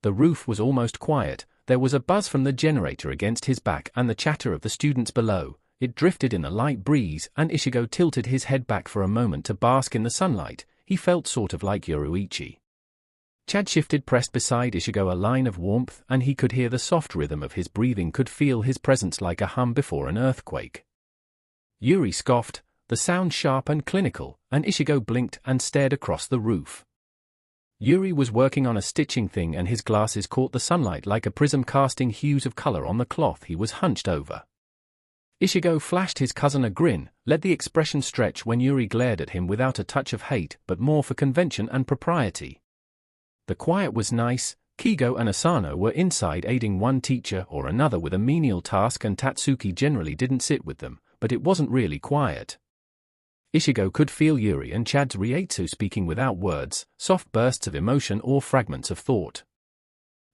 The roof was almost quiet. There was a buzz from the generator against his back and the chatter of the students below. It drifted in a light breeze, and Ichigo tilted his head back for a moment to bask in the sunlight. He felt sort of like Yoruichi. Chad shifted pressed beside Ichigo, a line of warmth, and he could hear the soft rhythm of his breathing, could feel his presence like a hum before an earthquake. Yuri scoffed, the sound sharp and clinical, and Ichigo blinked and stared across the roof. Yuri was working on a stitching thing, and his glasses caught the sunlight like a prism, casting hues of color on the cloth he was hunched over. Ichigo flashed his cousin a grin, let the expression stretch when Yuri glared at him without a touch of hate, but more for convention and propriety. The quiet was nice. Kigo and Asano were inside aiding one teacher or another with a menial task, and Tatsuki generally didn't sit with them, but it wasn't really quiet. Ichigo could feel Yuri and Chad's Reiatsu speaking without words, soft bursts of emotion or fragments of thought.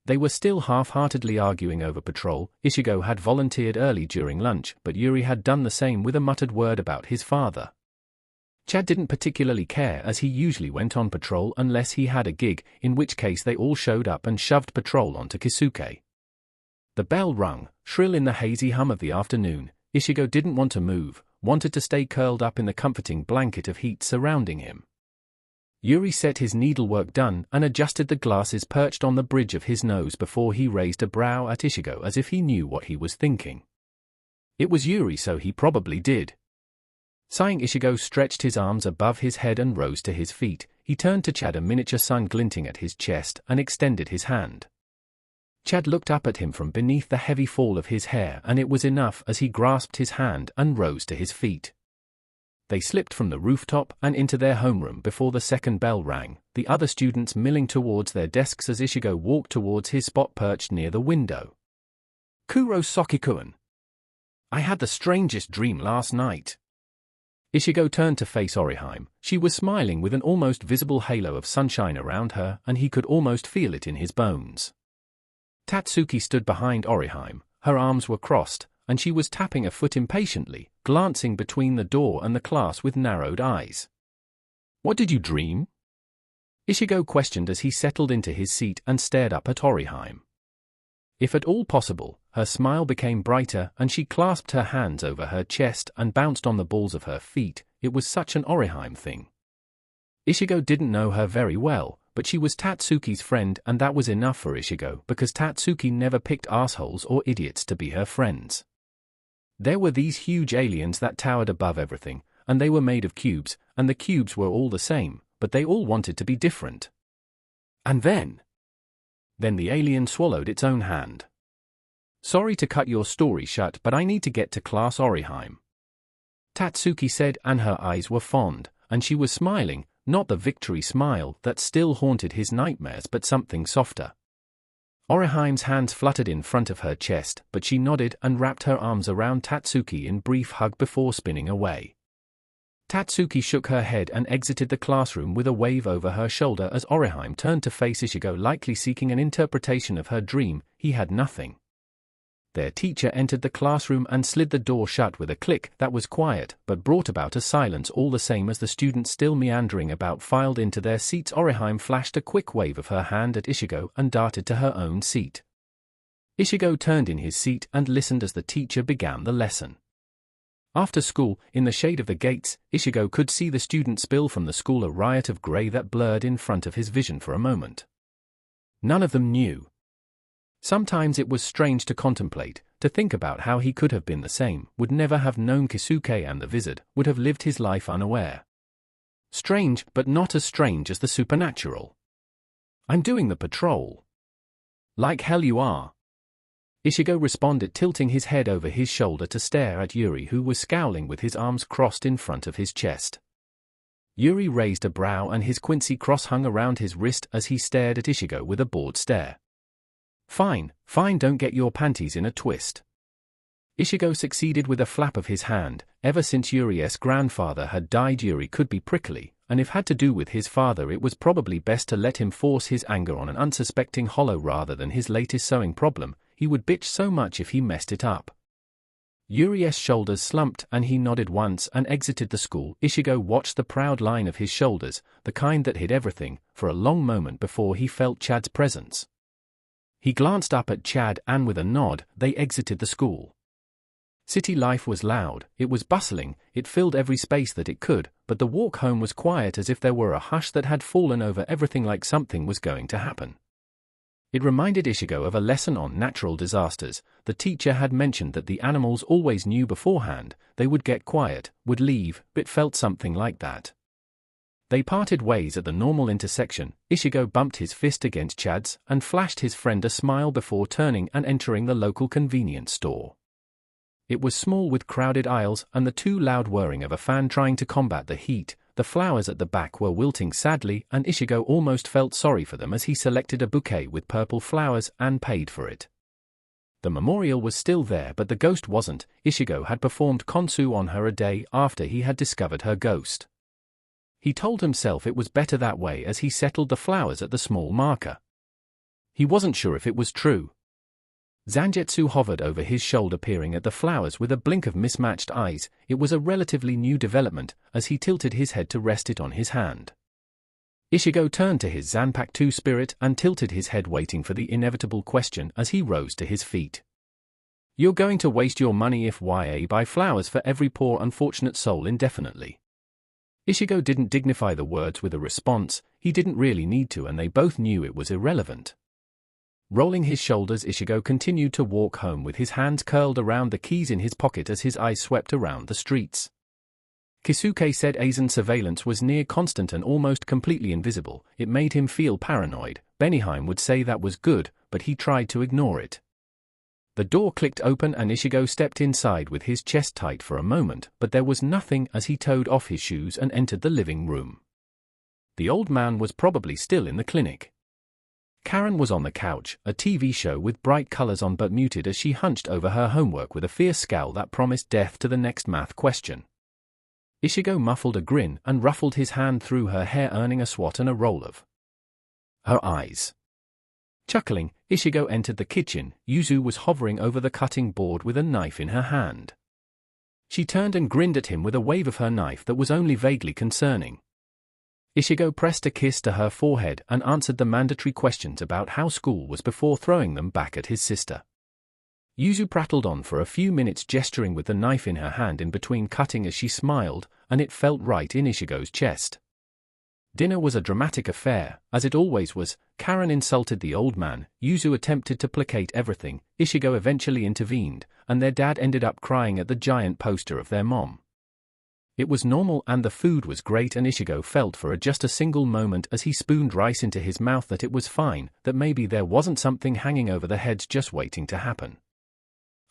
They were still half-heartedly arguing over patrol. Ichigo had volunteered early during lunch, but Yuri had done the same with a muttered word about his father. Chad didn't particularly care, as he usually went on patrol unless he had a gig, in which case they all showed up and shoved patrol onto Kisuke. The bell rung, shrill in the hazy hum of the afternoon. Ichigo didn't want to move, wanted to stay curled up in the comforting blanket of heat surrounding him. Yuri set his needlework done and adjusted the glasses perched on the bridge of his nose before he raised a brow at Ichigo as if he knew what he was thinking. It was Yuri, so he probably did. Sighing, Ichigo stretched his arms above his head and rose to his feet. He turned to Chad, a miniature sun glinting at his chest, and extended his hand. Chad looked up at him from beneath the heavy fall of his hair, and it was enough as he grasped his hand and rose to his feet. They slipped from the rooftop and into their homeroom before the second bell rang, the other students milling towards their desks as Ichigo walked towards his spot perched near the window. Kurosoki-kun. I had the strangest dream last night. Ichigo turned to face Orihime. She was smiling with an almost visible halo of sunshine around her, and he could almost feel it in his bones. Tatsuki stood behind Orihime. Her arms were crossed, and she was tapping a foot impatiently, glancing between the door and the class with narrowed eyes. What did you dream? Ichigo questioned as he settled into his seat and stared up at Orihime. If at all possible, her smile became brighter, and she clasped her hands over her chest and bounced on the balls of her feet. It was such an Orihime thing. Ichigo didn't know her very well, but she was Tatsuki's friend, and that was enough for Ichigo, because Tatsuki never picked assholes or idiots to be her friends. There were these huge aliens that towered above everything, and they were made of cubes, and the cubes were all the same, but they all wanted to be different. And then the alien swallowed its own hand. Sorry to cut your story short, but I need to get to class, Orihime, Tatsuki said, and her eyes were fond, and she was smiling, not the victory smile that still haunted his nightmares, but something softer. Orihime's hands fluttered in front of her chest, but she nodded and wrapped her arms around Tatsuki in brief hug before spinning away. Tatsuki shook her head and exited the classroom with a wave over her shoulder as Orihime turned to face Ichigo, likely seeking an interpretation of her dream. He had nothing. Their teacher entered the classroom and slid the door shut with a click that was quiet but brought about a silence all the same as the students, still meandering about, filed into their seats. Orihime flashed a quick wave of her hand at Ichigo and darted to her own seat. Ichigo turned in his seat and listened as the teacher began the lesson. After school, in the shade of the gates, Ichigo could see the students spill from the school, a riot of grey that blurred in front of his vision for a moment. None of them knew. Sometimes it was strange to contemplate, to think about how he could have been the same, would never have known Kisuke and the wizard, would have lived his life unaware. Strange, but not as strange as the supernatural. I'm doing the patrol. Like hell you are. Ichigo responded, tilting his head over his shoulder to stare at Yuri, who was scowling with his arms crossed in front of his chest. Yuri raised a brow and his Quincy cross hung around his wrist as he stared at Ichigo with a bored stare. Fine, don't get your panties in a twist. Ichigo succeeded with a flap of his hand. Ever since Yuri's grandfather had died, Yuri could be prickly, and if had to do with his father, it was probably best to let him force his anger on an unsuspecting hollow rather than his latest sewing problem. He would bitch so much if he messed it up. Yuri's shoulders slumped and he nodded once and exited the school. Ichigo watched the proud line of his shoulders, the kind that hid everything, for a long moment before he felt Chad's presence. He glanced up at Chad and with a nod, they exited the school. City life was loud, it was bustling, it filled every space that it could, but the walk home was quiet as if there were a hush that had fallen over everything, like something was going to happen. It reminded Ichigo of a lesson on natural disasters. The teacher had mentioned that the animals always knew beforehand, they would get quiet, would leave, it felt something like that. They parted ways at the normal intersection. Ichigo bumped his fist against Chad's and flashed his friend a smile before turning and entering the local convenience store. It was small with crowded aisles and the too loud whirring of a fan trying to combat the heat. The flowers at the back were wilting sadly, and Ichigo almost felt sorry for them as he selected a bouquet with purple flowers and paid for it. The memorial was still there, but the ghost wasn't. Ichigo had performed Konsu on her a day after he had discovered her ghost. He told himself it was better that way as he settled the flowers at the small marker. He wasn't sure if it was true. Zangetsu hovered over his shoulder, peering at the flowers with a blink of mismatched eyes. It was a relatively new development, as he tilted his head to rest it on his hand. Ichigo turned to his Zanpakuto spirit and tilted his head, waiting for the inevitable question as he rose to his feet. "You're going to waste your money if you buy flowers for every poor unfortunate soul indefinitely." Ichigo didn't dignify the words with a response. He didn't really need to, and they both knew it was irrelevant. Rolling his shoulders, Ichigo continued to walk home with his hands curled around the keys in his pocket as his eyes swept around the streets. Kisuke said Aizen surveillance was near constant and almost completely invisible. It made him feel paranoid. Benihime would say that was good, but he tried to ignore it. The door clicked open and Ichigo stepped inside with his chest tight for a moment, but there was nothing as he toed off his shoes and entered the living room. The old man was probably still in the clinic. Karen was on the couch, a TV show with bright colors on but muted as she hunched over her homework with a fierce scowl that promised death to the next math question. Ichigo muffled a grin and ruffled his hand through her hair, earning a swat and a roll of her eyes. Chuckling, Ichigo entered the kitchen. Yuzu was hovering over the cutting board with a knife in her hand. She turned and grinned at him with a wave of her knife that was only vaguely concerning. Ichigo pressed a kiss to her forehead and answered the mandatory questions about how school was before throwing them back at his sister. Yuzu prattled on for a few minutes, gesturing with the knife in her hand in between cutting as she smiled, and it felt right in Ichigo's chest. Dinner was a dramatic affair, as it always was. Karen insulted the old man, Yuzu attempted to placate everything, Ichigo eventually intervened, and their dad ended up crying at the giant poster of their mom. It was normal and the food was great, and Ichigo felt for just a single moment as he spooned rice into his mouth that it was fine, that maybe there wasn't something hanging over their heads just waiting to happen.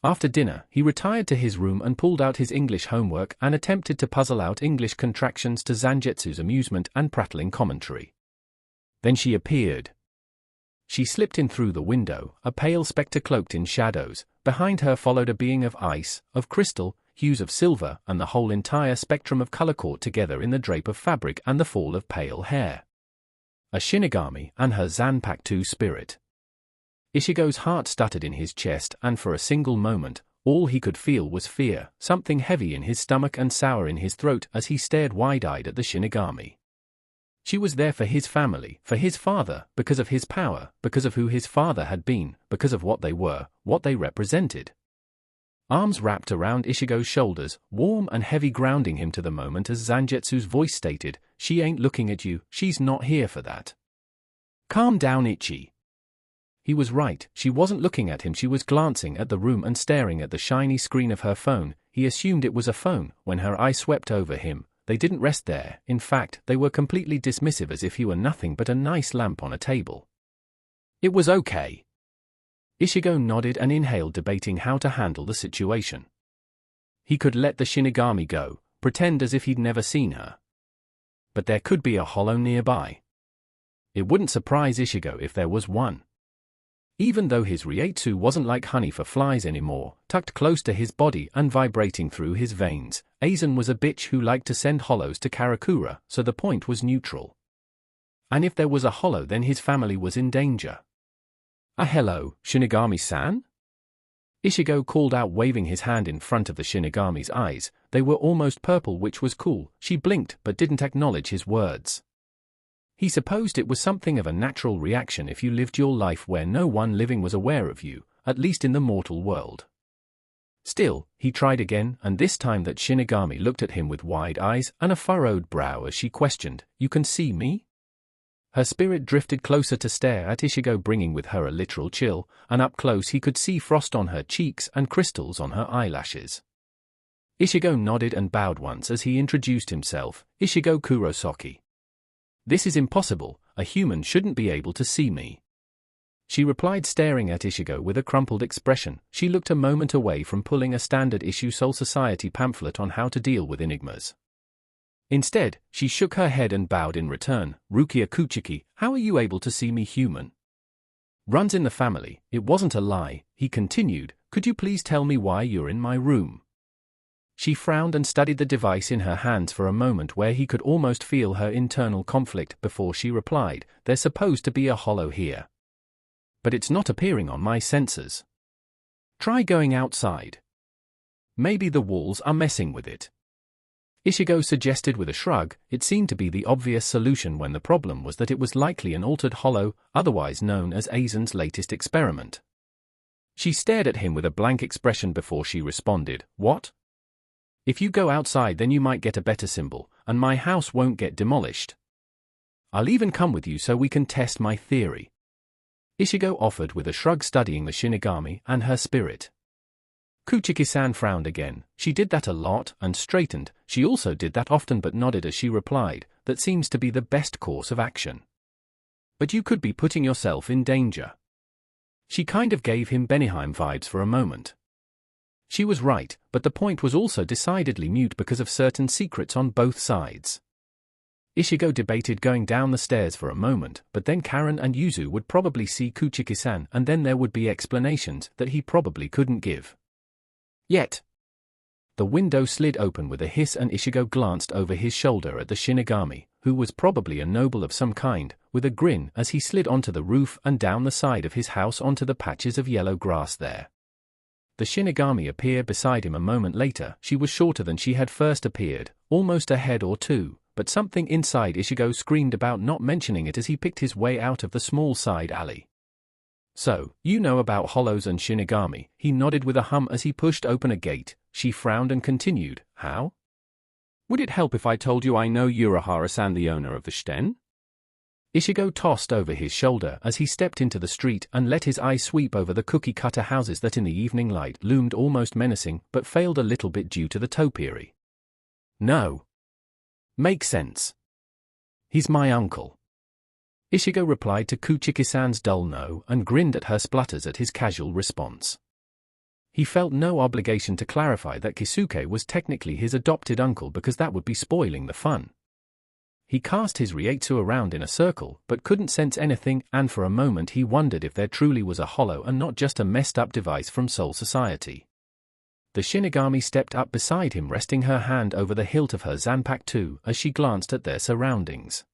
After dinner, he retired to his room and pulled out his English homework and attempted to puzzle out English contractions to Zangetsu's amusement and prattling commentary. Then she appeared. She slipped in through the window, a pale spectre cloaked in shadows. Behind her followed a being of ice, of crystal, hues of silver, and the whole entire spectrum of color caught together in the drape of fabric and the fall of pale hair. A Shinigami and her Zanpakuto spirit. Ichigo's heart stuttered in his chest, and for a single moment, all he could feel was fear, something heavy in his stomach and sour in his throat as he stared wide-eyed at the Shinigami. She was there for his family, for his father, because of his power, because of who his father had been, because of what they were, what they represented. Arms wrapped around Ichigo's shoulders, warm and heavy, grounding him to the moment as Zangetsu's voice stated, "She ain't looking at you, she's not here for that. Calm down, Ichi." He was right, she wasn't looking at him, she was glancing at the room and staring at the shiny screen of her phone. He assumed it was a phone. When her eye swept over him, they didn't rest there, in fact, they were completely dismissive, as if he were nothing but a nice lamp on a table. It was okay. Ichigo nodded and inhaled, debating how to handle the situation. He could let the Shinigami go, pretend as if he'd never seen her. But there could be a hollow nearby. It wouldn't surprise Ichigo if there was one. Even though his Reiatsu wasn't like honey for flies anymore, tucked close to his body and vibrating through his veins, Aizen was a bitch who liked to send hollows to Karakura, so the point was neutral. And if there was a hollow, then his family was in danger. Hello, Shinigami-san?" Ichigo called out, waving his hand in front of the Shinigami's eyes. They were almost purple, which was cool. She blinked but didn't acknowledge his words. He supposed it was something of a natural reaction if you lived your life where no one living was aware of you, at least in the mortal world. Still, he tried again, and this time that Shinigami looked at him with wide eyes and a furrowed brow as she questioned, "You can see me?" Her spirit drifted closer to stare at Ichigo, bringing with her a literal chill, and up close he could see frost on her cheeks and crystals on her eyelashes. Ichigo nodded and bowed once as he introduced himself, "Ichigo Kurosaki." "This is impossible, a human shouldn't be able to see me." She replied, staring at Ichigo with a crumpled expression. She looked a moment away from pulling a standard-issue Soul Society pamphlet on how to deal with enigmas. Instead, she shook her head and bowed in return. "Rukia Kuchiki, how are you able to see me human?" "Runs in the family, it wasn't a lie," he continued. "Could you please tell me why you're in my room?" She frowned and studied the device in her hands for a moment where he could almost feel her internal conflict before she replied, "There's supposed to be a hollow here. But it's not appearing on my sensors. Try going outside. Maybe the walls are messing with it." Ichigo suggested with a shrug. It seemed to be the obvious solution when the problem was that it was likely an altered hollow, otherwise known as Aizen's latest experiment. She stared at him with a blank expression before she responded, "What? If you go outside then you might get a better symbol, and my house won't get demolished. I'll even come with you so we can test my theory." Ichigo offered with a shrug, studying the Shinigami and her spirit. Kuchiki-san frowned again. She did that a lot, and straightened. She also did that often, but nodded as she replied, "That seems to be the best course of action. But you could be putting yourself in danger." She kind of gave him Benihime vibes for a moment. She was right, but the point was also decidedly moot because of certain secrets on both sides. Ichigo debated going down the stairs for a moment, but then Karen and Yuzu would probably see Kuchiki-san, and then there would be explanations that he probably couldn't give. Yet, the window slid open with a hiss and Ichigo glanced over his shoulder at the Shinigami, who was probably a noble of some kind, with a grin as he slid onto the roof and down the side of his house onto the patches of yellow grass there. The Shinigami appeared beside him a moment later. She was shorter than she had first appeared, almost a head or two, but something inside Ichigo screamed about not mentioning it as he picked his way out of the small side alley. "So, you know about hollows and Shinigami," he nodded with a hum as he pushed open a gate. She frowned and continued, "How? Would it help if I told you I know Urahara-san, the owner of the Shiten?" Ichigo tossed over his shoulder as he stepped into the street and let his eyes sweep over the cookie-cutter houses that in the evening light loomed almost menacing but failed a little bit due to the topiary. "No. Makes sense. He's my uncle." Ichigo replied to Kuchiki-san's dull no and grinned at her splutters at his casual response. He felt no obligation to clarify that Kisuke was technically his adopted uncle because that would be spoiling the fun. He cast his Reiatsu around in a circle but couldn't sense anything, and for a moment he wondered if there truly was a hollow and not just a messed-up device from Soul Society. The Shinigami stepped up beside him, resting her hand over the hilt of her Zanpakuto as she glanced at their surroundings.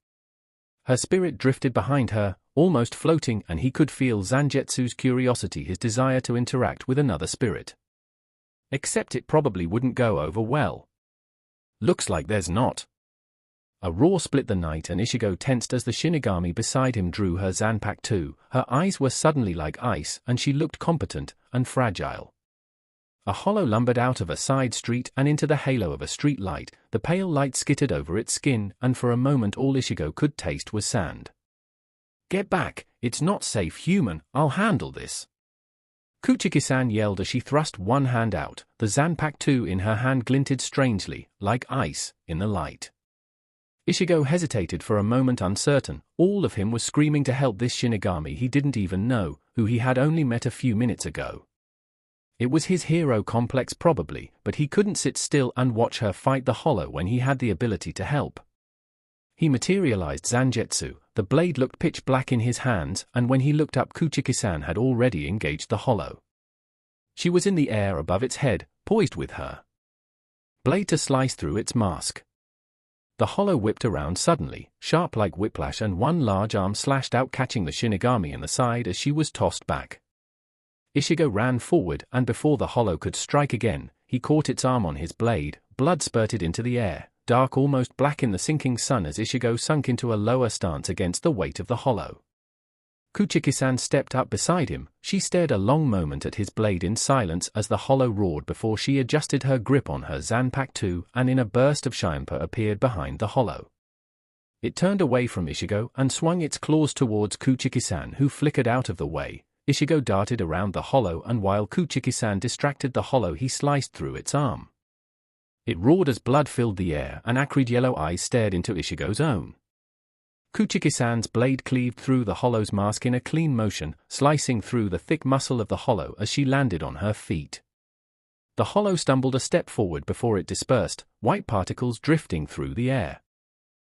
Her spirit drifted behind her, almost floating, and he could feel Zangetsu's curiosity, his desire to interact with another spirit. Except it probably wouldn't go over well. "Looks like there's not." A roar split the night and Ichigo tensed as the Shinigami beside him drew her Zanpakuto. Her eyes were suddenly like ice and she looked competent and fragile. A hollow lumbered out of a side street and into the halo of a street light. The pale light skittered over its skin, and for a moment all Ichigo could taste was sand. "Get back, it's not safe, human, I'll handle this." Kuchiki-san yelled as she thrust one hand out. The Zanpakuto in her hand glinted strangely, like ice, in the light. Ichigo hesitated for a moment, uncertain. All of him was screaming to help this Shinigami he didn't even know, who he had only met a few minutes ago. It was his hero complex probably, but he couldn't sit still and watch her fight the hollow when he had the ability to help. He materialized Zangetsu. The blade looked pitch black in his hands, and when he looked up, Kuchiki-san had already engaged the hollow. She was in the air above its head, poised with her blade to slice through its mask. The hollow whipped around suddenly, sharp like whiplash, and one large arm slashed out, catching the Shinigami in the side as she was tossed back. Ichigo ran forward, and before the hollow could strike again, he caught its arm on his blade. Blood spurted into the air. dark almost black in the sinking sun as Ichigo sunk into a lower stance against the weight of the hollow. Kuchiki-san stepped up beside him. She stared a long moment at his blade in silence as the hollow roared before she adjusted her grip on her Zanpakuto and in a burst of Shianpa appeared behind the hollow. It turned away from Ichigo and swung its claws towards Kuchiki-san, who flickered out of the way. Ichigo darted around the hollow and while Kuchiki-san distracted the hollow he sliced through its arm. It roared as blood filled the air and acrid yellow eyes stared into Ichigo's own. Kuchiki-san's blade cleaved through the hollow's mask in a clean motion, slicing through the thick muscle of the hollow as she landed on her feet. The hollow stumbled a step forward before it dispersed, white particles drifting through the air.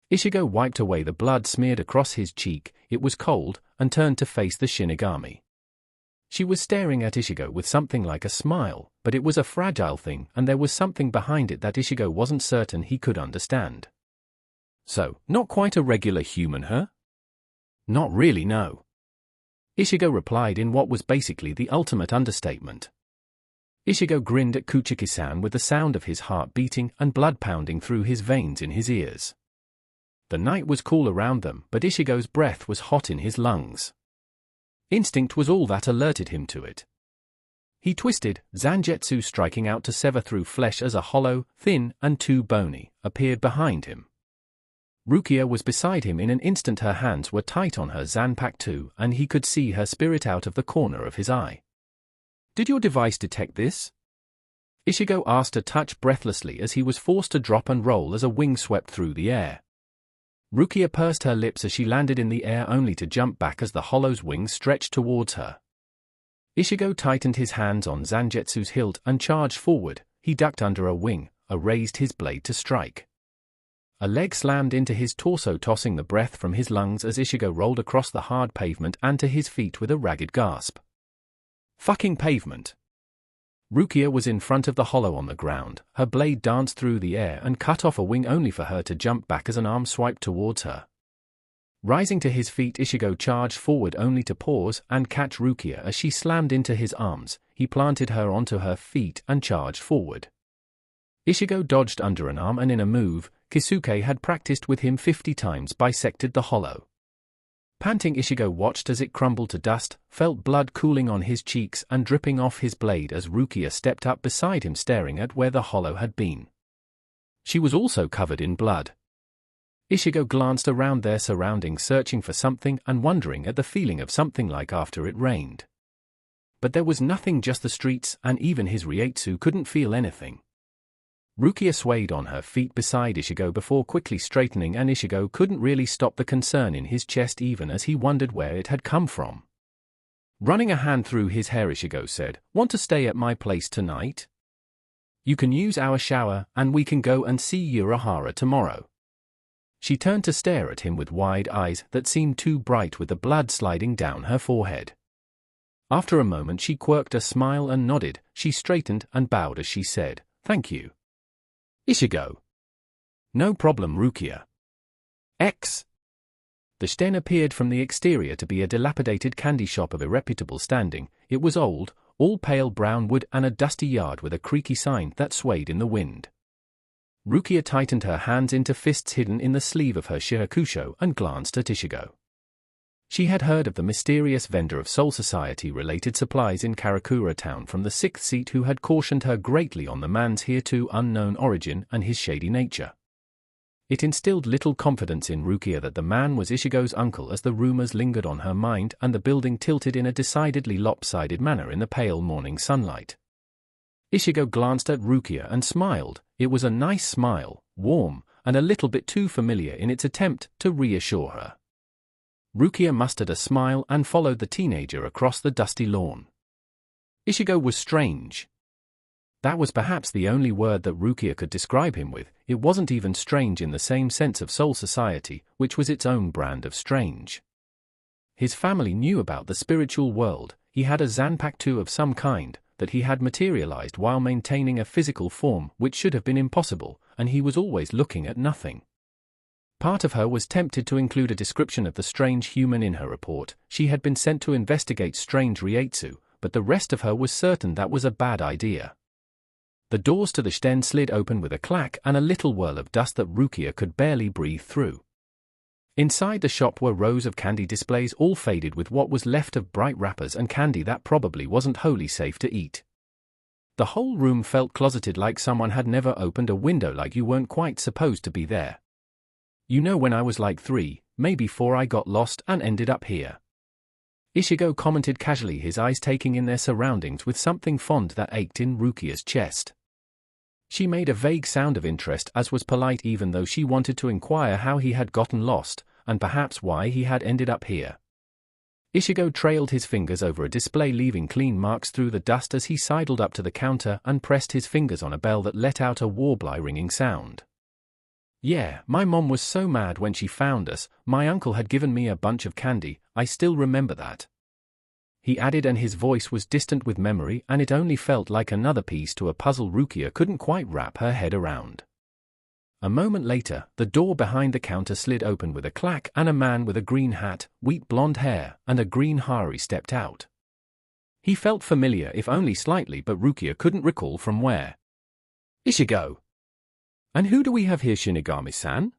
Ichigo wiped away the blood smeared across his cheek, it was cold, and turned to face the Shinigami. She was staring at Ichigo with something like a smile, but it was a fragile thing and there was something behind it that Ichigo wasn't certain he could understand. So, not quite a regular human, huh? Not really, no. Ichigo replied in what was basically the ultimate understatement. Ichigo grinned at Kuchiki-san with the sound of his heart beating and blood pounding through his veins in his ears. The night was cool around them, but Ichigo's breath was hot in his lungs. Instinct was all that alerted him to it. He twisted, Zangetsu striking out to sever through flesh as a hollow, thin, and too bony, appeared behind him. Rukia was beside him in an instant. Her hands were tight on her Zanpakuto and he could see her spirit out of the corner of his eye. Did your device detect this? Ichigo asked, a touch breathlessly as he was forced to drop and roll as a wing swept through the air. Rukia pursed her lips as she landed in the air only to jump back as the hollow's wings stretched towards her. Ichigo tightened his hands on Zangetsu's hilt and charged forward. He ducked under a wing, raised his blade to strike. A leg slammed into his torso, tossing the breath from his lungs as Ichigo rolled across the hard pavement and to his feet with a ragged gasp. Fucking pavement! Rukia was in front of the hollow on the ground. Her blade danced through the air and cut off a wing only for her to jump back as an arm swiped towards her. Rising to his feet, Ichigo charged forward only to pause and catch Rukia as she slammed into his arms. He planted her onto her feet and charged forward. Ichigo dodged under an arm and in a move Kisuke had practiced with him 50 times bisected the hollow. Panting, Ichigo watched as it crumbled to dust, felt blood cooling on his cheeks and dripping off his blade as Rukia stepped up beside him staring at where the hollow had been. She was also covered in blood. Ichigo glanced around their surroundings searching for something and wondering at the feeling of something like after it rained. But there was nothing, just the streets, and even his Reiatsu couldn't feel anything. Rukia swayed on her feet beside Ichigo before quickly straightening, and Ichigo couldn't really stop the concern in his chest even as he wondered where it had come from. Running a hand through his hair, Ichigo said, "Want to stay at my place tonight? You can use our shower, and we can go and see Urahara tomorrow." She turned to stare at him with wide eyes that seemed too bright with the blood sliding down her forehead. After a moment she quirked a smile and nodded. She straightened and bowed as she said, "Thank you, Ichigo." "No problem, Rukia." X. The Shiten appeared from the exterior to be a dilapidated candy shop of irreputable standing. It was old, all pale brown wood and a dusty yard with a creaky sign that swayed in the wind. Rukia tightened her hands into fists hidden in the sleeve of her shirakusho and glanced at Ichigo. She had heard of the mysterious vendor of Soul Society-related supplies in Karakura town from the 6th seat who had cautioned her greatly on the man's hereto unknown origin and his shady nature. It instilled little confidence in Rukia that the man was Ichigo's uncle as the rumors lingered on her mind and the building tilted in a decidedly lopsided manner in the pale morning sunlight. Ichigo glanced at Rukia and smiled. It was a nice smile, warm, and a little bit too familiar in its attempt to reassure her. Rukia mustered a smile and followed the teenager across the dusty lawn. Ichigo was strange. That was perhaps the only word that Rukia could describe him with. It wasn't even strange in the same sense of Soul Society, which was its own brand of strange. His family knew about the spiritual world. He had a Zanpakuto of some kind that he had materialized while maintaining a physical form which should have been impossible, and he was always looking at nothing. Part of her was tempted to include a description of the strange human in her report. She had been sent to investigate strange Reiatsu, but the rest of her was certain that was a bad idea. The doors to the shiten slid open with a clack and a little whirl of dust that Rukia could barely breathe through. Inside the shop were rows of candy displays, all faded with what was left of bright wrappers and candy that probably wasn't wholly safe to eat. The whole room felt closeted, like someone had never opened a window, like you weren't quite supposed to be there. You know, when I was like 3, maybe 4, I got lost and ended up here. Ichigo commented casually, his eyes taking in their surroundings with something fond that ached in Rukia's chest. She made a vague sound of interest, as was polite, even though she wanted to inquire how he had gotten lost, and perhaps why he had ended up here. Ichigo trailed his fingers over a display, leaving clean marks through the dust as he sidled up to the counter and pressed his fingers on a bell that let out a warbly ringing sound. Yeah, my mom was so mad when she found us. My uncle had given me a bunch of candy, I still remember that. He added, and his voice was distant with memory, and it only felt like another piece to a puzzle Rukia couldn't quite wrap her head around. A moment later, the door behind the counter slid open with a clack and a man with a green hat, wheat blonde hair, and a green hari stepped out. He felt familiar, if only slightly, but Rukia couldn't recall from where. Ichigo! And who do we have here, Shinigami-san?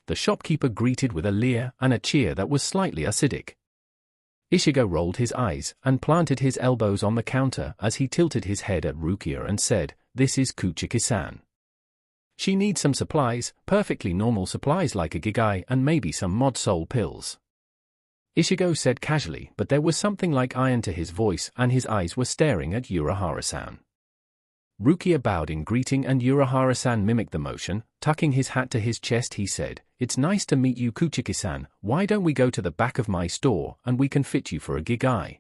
The shopkeeper greeted with a leer and a cheer that was slightly acidic. Ichigo rolled his eyes and planted his elbows on the counter as he tilted his head at Rukia and said, "This is Kuchiki-san. She needs some supplies, perfectly normal supplies like a gigai and maybe some mod soul pills." Ichigo said casually, but there was something like iron to his voice and his eyes were staring at Urahara-san. Rukia bowed in greeting and Urahara-san mimicked the motion. Tucking his hat to his chest, he said, "It's nice to meet you, Kuchiki-san. Why don't we go to the back of my store and we can fit you for a gigai?"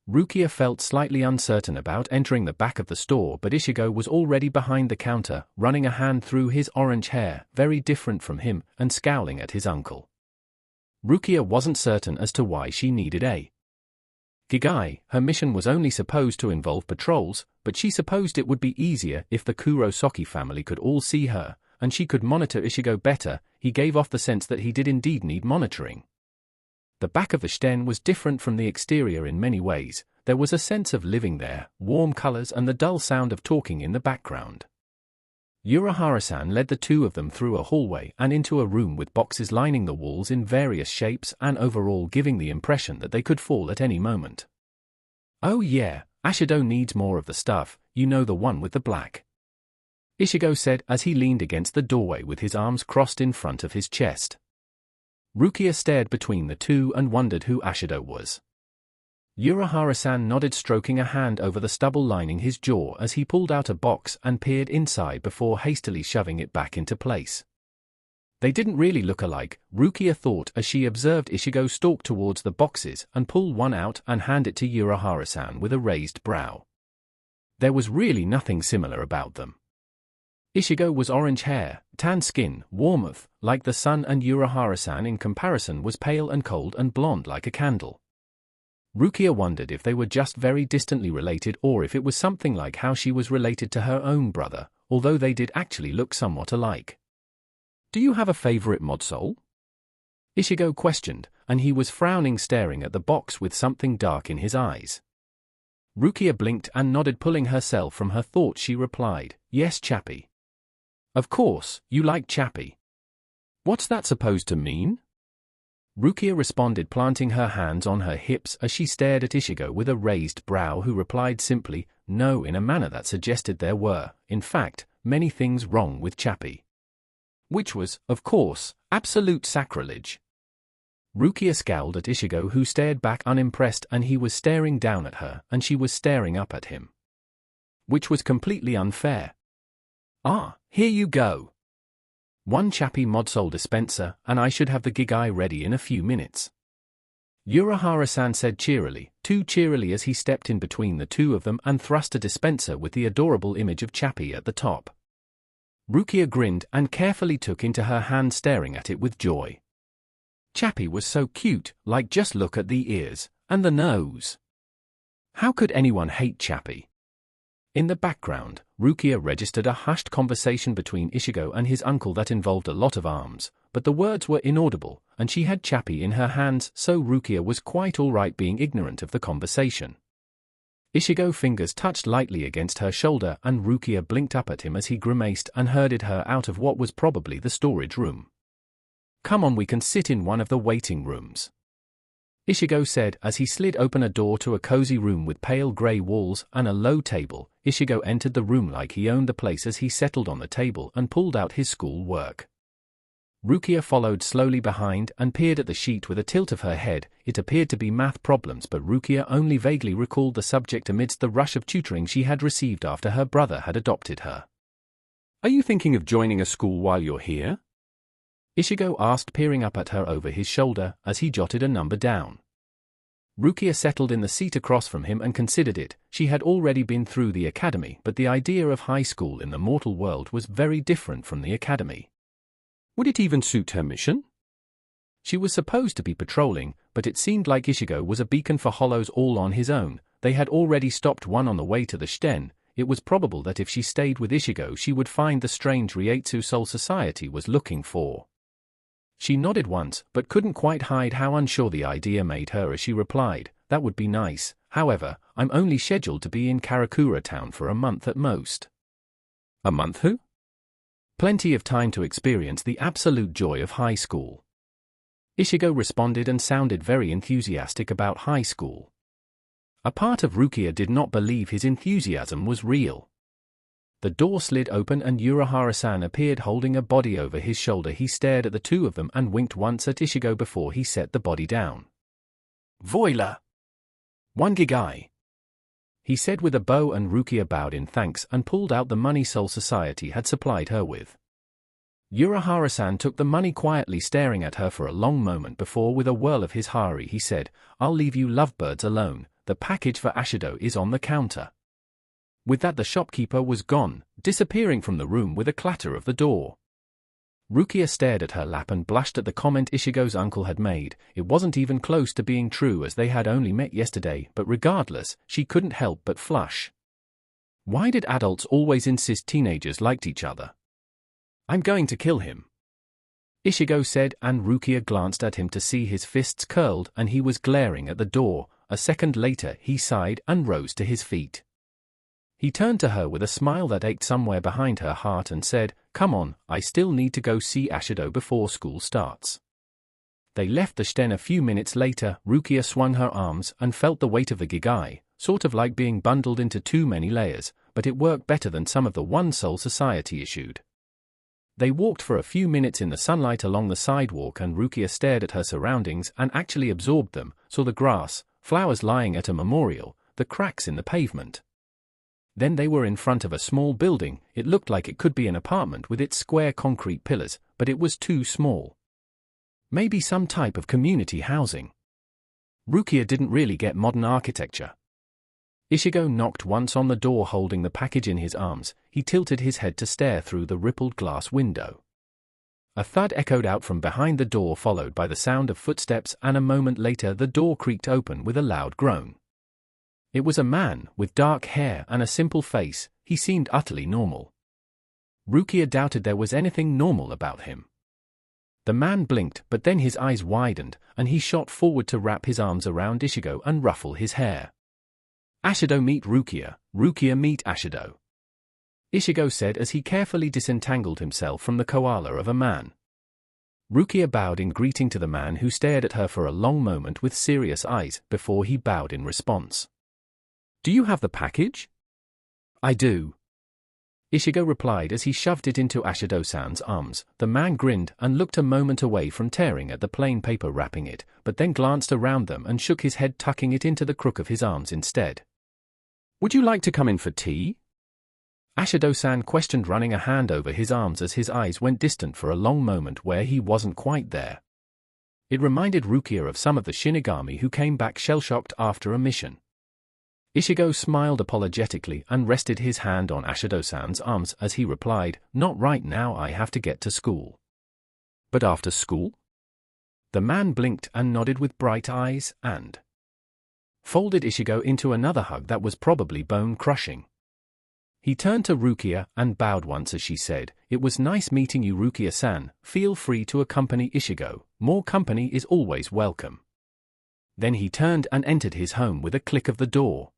Rukia felt slightly uncertain about entering the back of the store, but Ichigo was already behind the counter, running a hand through his orange hair, very different from him, and scowling at his uncle. Rukia wasn't certain as to why she needed a gigai. Her mission was only supposed to involve patrols, but she supposed it would be easier if the Kurosaki family could all see her, and she could monitor Ichigo better. He gave off the sense that he did indeed need monitoring. The back of the shiten was different from the exterior in many ways. There was a sense of living there, warm colors and the dull sound of talking in the background. Urahara-san led the two of them through a hallway and into a room with boxes lining the walls in various shapes and overall giving the impression that they could fall at any moment. "Oh yeah, Ashido needs more of the stuff, you know, the one with the black," Ichigo said as he leaned against the doorway with his arms crossed in front of his chest. Rukia stared between the two and wondered who Ashido was. Urahara-san nodded, stroking a hand over the stubble lining his jaw as he pulled out a box and peered inside before hastily shoving it back into place. They didn't really look alike, Rukia thought as she observed Ichigo stalk towards the boxes and pull one out and hand it to Urahara-san with a raised brow. There was really nothing similar about them. Ichigo was orange hair, tan skin, warmth, like the sun, and Urahara-san in comparison was pale and cold and blonde like a candle. Rukia wondered if they were just very distantly related or if it was something like how she was related to her own brother, although they did actually look somewhat alike. "Do you have a favorite mod soul?" Ichigo questioned, and he was frowning, staring at the box with something dark in his eyes. Rukia blinked and nodded, pulling herself from her thoughts. She replied, "Yes, Chappie." "Of course, you like Chappie. What's that supposed to mean?" Rukia responded, planting her hands on her hips as she stared at Ichigo with a raised brow, who replied simply, "No," in a manner that suggested there were, in fact, many things wrong with Chappie. Which was, of course, absolute sacrilege. Rukia scowled at Ichigo, who stared back unimpressed, and he was staring down at her and she was staring up at him. Which was completely unfair. "Ah, here you go. One Chappie mod soul dispenser, and I should have the gigai ready in a few minutes," Urahara-san said cheerily, too cheerily as he stepped in between the two of them and thrust a dispenser with the adorable image of Chappie at the top. Rukia grinned and carefully took into her hand, staring at it with joy. Chappie was so cute, like just look at the ears, and the nose. How could anyone hate Chappie? In the background, Rukia registered a hushed conversation between Ichigo and his uncle that involved a lot of arms, but the words were inaudible, and she had Chappie in her hands, so Rukia was quite alright being ignorant of the conversation. Ichigo's fingers touched lightly against her shoulder and Rukia blinked up at him as he grimaced and herded her out of what was probably the storage room. "Come on, we can sit in one of the waiting rooms," Ichigo said as he slid open a door to a cozy room with pale grey walls and a low table. Ichigo entered the room like he owned the place as he settled on the table and pulled out his school work. Rukia followed slowly behind and peered at the sheet with a tilt of her head. It appeared to be math problems, but Rukia only vaguely recalled the subject amidst the rush of tutoring she had received after her brother had adopted her. "Are you thinking of joining a school while you're here?" Ichigo asked, peering up at her over his shoulder as he jotted a number down. Rukia settled in the seat across from him and considered it. She had already been through the academy, but the idea of high school in the mortal world was very different from the academy. Would it even suit her mission? She was supposed to be patrolling, but it seemed like Ichigo was a beacon for hollows all on his own. They had already stopped one on the way to the Shiten. It was probable that if she stayed with Ichigo she would find the strange Reiatsu Soul Society was looking for. She nodded once, but couldn't quite hide how unsure the idea made her as she replied, "That would be nice. However, I'm only scheduled to be in Karakura town for a month at most." "A month who?" "Plenty of time to experience the absolute joy of high school." Ichigo responded and sounded very enthusiastic about high school. A part of Rukia did not believe his enthusiasm was real. The door slid open and Urahara-san appeared holding a body over his shoulder. He stared at the two of them and winked once at Ichigo before he set the body down. "Voila! One gigai," he said with a bow, and Rukia bowed in thanks and pulled out the money Soul Society had supplied her with. Urahara-san took the money quietly, staring at her for a long moment before, with a whirl of his hari, he said, "I'll leave you lovebirds alone. The package for Ashido is on the counter." With that, the shopkeeper was gone, disappearing from the room with a clatter of the door. Rukia stared at her lap and blushed at the comment Ichigo's uncle had made. It wasn't even close to being true, as they had only met yesterday, but regardless, she couldn't help but flush. Why did adults always insist teenagers liked each other? "I'm going to kill him," Ichigo said, and Rukia glanced at him to see his fists curled and he was glaring at the door. A second later he sighed and rose to his feet. He turned to her with a smile that ached somewhere behind her heart and said, "Come on, I still need to go see Ashido before school starts." They left the Shiten a few minutes later. Rukia swung her arms and felt the weight of the gigai, sort of like being bundled into too many layers, but it worked better than some of the one Soul Society issued. They walked for a few minutes in the sunlight along the sidewalk, and Rukia stared at her surroundings and actually absorbed them, saw the grass, flowers lying at a memorial, the cracks in the pavement. Then they were in front of a small building. It looked like it could be an apartment with its square concrete pillars, but it was too small. Maybe some type of community housing. Rukia didn't really get modern architecture. Ichigo knocked once on the door holding the package in his arms. He tilted his head to stare through the rippled glass window. A thud echoed out from behind the door, followed by the sound of footsteps, and a moment later the door creaked open with a loud groan. It was a man, with dark hair and a simple face. He seemed utterly normal. Rukia doubted there was anything normal about him. The man blinked, but then his eyes widened, and he shot forward to wrap his arms around Ichigo and ruffle his hair. "Ashido meet Rukia, Rukia meet Ashido," Ichigo said as he carefully disentangled himself from the koala of a man. Rukia bowed in greeting to the man, who stared at her for a long moment with serious eyes, before he bowed in response. "Do you have the package?" "I do," Ichigo replied as he shoved it into Ashido-san's arms. The man grinned and looked a moment away from tearing at the plain paper wrapping it, but then glanced around them and shook his head, tucking it into the crook of his arms instead. "Would you like to come in for tea?" Ashido-san questioned, running a hand over his arms as his eyes went distant for a long moment where he wasn't quite there. It reminded Rukia of some of the Shinigami who came back shell-shocked after a mission. Ichigo smiled apologetically and rested his hand on Ashido-san's arms as he replied, "Not right now, I have to get to school." "But after school?" The man blinked and nodded with bright eyes, and folded Ichigo into another hug that was probably bone-crushing. He turned to Rukia and bowed once as she said, "It was nice meeting you, Rukia-san. Feel free to accompany Ichigo. More company is always welcome." Then he turned and entered his home with a click of the door.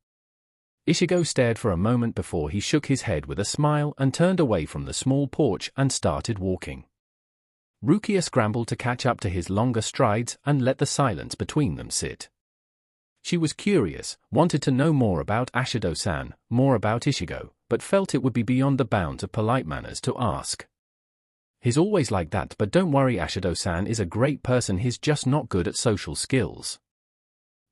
Ichigo stared for a moment before he shook his head with a smile and turned away from the small porch and started walking. Rukia scrambled to catch up to his longer strides and let the silence between them sit. She was curious, wanted to know more about Ashido-san, more about Ichigo, but felt it would be beyond the bounds of polite manners to ask. He's always like that, but don't worry, Ashido-san is a great person, he's just not good at social skills.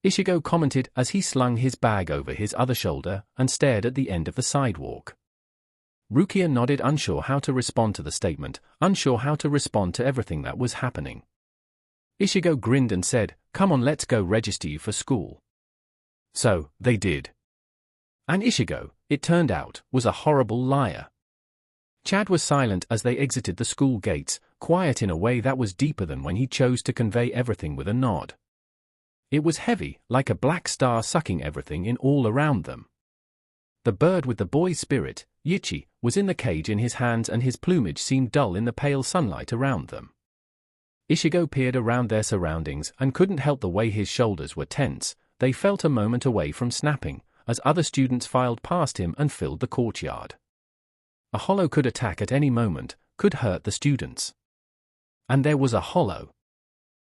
Ichigo commented as he slung his bag over his other shoulder and stared at the end of the sidewalk. Rukia nodded, unsure how to respond to the statement, unsure how to respond to everything that was happening. Ichigo grinned and said, "Come on, let's go register you for school." So, they did. And Ichigo, it turned out, was a horrible liar. Chad was silent as they exited the school gates, quiet in a way that was deeper than when he chose to convey everything with a nod. It was heavy, like a black star sucking everything in all around them. The bird with the boy's spirit, Ichi, was in the cage in his hands and his plumage seemed dull in the pale sunlight around them. Ichigo peered around their surroundings and couldn't help the way his shoulders were tense. They felt a moment away from snapping, as other students filed past him and filled the courtyard. A hollow could attack at any moment, could hurt the students. And there was a hollow.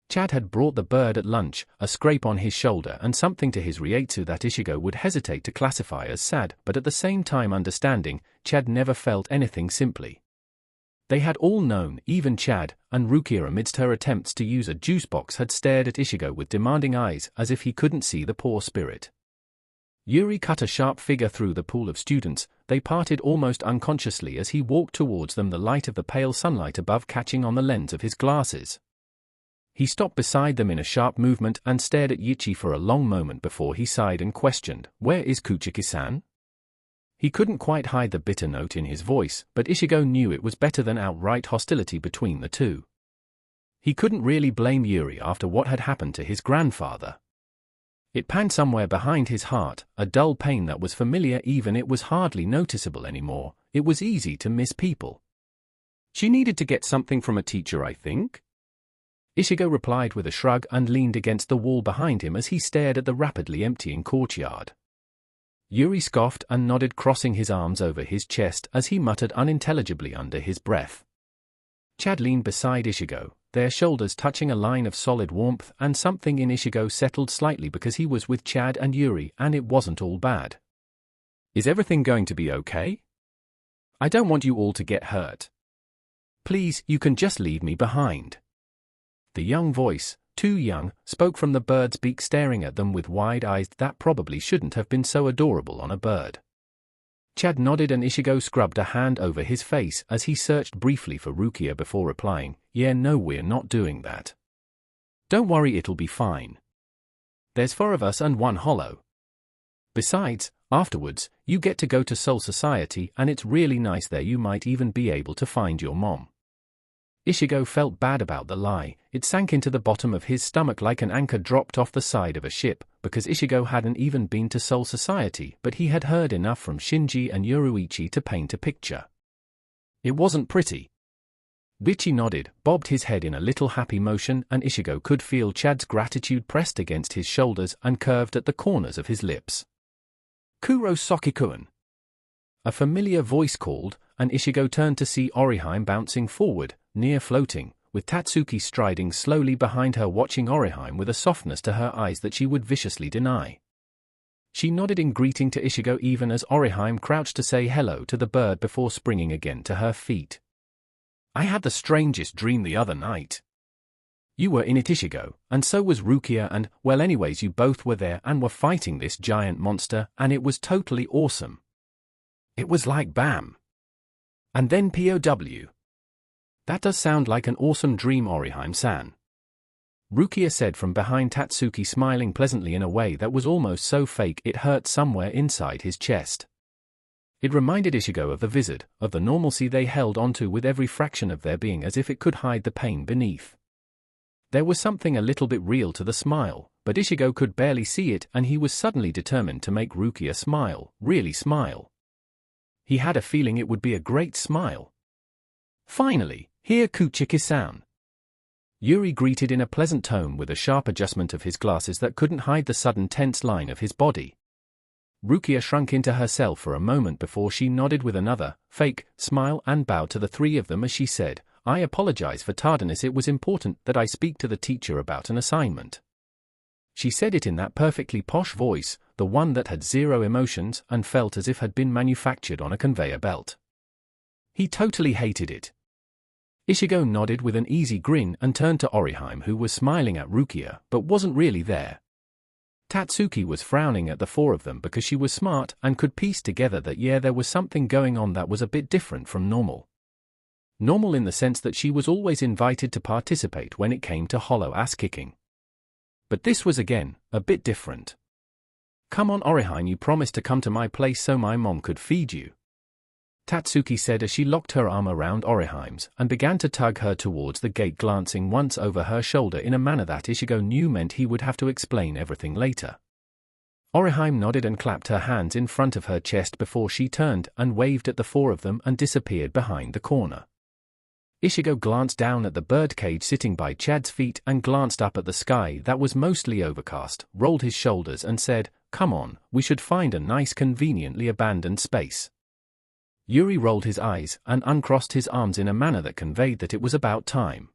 Chad had brought the bird at lunch, a scrape on his shoulder and something to his Rietsu that Ichigo would hesitate to classify as sad, but at the same time understanding, Chad never felt anything simply. They had all known, even Chad, and Rukia amidst her attempts to use a juice box had stared at Ichigo with demanding eyes as if he couldn't see the poor spirit. Yuri cut a sharp figure through the pool of students. They parted almost unconsciously as he walked towards them, the light of the pale sunlight above catching on the lens of his glasses. He stopped beside them in a sharp movement and stared at Ichi for a long moment before he sighed and questioned, "Where is Kuchiki-san?" He couldn't quite hide the bitter note in his voice, but Ichigo knew it was better than outright hostility between the two. He couldn't really blame Yuri after what had happened to his grandfather. It panned somewhere behind his heart, a dull pain that was familiar even it was hardly noticeable anymore. It was easy to miss people. "She needed to get something from a teacher, I think?" Ichigo replied with a shrug and leaned against the wall behind him as he stared at the rapidly emptying courtyard. Yuri scoffed and nodded, crossing his arms over his chest as he muttered unintelligibly under his breath. Chad leaned beside Ichigo, their shoulders touching a line of solid warmth, and something in Ichigo settled slightly because he was with Chad and Yuri and it wasn't all bad. "Is everything going to be okay? I don't want you all to get hurt. Please, you can just leave me behind." The young voice, too young, spoke from the bird's beak, staring at them with wide eyes that probably shouldn't have been so adorable on a bird. Chad nodded and Ichigo scrubbed a hand over his face as he searched briefly for Rukia before replying, "Yeah, no, we're not doing that. Don't worry, it'll be fine. There's 4 of us and 1 hollow. Besides, afterwards, you get to go to Soul Society and it's really nice there, you might even be able to find your mom." Ichigo felt bad about the lie. It sank into the bottom of his stomach like an anchor dropped off the side of a ship, because Ichigo hadn't even been to Soul Society, but he had heard enough from Shinji and Yoruichi to paint a picture. It wasn't pretty. Ichi nodded, bobbed his head in a little happy motion, and Ichigo could feel Chad's gratitude pressed against his shoulders and curved at the corners of his lips. "Kurosaki-kun." A familiar voice called, and Ichigo turned to see Orihime bouncing forward, near floating, with Tatsuki striding slowly behind her, watching Orihime with a softness to her eyes that she would viciously deny. She nodded in greeting to Ichigo even as Orihime crouched to say hello to the bird before springing again to her feet. "I had the strangest dream the other night. You were in it, Ichigo, and so was Rukia, and, well, anyways, you both were there and were fighting this giant monster, and it was totally awesome. It was like BAM! And then POW. That does sound like an awesome dream, Orihime-san," Rukia said from behind Tatsuki, smiling pleasantly in a way that was almost so fake it hurt somewhere inside his chest. It reminded Ichigo of the visit, of the normalcy they held onto with every fraction of their being as if it could hide the pain beneath. There was something a little bit real to the smile, but Ichigo could barely see it, and he was suddenly determined to make Rukia smile, really smile. He had a feeling it would be a great smile. "Finally, here, Kuchiki-san." Yuri greeted in a pleasant tone with a sharp adjustment of his glasses that couldn't hide the sudden tense line of his body. Rukia shrunk into herself for a moment before she nodded with another, fake, smile and bowed to the three of them as she said, "I apologize for tardiness. It was important that I speak to the teacher about an assignment." She said it in that perfectly posh voice, the one that had zero emotions and felt as if had been manufactured on a conveyor belt. He totally hated it. Ichigo nodded with an easy grin and turned to Orihime, who was smiling at Rukia but wasn't really there. Tatsuki was frowning at the four of them because she was smart and could piece together that there was something going on that was a bit different from normal. Normal in the sense that she was always invited to participate when it came to hollow ass kicking. But this was again a bit different. "Come on Orihime, you promised to come to my place so my mom could feed you," Tatsuki said as she locked her arm around Orihime's and began to tug her towards the gate, glancing once over her shoulder in a manner that Ichigo knew meant he would have to explain everything later. Orihime nodded and clapped her hands in front of her chest before she turned and waved at the four of them and disappeared behind the corner. Ichigo glanced down at the birdcage sitting by Chad's feet and glanced up at the sky that was mostly overcast, rolled his shoulders and said, "Come on, we should find a nice conveniently abandoned space." Yuri rolled his eyes and uncrossed his arms in a manner that conveyed that it was about time.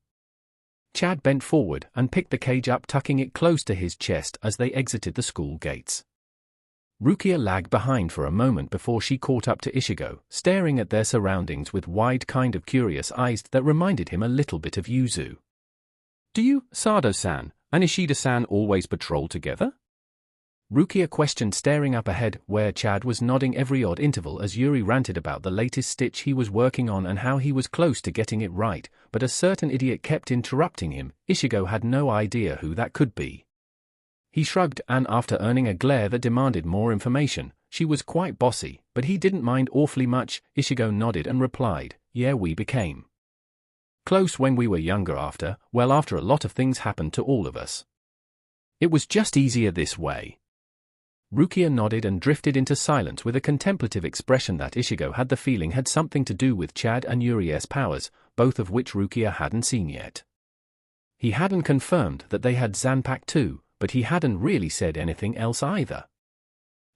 Chad bent forward and picked the cage up, tucking it close to his chest as they exited the school gates. Rukia lagged behind for a moment before she caught up to Ichigo, staring at their surroundings with wide kind of curious eyes that reminded him a little bit of Yuzu. "Do you, Sado-san, and Ishida-san always patrol together?" Rukia questioned, staring up ahead, where Chad was nodding every odd interval as Yuri ranted about the latest stitch he was working on and how he was close to getting it right, but a certain idiot kept interrupting him. Ichigo had no idea who that could be. He shrugged and after earning a glare that demanded more information, she was quite bossy, but he didn't mind awfully much. Ichigo nodded and replied, "Yeah, we became close when we were younger after a lot of things happened to all of us. It was just easier this way." Rukia nodded and drifted into silence with a contemplative expression that Ichigo had the feeling had something to do with Chad and Yuri's powers, both of which Rukia hadn't seen yet. He hadn't confirmed that they had Zanpakuto too, but he hadn't really said anything else either.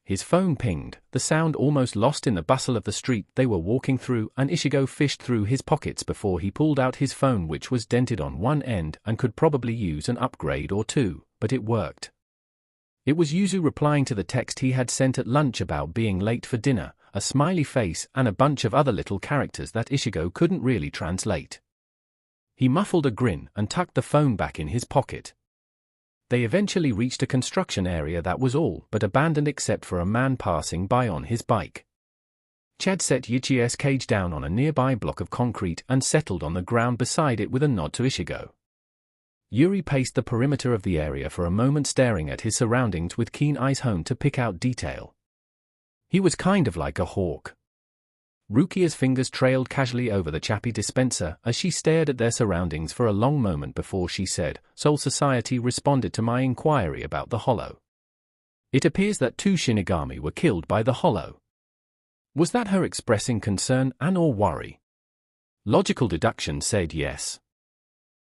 His phone pinged, the sound almost lost in the bustle of the street they were walking through, and Ichigo fished through his pockets before he pulled out his phone, which was dented on one end and could probably use an upgrade or two, but it worked. It was Yuzu replying to the text he had sent at lunch about being late for dinner, a smiley face and a bunch of other little characters that Ichigo couldn't really translate. He muffled a grin and tucked the phone back in his pocket. They eventually reached a construction area that was all but abandoned except for a man passing by on his bike. Chad set Yichi's cage down on a nearby block of concrete and settled on the ground beside it with a nod to Ichigo. Yuri paced the perimeter of the area for a moment, staring at his surroundings with keen eyes honed to pick out detail. He was kind of like a hawk. Rukia's fingers trailed casually over the chappy dispenser as she stared at their surroundings for a long moment before she said, "Soul Society responded to my inquiry about the hollow. It appears that 2 Shinigami were killed by the hollow." Was that her expressing concern and/or worry? Logical deduction said yes.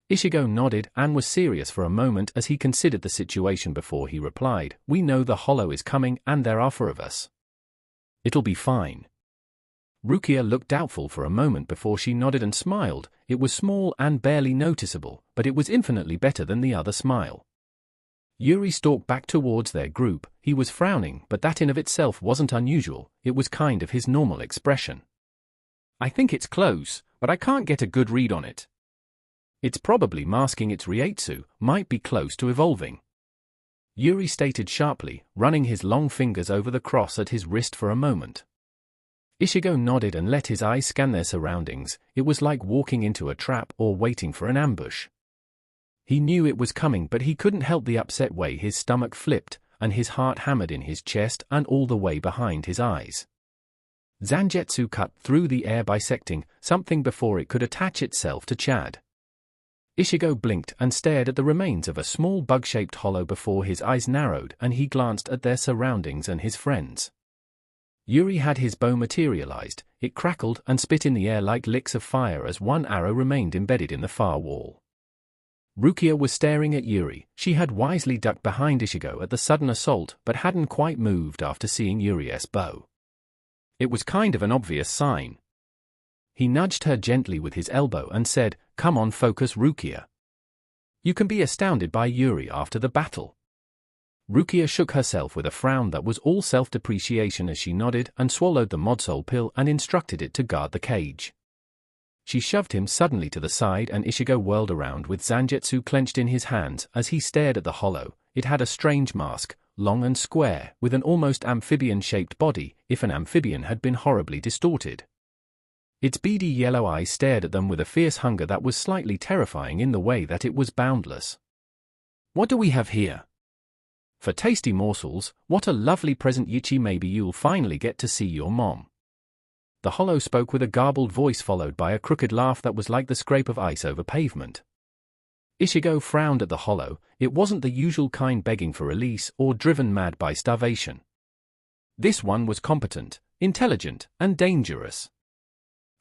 Ichigo nodded and was serious for a moment as he considered the situation before he replied, "We know the hollow is coming and there are 4 of us. It'll be fine." Rukia looked doubtful for a moment before she nodded and smiled. It was small and barely noticeable, but it was infinitely better than the other smile. Yuri stalked back towards their group. He was frowning, but that in of itself wasn't unusual. It was kind of his normal expression. "I think it's close, but I can't get a good read on it. It's probably masking its Reiatsu, might be close to evolving," Yuri stated sharply, running his long fingers over the cross at his wrist for a moment. Ichigo nodded and let his eyes scan their surroundings. It was like walking into a trap or waiting for an ambush. He knew it was coming, but he couldn't help the upset way his stomach flipped, and his heart hammered in his chest and all the way behind his eyes. Zangetsu cut through the air, bisecting something before it could attach itself to Chad. Ichigo blinked and stared at the remains of a small bug-shaped hollow before his eyes narrowed and he glanced at their surroundings and his friends. Yuri had his bow materialized. It crackled and spit in the air like licks of fire as one arrow remained embedded in the far wall. Rukia was staring at Yuri. She had wisely ducked behind Ichigo at the sudden assault but hadn't quite moved after seeing Yuri's bow. It was kind of an obvious sign. He nudged her gently with his elbow and said, "Come on, focus, Rukia. You can be astounded by Yuri after the battle." Rukia shook herself with a frown that was all self-depreciation as she nodded and swallowed the Modsol pill and instructed it to guard the cage. She shoved him suddenly to the side and Ichigo whirled around with Zangetsu clenched in his hands as he stared at the hollow. It had a strange mask, long and square, with an almost amphibian-shaped body, if an amphibian had been horribly distorted. Its beady yellow eyes stared at them with a fierce hunger that was slightly terrifying in the way that it was boundless. "What do we have here?" "For tasty morsels, what a lovely present, Ichi. Maybe you'll finally get to see your mom." The hollow spoke with a garbled voice followed by a crooked laugh that was like the scrape of ice over pavement. Ichigo frowned at the hollow. It wasn't the usual kind begging for release or driven mad by starvation. This one was competent, intelligent, and dangerous.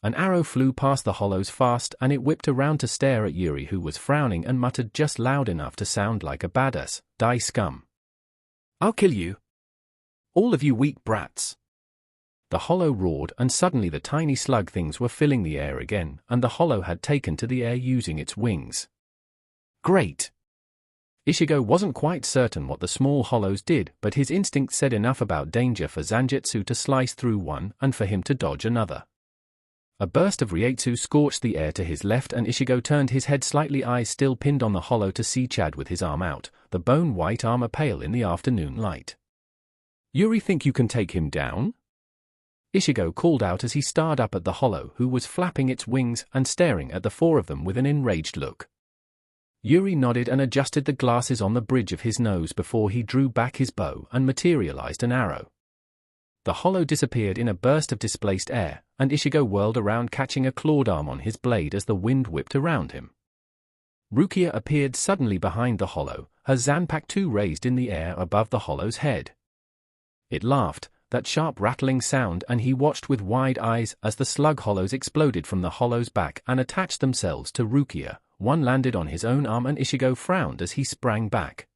An arrow flew past the hollows fast and it whipped around to stare at Yuri, who was frowning and muttered just loud enough to sound like a badass, "Die scum. I'll kill you. All of you weak brats." The hollow roared and suddenly the tiny slug things were filling the air again and the hollow had taken to the air using its wings. Great! Ichigo wasn't quite certain what the small hollows did, but his instinct said enough about danger for Zangetsu to slice through one and for him to dodge another. A burst of Reiatsu scorched the air to his left and Ichigo turned his head slightly, eyes still pinned on the hollow, to see Chad with his arm out, the bone-white armor pale in the afternoon light. "Yuri, think you can take him down?" Ichigo called out as he stared up at the hollow, who was flapping its wings and staring at the four of them with an enraged look. Yuri nodded and adjusted the glasses on the bridge of his nose before he drew back his bow and materialized an arrow. The hollow disappeared in a burst of displaced air, and Ichigo whirled around, catching a clawed arm on his blade as the wind whipped around him. Rukia appeared suddenly behind the hollow, her Zanpakuto raised in the air above the hollow's head. It laughed, that sharp rattling sound, and he watched with wide eyes as the slug hollows exploded from the hollow's back and attached themselves to Rukia. One landed on his own arm and Ichigo frowned as he sprang back.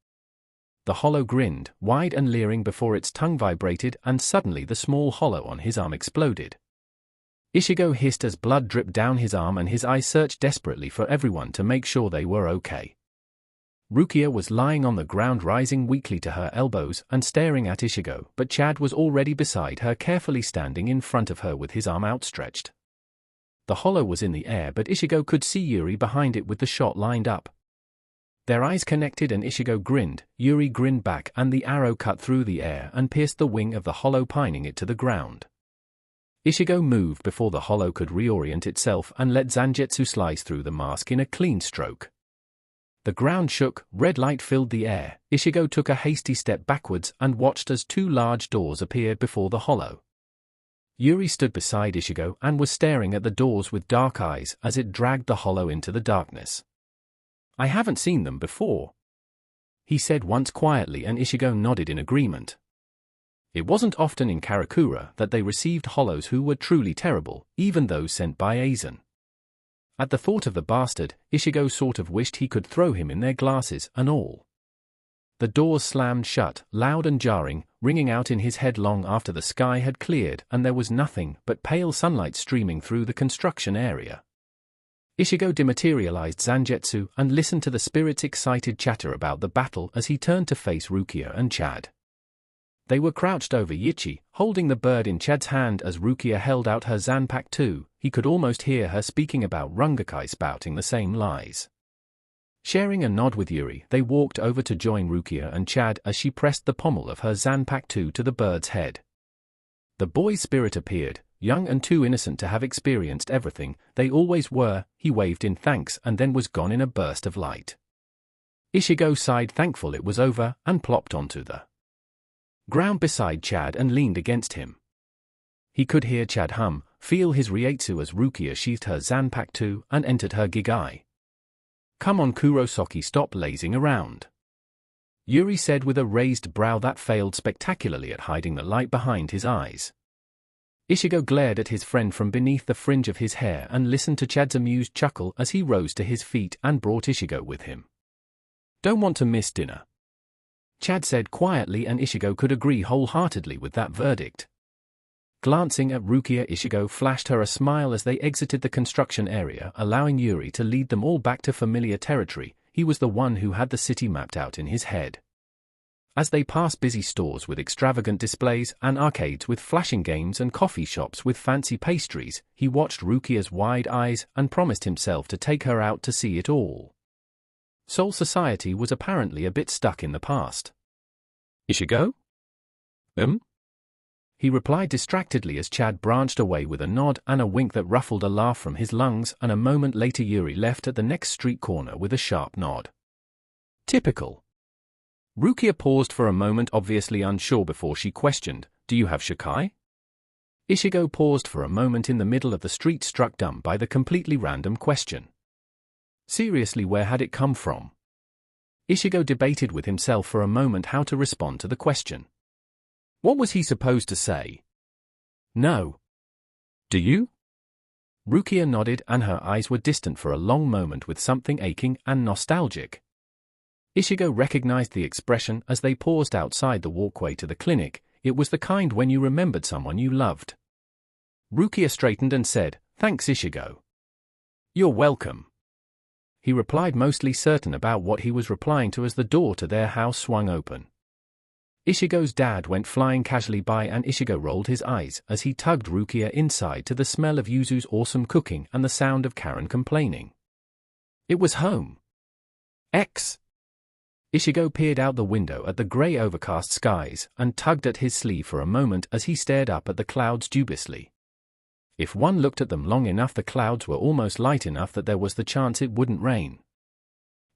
The hollow grinned, wide and leering, before its tongue vibrated and suddenly the small hollow on his arm exploded. Ichigo hissed as blood dripped down his arm and his eyes searched desperately for everyone to make sure they were okay. Rukia was lying on the ground, rising weakly to her elbows and staring at Ichigo, but Chad was already beside her, carefully standing in front of her with his arm outstretched. The hollow was in the air, but Ichigo could see Yuri behind it with the shot lined up. Their eyes connected and Ichigo grinned, Yuri grinned back, and the arrow cut through the air and pierced the wing of the hollow, pinning it to the ground. Ichigo moved before the hollow could reorient itself and let Zangetsu slice through the mask in a clean stroke. The ground shook, red light filled the air. Ichigo took a hasty step backwards and watched as two large doors appeared before the hollow. Yuri stood beside Ichigo and was staring at the doors with dark eyes as it dragged the hollow into the darkness. "I haven't seen them before," he said once quietly, and Ichigo nodded in agreement. It wasn't often in Karakura that they received hollows who were truly terrible, even those sent by Aizen. At the thought of the bastard, Ichigo sort of wished he could throw him in their glasses and all. The doors slammed shut, loud and jarring, ringing out in his head long after the sky had cleared and there was nothing but pale sunlight streaming through the construction area. Ichigo dematerialized Zangetsu and listened to the spirit's excited chatter about the battle as he turned to face Rukia and Chad. They were crouched over Ichi, holding the bird in Chad's hand as Rukia held out her Zanpakuto. He could almost hear her speaking about Rungakai, spouting the same lies. Sharing a nod with Yuri, they walked over to join Rukia and Chad as she pressed the pommel of her Zanpakuto to the bird's head. The boy's spirit appeared, young and too innocent to have experienced everything they always were. He waved in thanks and then was gone in a burst of light. Ichigo sighed, thankful it was over, and plopped onto the ground beside Chad and leaned against him. He could hear Chad hum, feel his Reiatsu as Rukia sheathed her Zanpakuto and entered her Gigai. "Come on, Kurosaki, stop lazing around," Yuri said with a raised brow that failed spectacularly at hiding the light behind his eyes. Ichigo glared at his friend from beneath the fringe of his hair and listened to Chad's amused chuckle as he rose to his feet and brought Ichigo with him. "Don't want to miss dinner," Chad said quietly, and Ichigo could agree wholeheartedly with that verdict. Glancing at Rukia, Ichigo flashed her a smile as they exited the construction area, allowing Yuri to lead them all back to familiar territory. He was the one who had the city mapped out in his head. As they passed busy stores with extravagant displays and arcades with flashing games and coffee shops with fancy pastries, he watched Rukia's wide eyes and promised himself to take her out to see it all. Soul Society was apparently a bit stuck in the past. "Ichigo?" He replied distractedly as Chad branched away with a nod and a wink that ruffled a laugh from his lungs, and a moment later Yuri left at the next street corner with a sharp nod. Typical. Rukia paused for a moment, obviously unsure, before she questioned, "Do you have Shikai?" Ichigo paused for a moment in the middle of the street, struck dumb by the completely random question. Seriously, where had it come from? Ichigo debated with himself for a moment how to respond to the question. What was he supposed to say? No. Do you? Rukia nodded, and her eyes were distant for a long moment with something aching and nostalgic. Ichigo recognized the expression as they paused outside the walkway to the clinic. It was the kind when you remembered someone you loved. Rukia straightened and said, "Thanks, Ichigo." "You're welcome," he replied, mostly certain about what he was replying to as the door to their house swung open. Ichigo's dad went flying casually by, and Ichigo rolled his eyes as he tugged Rukia inside to the smell of Yuzu's awesome cooking and the sound of Karen complaining. It was home. Ichigo peered out the window at the grey overcast skies and tugged at his sleeve for a moment as he stared up at the clouds dubiously. If one looked at them long enough, the clouds were almost light enough that there was the chance it wouldn't rain.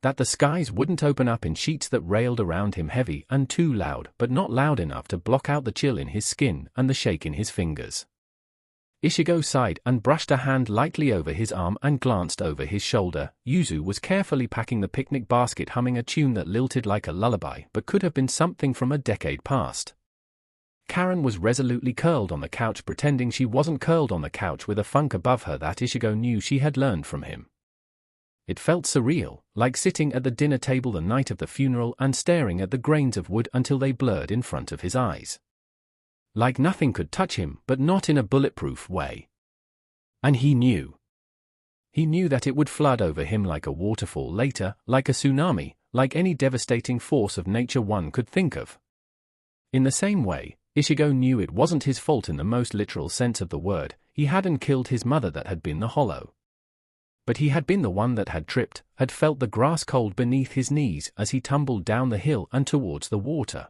That the skies wouldn't open up in sheets that railed around him, heavy and too loud, but not loud enough to block out the chill in his skin and the shake in his fingers. Ichigo sighed and brushed a hand lightly over his arm and glanced over his shoulder. Yuzu was carefully packing the picnic basket, humming a tune that lilted like a lullaby but could have been something from a decade past. Karen was resolutely curled on the couch, pretending she wasn't curled on the couch, with a funk above her that Ichigo knew she had learned from him. It felt surreal, like sitting at the dinner table the night of the funeral and staring at the grains of wood until they blurred in front of his eyes. Like nothing could touch him, but not in a bulletproof way. And he knew. He knew that it would flood over him like a waterfall later, like a tsunami, like any devastating force of nature one could think of. In the same way, Ichigo knew it wasn't his fault in the most literal sense of the word. He hadn't killed his mother that had been the hollow. But he had been the one that had tripped, had felt the grass cold beneath his knees as he tumbled down the hill and towards the water.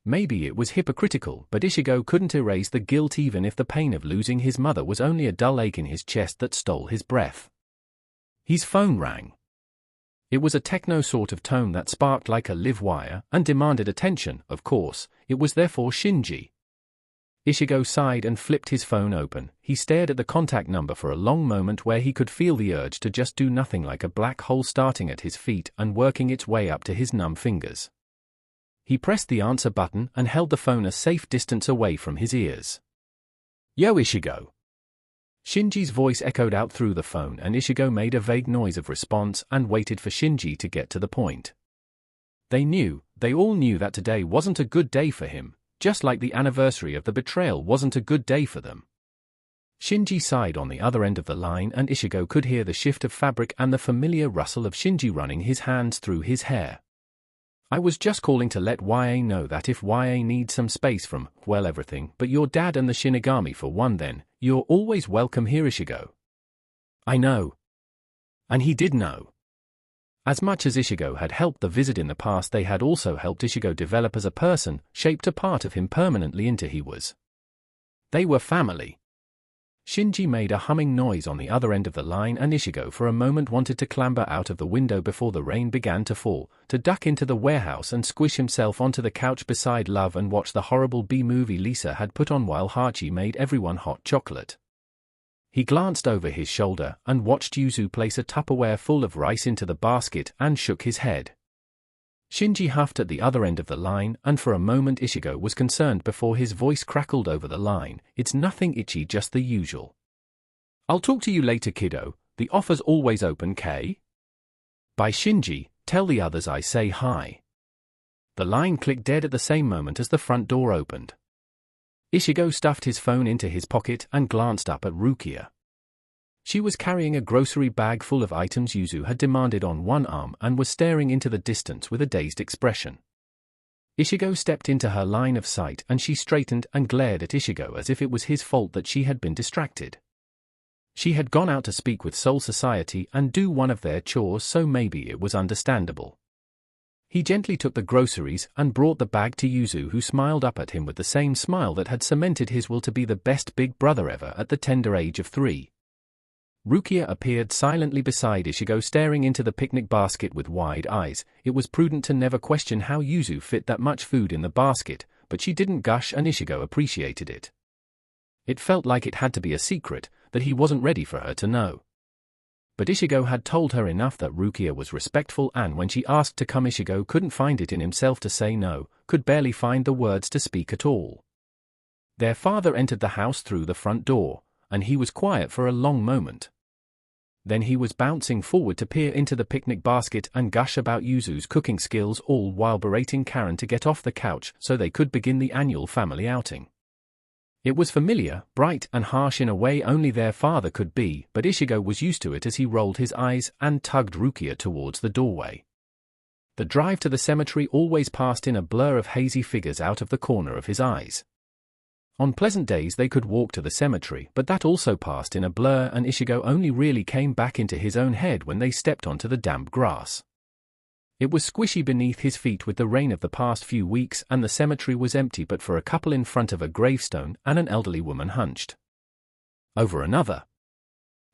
Maybe it was hypocritical, but Ichigo couldn't erase the guilt even if the pain of losing his mother was only a dull ache in his chest that stole his breath. His phone rang. It was a techno sort of tone that sparked like a live wire and demanded attention. Of course, it was therefore Shinji. Ichigo sighed and flipped his phone open. He stared at the contact number for a long moment, where he could feel the urge to just do nothing, like a black hole starting at his feet and working its way up to his numb fingers. He pressed the answer button and held the phone a safe distance away from his ears. "Yo, Ichigo." Shinji's voice echoed out through the phone, and Ichigo made a vague noise of response and waited for Shinji to get to the point. They all knew that today wasn't a good day for him, just like the anniversary of the betrayal wasn't a good day for them. Shinji sighed on the other end of the line, and Ichigo could hear the shift of fabric and the familiar rustle of Shinji running his hands through his hair. "I was just calling to let YA know that if YA needs some space from, well, everything but your dad and the Shinigami for one, then you're always welcome here, Ichigo." "I know." And he did know. As much as Ichigo had helped the visit in the past, they had also helped Ichigo develop as a person, shaped a part of him permanently into he was. They were family. Shinji made a humming noise on the other end of the line, and Ichigo for a moment wanted to clamber out of the window before the rain began to fall, to duck into the warehouse and squish himself onto the couch beside Love and watch the horrible B-movie Lisa had put on while Hachi made everyone hot chocolate. He glanced over his shoulder and watched Yuzu place a Tupperware full of rice into the basket and shook his head. Shinji huffed at the other end of the line, and for a moment Ichigo was concerned before his voice crackled over the line. It's nothing Ichi, just the usual. I'll talk to you later, kiddo. The offer's always open, K? By Shinji, tell the others I say hi. The line clicked dead at the same moment as the front door opened. Ichigo stuffed his phone into his pocket and glanced up at Rukia. She was carrying a grocery bag full of items Yuzu had demanded on one arm and was staring into the distance with a dazed expression. Ichigo stepped into her line of sight and she straightened and glared at Ichigo as if it was his fault that she had been distracted. She had gone out to speak with Soul Society and do one of their chores, so maybe it was understandable. He gently took the groceries and brought the bag to Yuzu, who smiled up at him with the same smile that had cemented his will to be the best big brother ever at the tender age of 3. Rukia appeared silently beside Ichigo, staring into the picnic basket with wide eyes. It was prudent to never question how Yuzu fit that much food in the basket, but she didn't gush and Ichigo appreciated it. It felt like it had to be a secret, that he wasn't ready for her to know. But Ichigo had told her enough that Rukia was respectful, and when she asked to come, Ichigo couldn't find it in himself to say no, could barely find the words to speak at all. Their father entered the house through the front door, and he was quiet for a long moment. Then he was bouncing forward to peer into the picnic basket and gush about Yuzu's cooking skills, all while berating Karen to get off the couch so they could begin the annual family outing. It was familiar, bright and harsh in a way only their father could be, but Ichigo was used to it as he rolled his eyes and tugged Rukia towards the doorway. The drive to the cemetery always passed in a blur of hazy figures out of the corner of his eyes. On pleasant days they could walk to the cemetery, but that also passed in a blur, and Ichigo only really came back into his own head when they stepped onto the damp grass. It was squishy beneath his feet with the rain of the past few weeks, and the cemetery was empty but for a couple in front of a gravestone and an elderly woman hunched over another.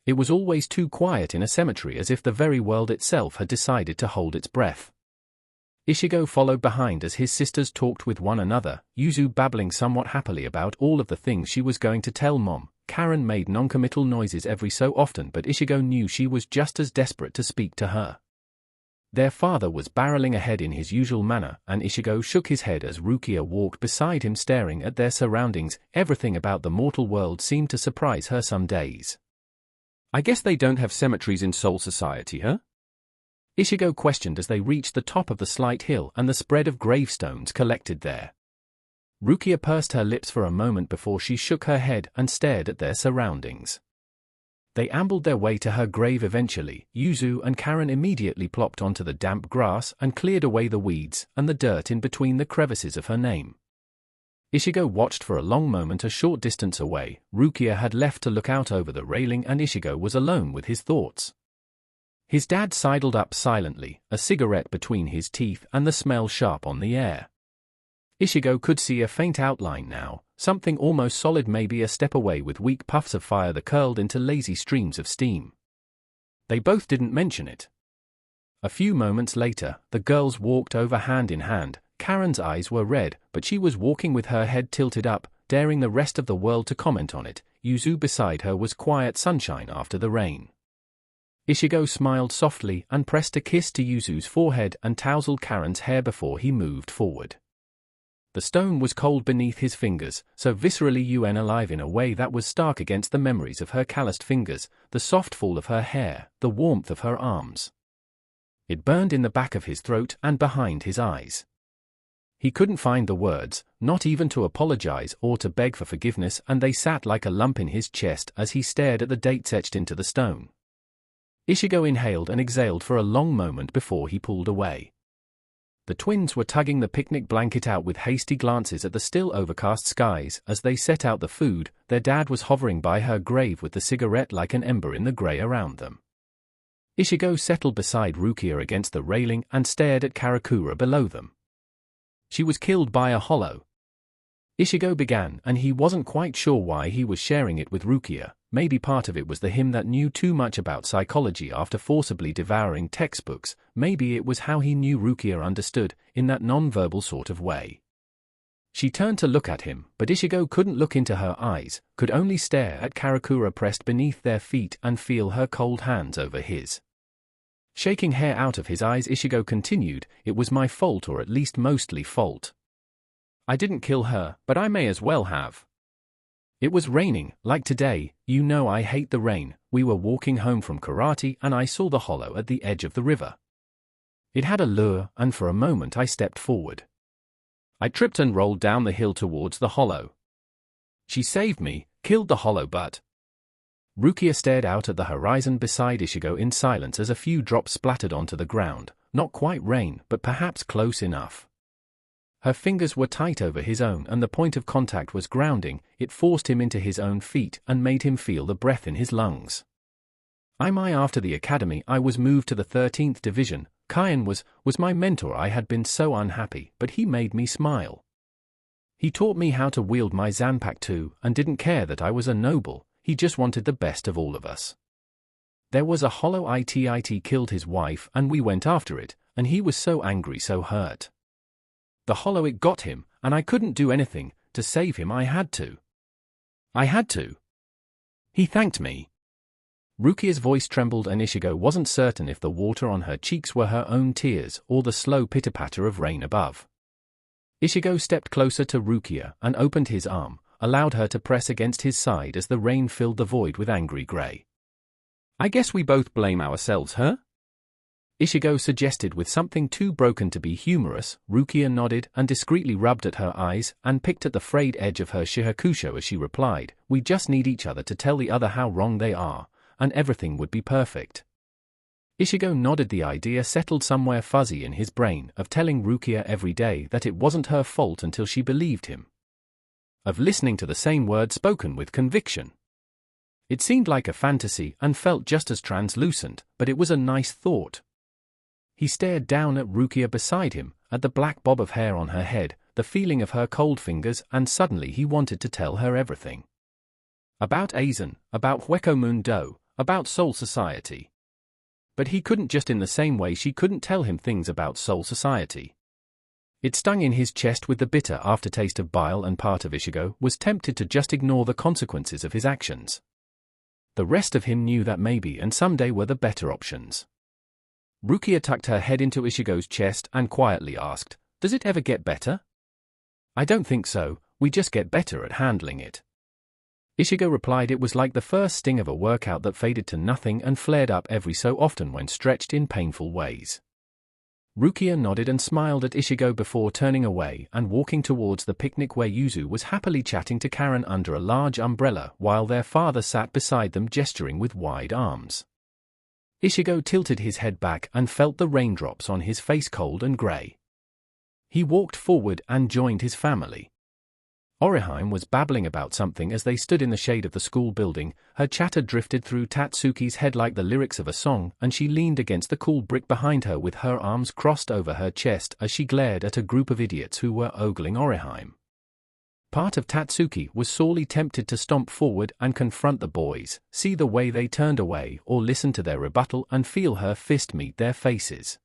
It was always too quiet in a cemetery, as if the very world itself had decided to hold its breath. Ichigo followed behind as his sisters talked with one another, Yuzu babbling somewhat happily about all of the things she was going to tell Mom. Karen made non-committal noises every so often, but Ichigo knew she was just as desperate to speak to her. Their father was barreling ahead in his usual manner, and Ichigo shook his head as Rukia walked beside him, staring at their surroundings. Everything about the mortal world seemed to surprise her some days. I guess they don't have cemeteries in Soul Society, huh? Ichigo questioned as they reached the top of the slight hill and the spread of gravestones collected there. Rukia pursed her lips for a moment before she shook her head and stared at their surroundings. They ambled their way to her grave eventually. Yuzu and Karen immediately plopped onto the damp grass and cleared away the weeds and the dirt in between the crevices of her name. Ichigo watched for a long moment a short distance away. Rukia had left to look out over the railing and Ichigo was alone with his thoughts. His dad sidled up silently, a cigarette between his teeth and the smell sharp on the air. Ichigo could see a faint outline now, something almost solid, maybe a step away, with weak puffs of fire that curled into lazy streams of steam. They both didn't mention it. A few moments later, the girls walked over hand in hand. Karen's eyes were red, but she was walking with her head tilted up, daring the rest of the world to comment on it. Yuzu beside her was quiet sunshine after the rain. Ichigo smiled softly and pressed a kiss to Yuzu's forehead and tousled Karen's hair before he moved forward. The stone was cold beneath his fingers, so viscerally alive in a way that was stark against the memories of her calloused fingers, the soft fall of her hair, the warmth of her arms. It burned in the back of his throat and behind his eyes. He couldn't find the words, not even to apologize or to beg for forgiveness, and they sat like a lump in his chest as he stared at the dates etched into the stone. Ichigo inhaled and exhaled for a long moment before he pulled away. The twins were tugging the picnic blanket out with hasty glances at the still overcast skies as they set out the food. Their dad was hovering by her grave with the cigarette like an ember in the grey around them. Ichigo settled beside Rukia against the railing and stared at Karakura below them. She was killed by a hollow. Ichigo began, and he wasn't quite sure why he was sharing it with Rukia. Maybe part of it was the him that knew too much about psychology after forcibly devouring textbooks. Maybe it was how he knew Rukia understood, in that non-verbal sort of way. She turned to look at him, but Ichigo couldn't look into her eyes, could only stare at Karakura pressed beneath their feet and feel her cold hands over his. Shaking hair out of his eyes, Ichigo continued, "It was my fault, or at least mostly fault. I didn't kill her, but I may as well have. It was raining, like today. You know I hate the rain. We were walking home from karate and I saw the hollow at the edge of the river. It had a lure, and for a moment I stepped forward. I tripped and rolled down the hill towards the hollow. She saved me, killed the hollow, but..." Rukia stared out at the horizon beside Ichigo in silence as a few drops splattered onto the ground, not quite rain, but perhaps close enough. Her fingers were tight over his own and the point of contact was grounding. It forced him into his own feet and made him feel the breath in his lungs. After the academy I was moved to the 13th division. Kyan was my mentor. I had been so unhappy, but he made me smile. He taught me how to wield my Zanpakuto too, and didn't care that I was a noble. He just wanted the best of all of us. There was a hollow. It killed his wife and we went after it, and he was so angry, so hurt. The hollow, it got him, and I couldn't do anything. To save him I had to. He thanked me. Rukia's voice trembled and Ichigo wasn't certain if the water on her cheeks were her own tears or the slow pitter-patter of rain above. Ichigo stepped closer to Rukia and opened his arm, allowed her to press against his side as the rain filled the void with angry grey. "I guess we both blame ourselves, huh?" Ichigo suggested with something too broken to be humorous. Rukia nodded and discreetly rubbed at her eyes and picked at the frayed edge of her shihakusho as she replied, "We just need each other to tell the other how wrong they are, and everything would be perfect." Ichigo nodded. The idea settled somewhere fuzzy in his brain of telling Rukia every day that it wasn't her fault until she believed him. Of listening to the same words spoken with conviction. It seemed like a fantasy and felt just as translucent, but it was a nice thought. He stared down at Rukia beside him, at the black bob of hair on her head, the feeling of her cold fingers, and suddenly he wanted to tell her everything. About Aizen, about Hueco Mundo, about Soul Society. But he couldn't, just in the same way she couldn't tell him things about Soul Society. It stung in his chest with the bitter aftertaste of bile, and part of Ichigo was tempted to just ignore the consequences of his actions. The rest of him knew that maybe and someday were the better options. Rukia tucked her head into Ichigo's chest and quietly asked, "Does it ever get better?" "I don't think so, we just get better at handling it." Ichigo replied. It was like the first sting of a workout that faded to nothing and flared up every so often when stretched in painful ways. Rukia nodded and smiled at Ichigo before turning away and walking towards the picnic where Yuzu was happily chatting to Karen under a large umbrella while their father sat beside them gesturing with wide arms. Ichigo tilted his head back and felt the raindrops on his face, cold and grey. He walked forward and joined his family. Orihime was babbling about something as they stood in the shade of the school building. Her chatter drifted through Tatsuki's head like the lyrics of a song, and she leaned against the cool brick behind her with her arms crossed over her chest as she glared at a group of idiots who were ogling Orihime. Part of Tatsuki was sorely tempted to stomp forward and confront the boys, see the way they turned away, or listen to their rebuttal and feel her fist meet their faces.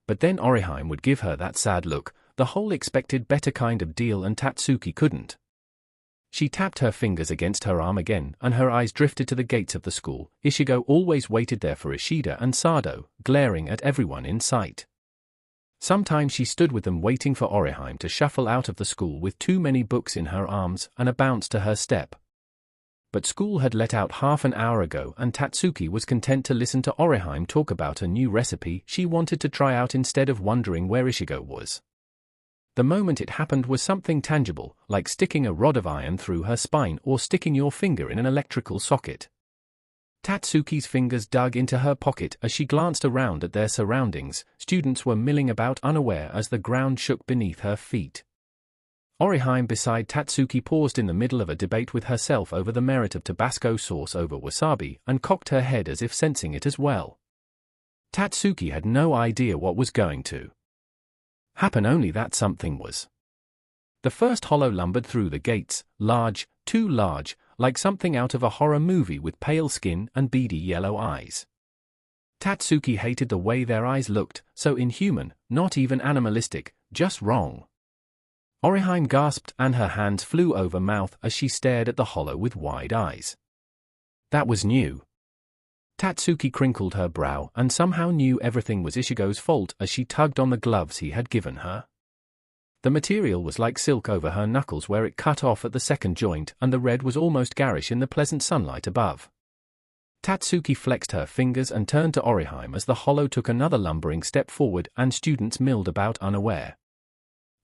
But then Orihime would give her that sad look, the whole expected better kind of deal, and Tatsuki couldn't. She tapped her fingers against her arm again and her eyes drifted to the gates of the school. Ichigo always waited there for Ishida and Sado, glaring at everyone in sight. Sometimes she stood with them waiting for Orihime to shuffle out of the school with too many books in her arms and a bounce to her step. But school had let out half an hour ago and Tatsuki was content to listen to Orihime talk about a new recipe she wanted to try out instead of wondering where Ichigo was. The moment it happened was something tangible, like sticking a rod of iron through her spine or sticking your finger in an electrical socket. Tatsuki's fingers dug into her pocket as she glanced around at their surroundings. Students were milling about unaware as the ground shook beneath her feet. Orihime beside Tatsuki paused in the middle of a debate with herself over the merit of Tabasco sauce over wasabi and cocked her head as if sensing it as well. Tatsuki had no idea what was going to happen, only that something was. The first hollow lumbered through the gates, large, too large, like something out of a horror movie with pale skin and beady yellow eyes. Tatsuki hated the way their eyes looked, so inhuman, not even animalistic, just wrong. Orihime gasped and her hands flew over mouth as she stared at the hollow with wide eyes. That was new. Tatsuki crinkled her brow and somehow knew everything was Ichigo's fault as she tugged on the gloves he had given her. The material was like silk over her knuckles where it cut off at the second joint, and the red was almost garish in the pleasant sunlight above. Tatsuki flexed her fingers and turned to Orihime as the hollow took another lumbering step forward and students milled about unaware.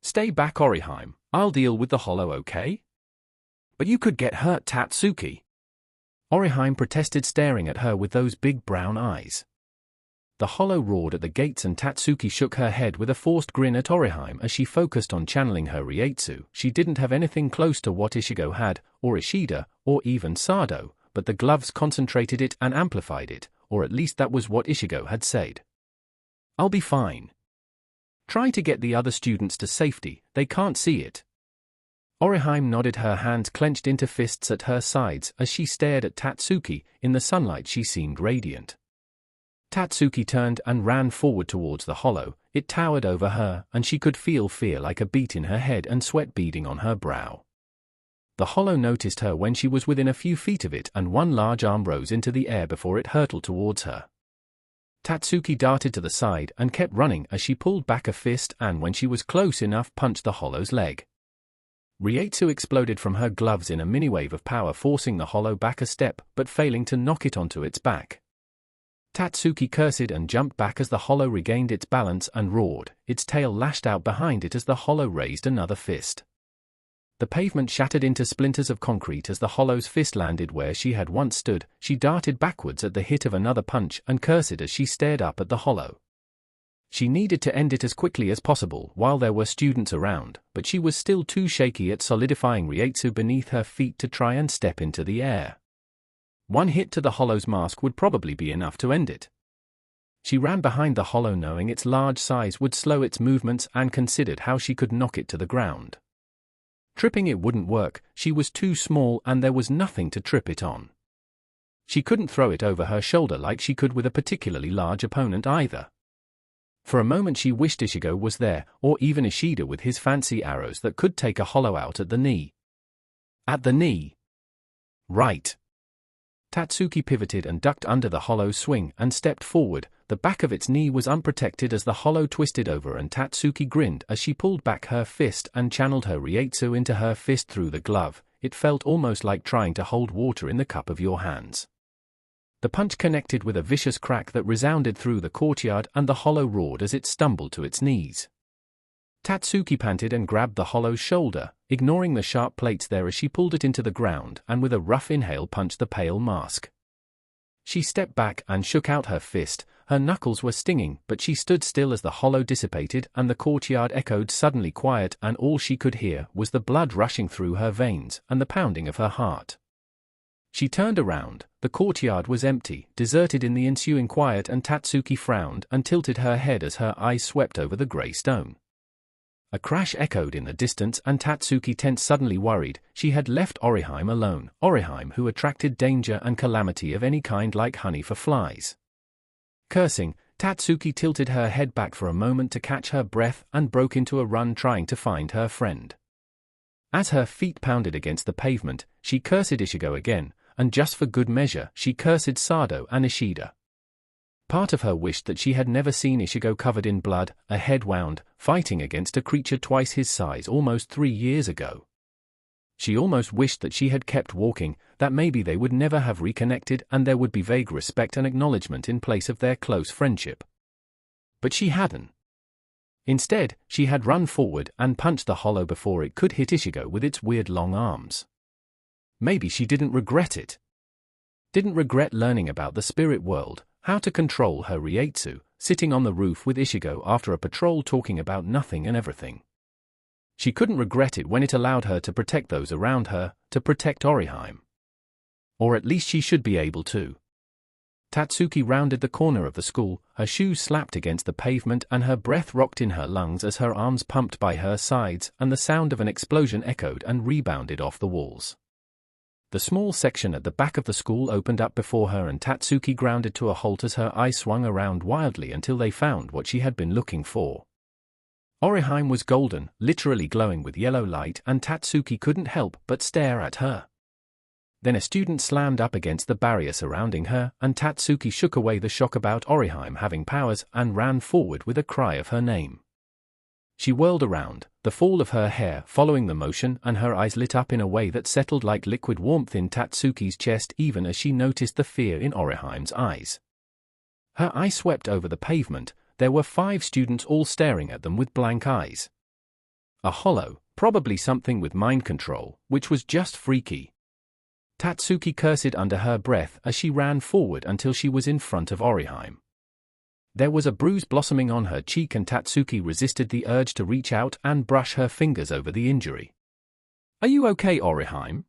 "Stay back, Orihime, I'll deal with the hollow, okay?" "But you could get hurt, Tatsuki." Orihime protested, staring at her with those big brown eyes. The hollow roared at the gates and Tatsuki shook her head with a forced grin at Orihime as she focused on channeling her Reiatsu. She didn't have anything close to what Ichigo had, or Ishida, or even Sado, but the gloves concentrated it and amplified it, or at least that was what Ichigo had said. "I'll be fine. Try to get the other students to safety, they can't see it." Orihime nodded, her hands clenched into fists at her sides as she stared at Tatsuki. In the sunlight she seemed radiant. Tatsuki turned and ran forward towards the hollow. It towered over her, and she could feel fear like a beat in her head and sweat beading on her brow. The hollow noticed her when she was within a few feet of it, and one large arm rose into the air before it hurtled towards her. Tatsuki darted to the side and kept running as she pulled back a fist and, when she was close enough, punched the hollow's leg. Reiatsu exploded from her gloves in a mini-wave of power, forcing the hollow back a step, but failing to knock it onto its back. Tatsuki cursed and jumped back as the hollow regained its balance and roared. Its tail lashed out behind it as the hollow raised another fist. The pavement shattered into splinters of concrete as the hollow's fist landed where she had once stood. She darted backwards at the hit of another punch and cursed as she stared up at the hollow. She needed to end it as quickly as possible while there were students around, but she was still too shaky at solidifying Reiatsu beneath her feet to try and step into the air. One hit to the hollow's mask would probably be enough to end it. She ran behind the hollow knowing its large size would slow its movements and considered how she could knock it to the ground. Tripping it wouldn't work, she was too small and there was nothing to trip it on. She couldn't throw it over her shoulder like she could with a particularly large opponent either. For a moment she wished Ichigo was there, or even Ishida with his fancy arrows that could take a hollow out at the knee. At the knee. Right. Tatsuki pivoted and ducked under the hollow's swing and stepped forward. The back of its knee was unprotected as the hollow twisted over, and Tatsuki grinned as she pulled back her fist and channeled her Reiatsu into her fist through the glove. It felt almost like trying to hold water in the cup of your hands. The punch connected with a vicious crack that resounded through the courtyard, and the hollow roared as it stumbled to its knees. Tatsuki panted and grabbed the hollow's shoulder, ignoring the sharp plates there as she pulled it into the ground and with a rough inhale punched the pale mask. She stepped back and shook out her fist. Her knuckles were stinging, but she stood still as the hollow dissipated and the courtyard echoed suddenly quiet, and all she could hear was the blood rushing through her veins and the pounding of her heart. She turned around. The courtyard was empty, deserted in the ensuing quiet, and Tatsuki frowned and tilted her head as her eyes swept over the grey stone. A crash echoed in the distance and Tatsuki tensed, suddenly worried. She had left Orihime alone, Orihime who attracted danger and calamity of any kind like honey for flies. Cursing, Tatsuki tilted her head back for a moment to catch her breath and broke into a run trying to find her friend. As her feet pounded against the pavement, she cursed Ichigo again, and just for good measure, she cursed Sado and Ishida. Part of her wished that she had never seen Ichigo covered in blood, a head wound, fighting against a creature twice his size almost 3 years ago. She almost wished that she had kept walking, that maybe they would never have reconnected and there would be vague respect and acknowledgement in place of their close friendship. But she hadn't. Instead, she had run forward and punched the hollow before it could hit Ichigo with its weird long arms. Maybe she didn't regret it. Didn't regret learning about the spirit world, how to control her Reiatsu, sitting on the roof with Ichigo after a patrol talking about nothing and everything. She couldn't regret it when it allowed her to protect those around her, to protect Orihime. Or at least she should be able to. Tatsuki rounded the corner of the school, her shoes slapped against the pavement and her breath rocked in her lungs as her arms pumped by her sides and the sound of an explosion echoed and rebounded off the walls. The small section at the back of the school opened up before her and Tatsuki grounded to a halt as her eyes swung around wildly until they found what she had been looking for. Orihime was golden, literally glowing with yellow light, and Tatsuki couldn't help but stare at her. Then a student slammed up against the barrier surrounding her, and Tatsuki shook away the shock about Orihime having powers and ran forward with a cry of her name. She whirled around, the fall of her hair following the motion, and her eyes lit up in a way that settled like liquid warmth in Tatsuki's chest even as she noticed the fear in Orihime's eyes. Her eye swept over the pavement. There were 5 students all staring at them with blank eyes. A hollow, probably something with mind control, which was just freaky. Tatsuki cursed under her breath as she ran forward until she was in front of Orihime. There was a bruise blossoming on her cheek and Tatsuki resisted the urge to reach out and brush her fingers over the injury. "Are you okay, Orihime?"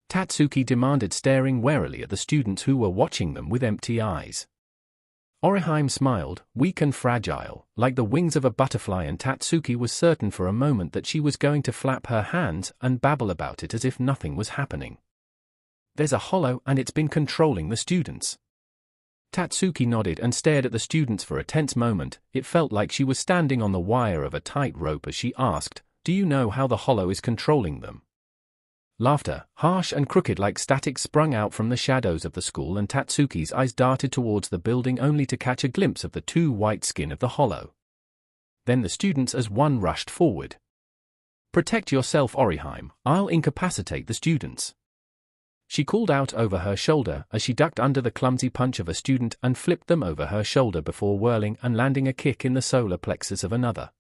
Tatsuki demanded, staring warily at the students who were watching them with empty eyes. Orihime smiled, weak and fragile, like the wings of a butterfly, and Tatsuki was certain for a moment that she was going to flap her hands and babble about it as if nothing was happening. "There's a hollow and it's been controlling the students." Tatsuki nodded and stared at the students for a tense moment. It felt like she was standing on the wire of a tight rope as she asked, "Do you know how the hollow is controlling them?" Laughter, harsh and crooked like static, sprung out from the shadows of the school, and Tatsuki's eyes darted towards the building only to catch a glimpse of the 2 white skin of the hollow. Then the students as one rushed forward. "Protect yourself, Orihime, I'll incapacitate the students." She called out over her shoulder as she ducked under the clumsy punch of a student and flipped them over her shoulder before whirling and landing a kick in the solar plexus of another.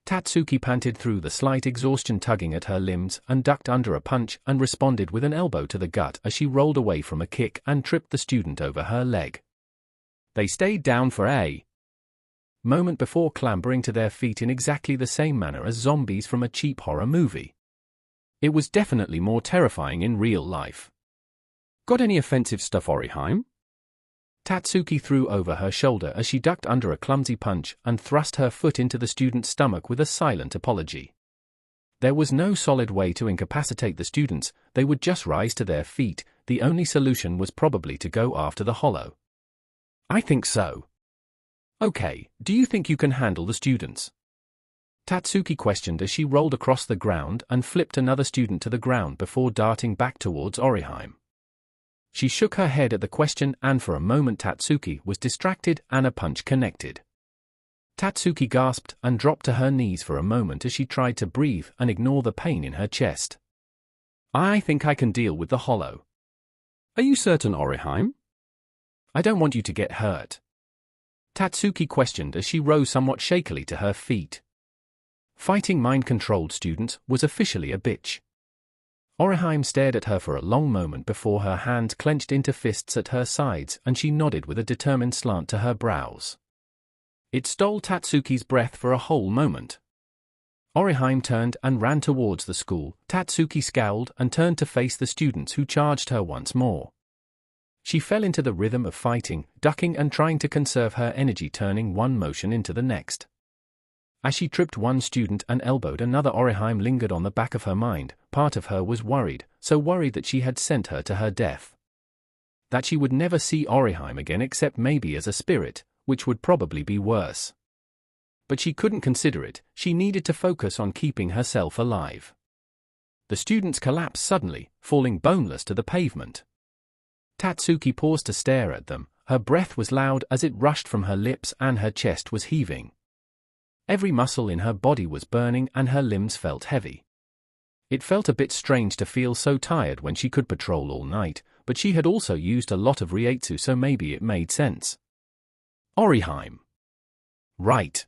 Tatsuki panted through the slight exhaustion tugging at her limbs and ducked under a punch and responded with an elbow to the gut as she rolled away from a kick and tripped the student over her leg. They stayed down for a moment before clambering to their feet in exactly the same manner as zombies from a cheap horror movie. It was definitely more terrifying in real life. "Got any offensive stuff, Orihime?" Tatsuki threw over her shoulder as she ducked under a clumsy punch and thrust her foot into the student's stomach with a silent apology. There was no solid way to incapacitate the students. They would just rise to their feet. The only solution was probably to go after the hollow. "I think so." "Okay, do you think you can handle the students?" Tatsuki questioned as she rolled across the ground and flipped another student to the ground before darting back towards Orihime. She shook her head at the question, and for a moment Tatsuki was distracted and a punch connected. Tatsuki gasped and dropped to her knees for a moment as she tried to breathe and ignore the pain in her chest. "I think I can deal with the hollow." "Are you certain, Orihime?" "I don't want you to get hurt." Tatsuki questioned as she rose somewhat shakily to her feet. Fighting mind-controlled students was officially a bitch. Orihime stared at her for a long moment before her hands clenched into fists at her sides and she nodded with a determined slant to her brows. It stole Tatsuki's breath for a whole moment. Orihime turned and ran towards the school. Tatsuki scowled and turned to face the students who charged her once more. She fell into the rhythm of fighting, ducking and trying to conserve her energy, turning one motion into the next. As she tripped one student and elbowed another, Orihime lingered on the back of her mind. Part of her was worried, so worried that she had sent her to her death. That she would never see Orihime again except maybe as a spirit, which would probably be worse. But she couldn't consider it. She needed to focus on keeping herself alive. The students collapsed suddenly, falling boneless to the pavement. Tatsuki paused to stare at them. Her breath was loud as it rushed from her lips and her chest was heaving. Every muscle in her body was burning and her limbs felt heavy. It felt a bit strange to feel so tired when she could patrol all night, but she had also used a lot of Reiatsu, so maybe it made sense. Orihime. Right.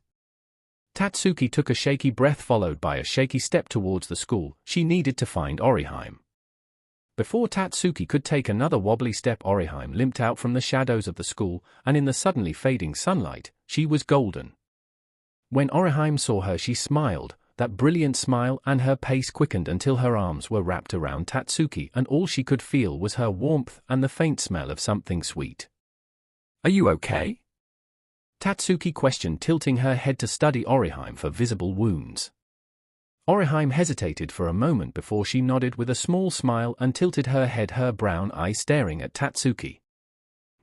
Tatsuki took a shaky breath followed by a shaky step towards the school. She needed to find Orihime. Before Tatsuki could take another wobbly step, Orihime limped out from the shadows of the school, and in the suddenly fading sunlight, she was golden. When Orihime saw her, she smiled, that brilliant smile, and her pace quickened until her arms were wrapped around Tatsuki and all she could feel was her warmth and the faint smell of something sweet. "Are you okay?" Tatsuki questioned, tilting her head to study Orihime for visible wounds. Orihime hesitated for a moment before she nodded with a small smile and tilted her head, her brown eyes staring at Tatsuki.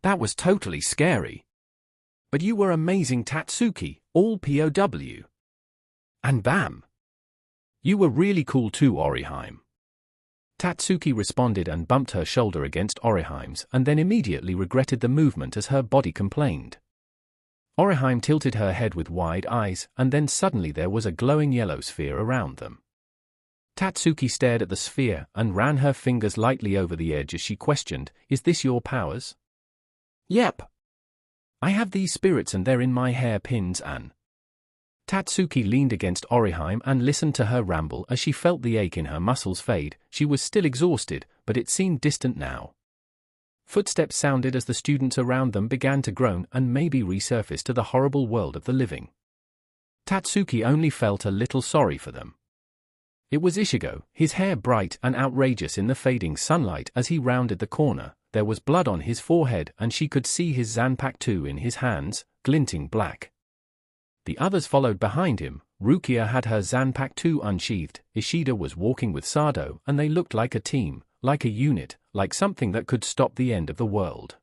"That was totally scary. But you were amazing, Tatsuki, all POW. And bam! You were really cool too, Orihime." Tatsuki responded and bumped her shoulder against Oriheim's and then immediately regretted the movement as her body complained. Oriheim tilted her head with wide eyes, and then suddenly there was a glowing yellow sphere around them. Tatsuki stared at the sphere and ran her fingers lightly over the edge as she questioned, "Is this your powers?" "Yep. I have these spirits and they're in my hairpins and..." Tatsuki leaned against Oriheim and listened to her ramble as she felt the ache in her muscles fade. She was still exhausted, but it seemed distant now. Footsteps sounded as the students around them began to groan and maybe resurface to the horrible world of the living. Tatsuki only felt a little sorry for them. It was Ichigo, his hair bright and outrageous in the fading sunlight as he rounded the corner. There was blood on his forehead and she could see his Zanpakuto in his hands, glinting black. The others followed behind him. Rukia had her Zanpakuto unsheathed, Ishida was walking with Sado, and they looked like a team, like a unit, like something that could stop the end of the world.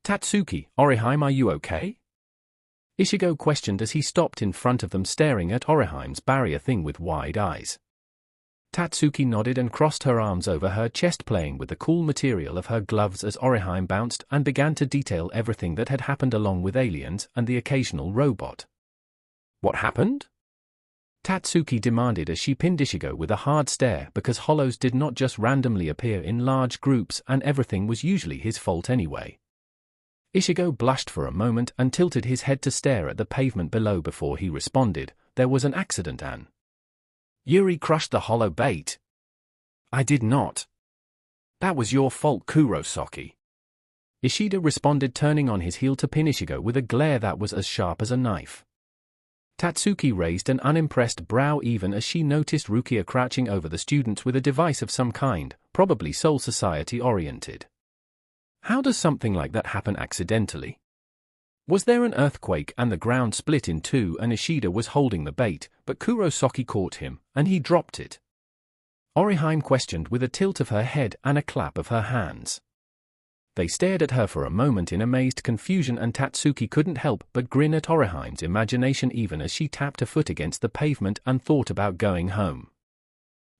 "Tatsuki, Oriheim, are you okay?" Ichigo questioned as he stopped in front of them staring at Oriheim's barrier thing with wide eyes. Tatsuki nodded and crossed her arms over her chest, playing with the cool material of her gloves as Oriheim bounced and began to detail everything that had happened along with aliens and the occasional robot. "What happened?" Tatsuki demanded as she pinned Ichigo with a hard stare because hollows did not just randomly appear in large groups and everything was usually his fault anyway. Ichigo blushed for a moment and tilted his head to stare at the pavement below before he responded, "There was an accident, Anne. Yuri crushed the hollow bait." "I did not. That was your fault, Kurosaki." Ishida responded, turning on his heel to pin Ichigo with a glare that was as sharp as a knife. Tatsuki raised an unimpressed brow even as she noticed Rukia crouching over the students with a device of some kind, probably Soul Society-oriented. How does something like that happen accidentally? Was there an earthquake and the ground split in two and Ishida was holding the bait, but Kurosaki caught him, and he dropped it? Oriheim questioned with a tilt of her head and a clap of her hands. They stared at her for a moment in amazed confusion and Tatsuki couldn't help but grin at Oriheim's imagination even as she tapped a foot against the pavement and thought about going home.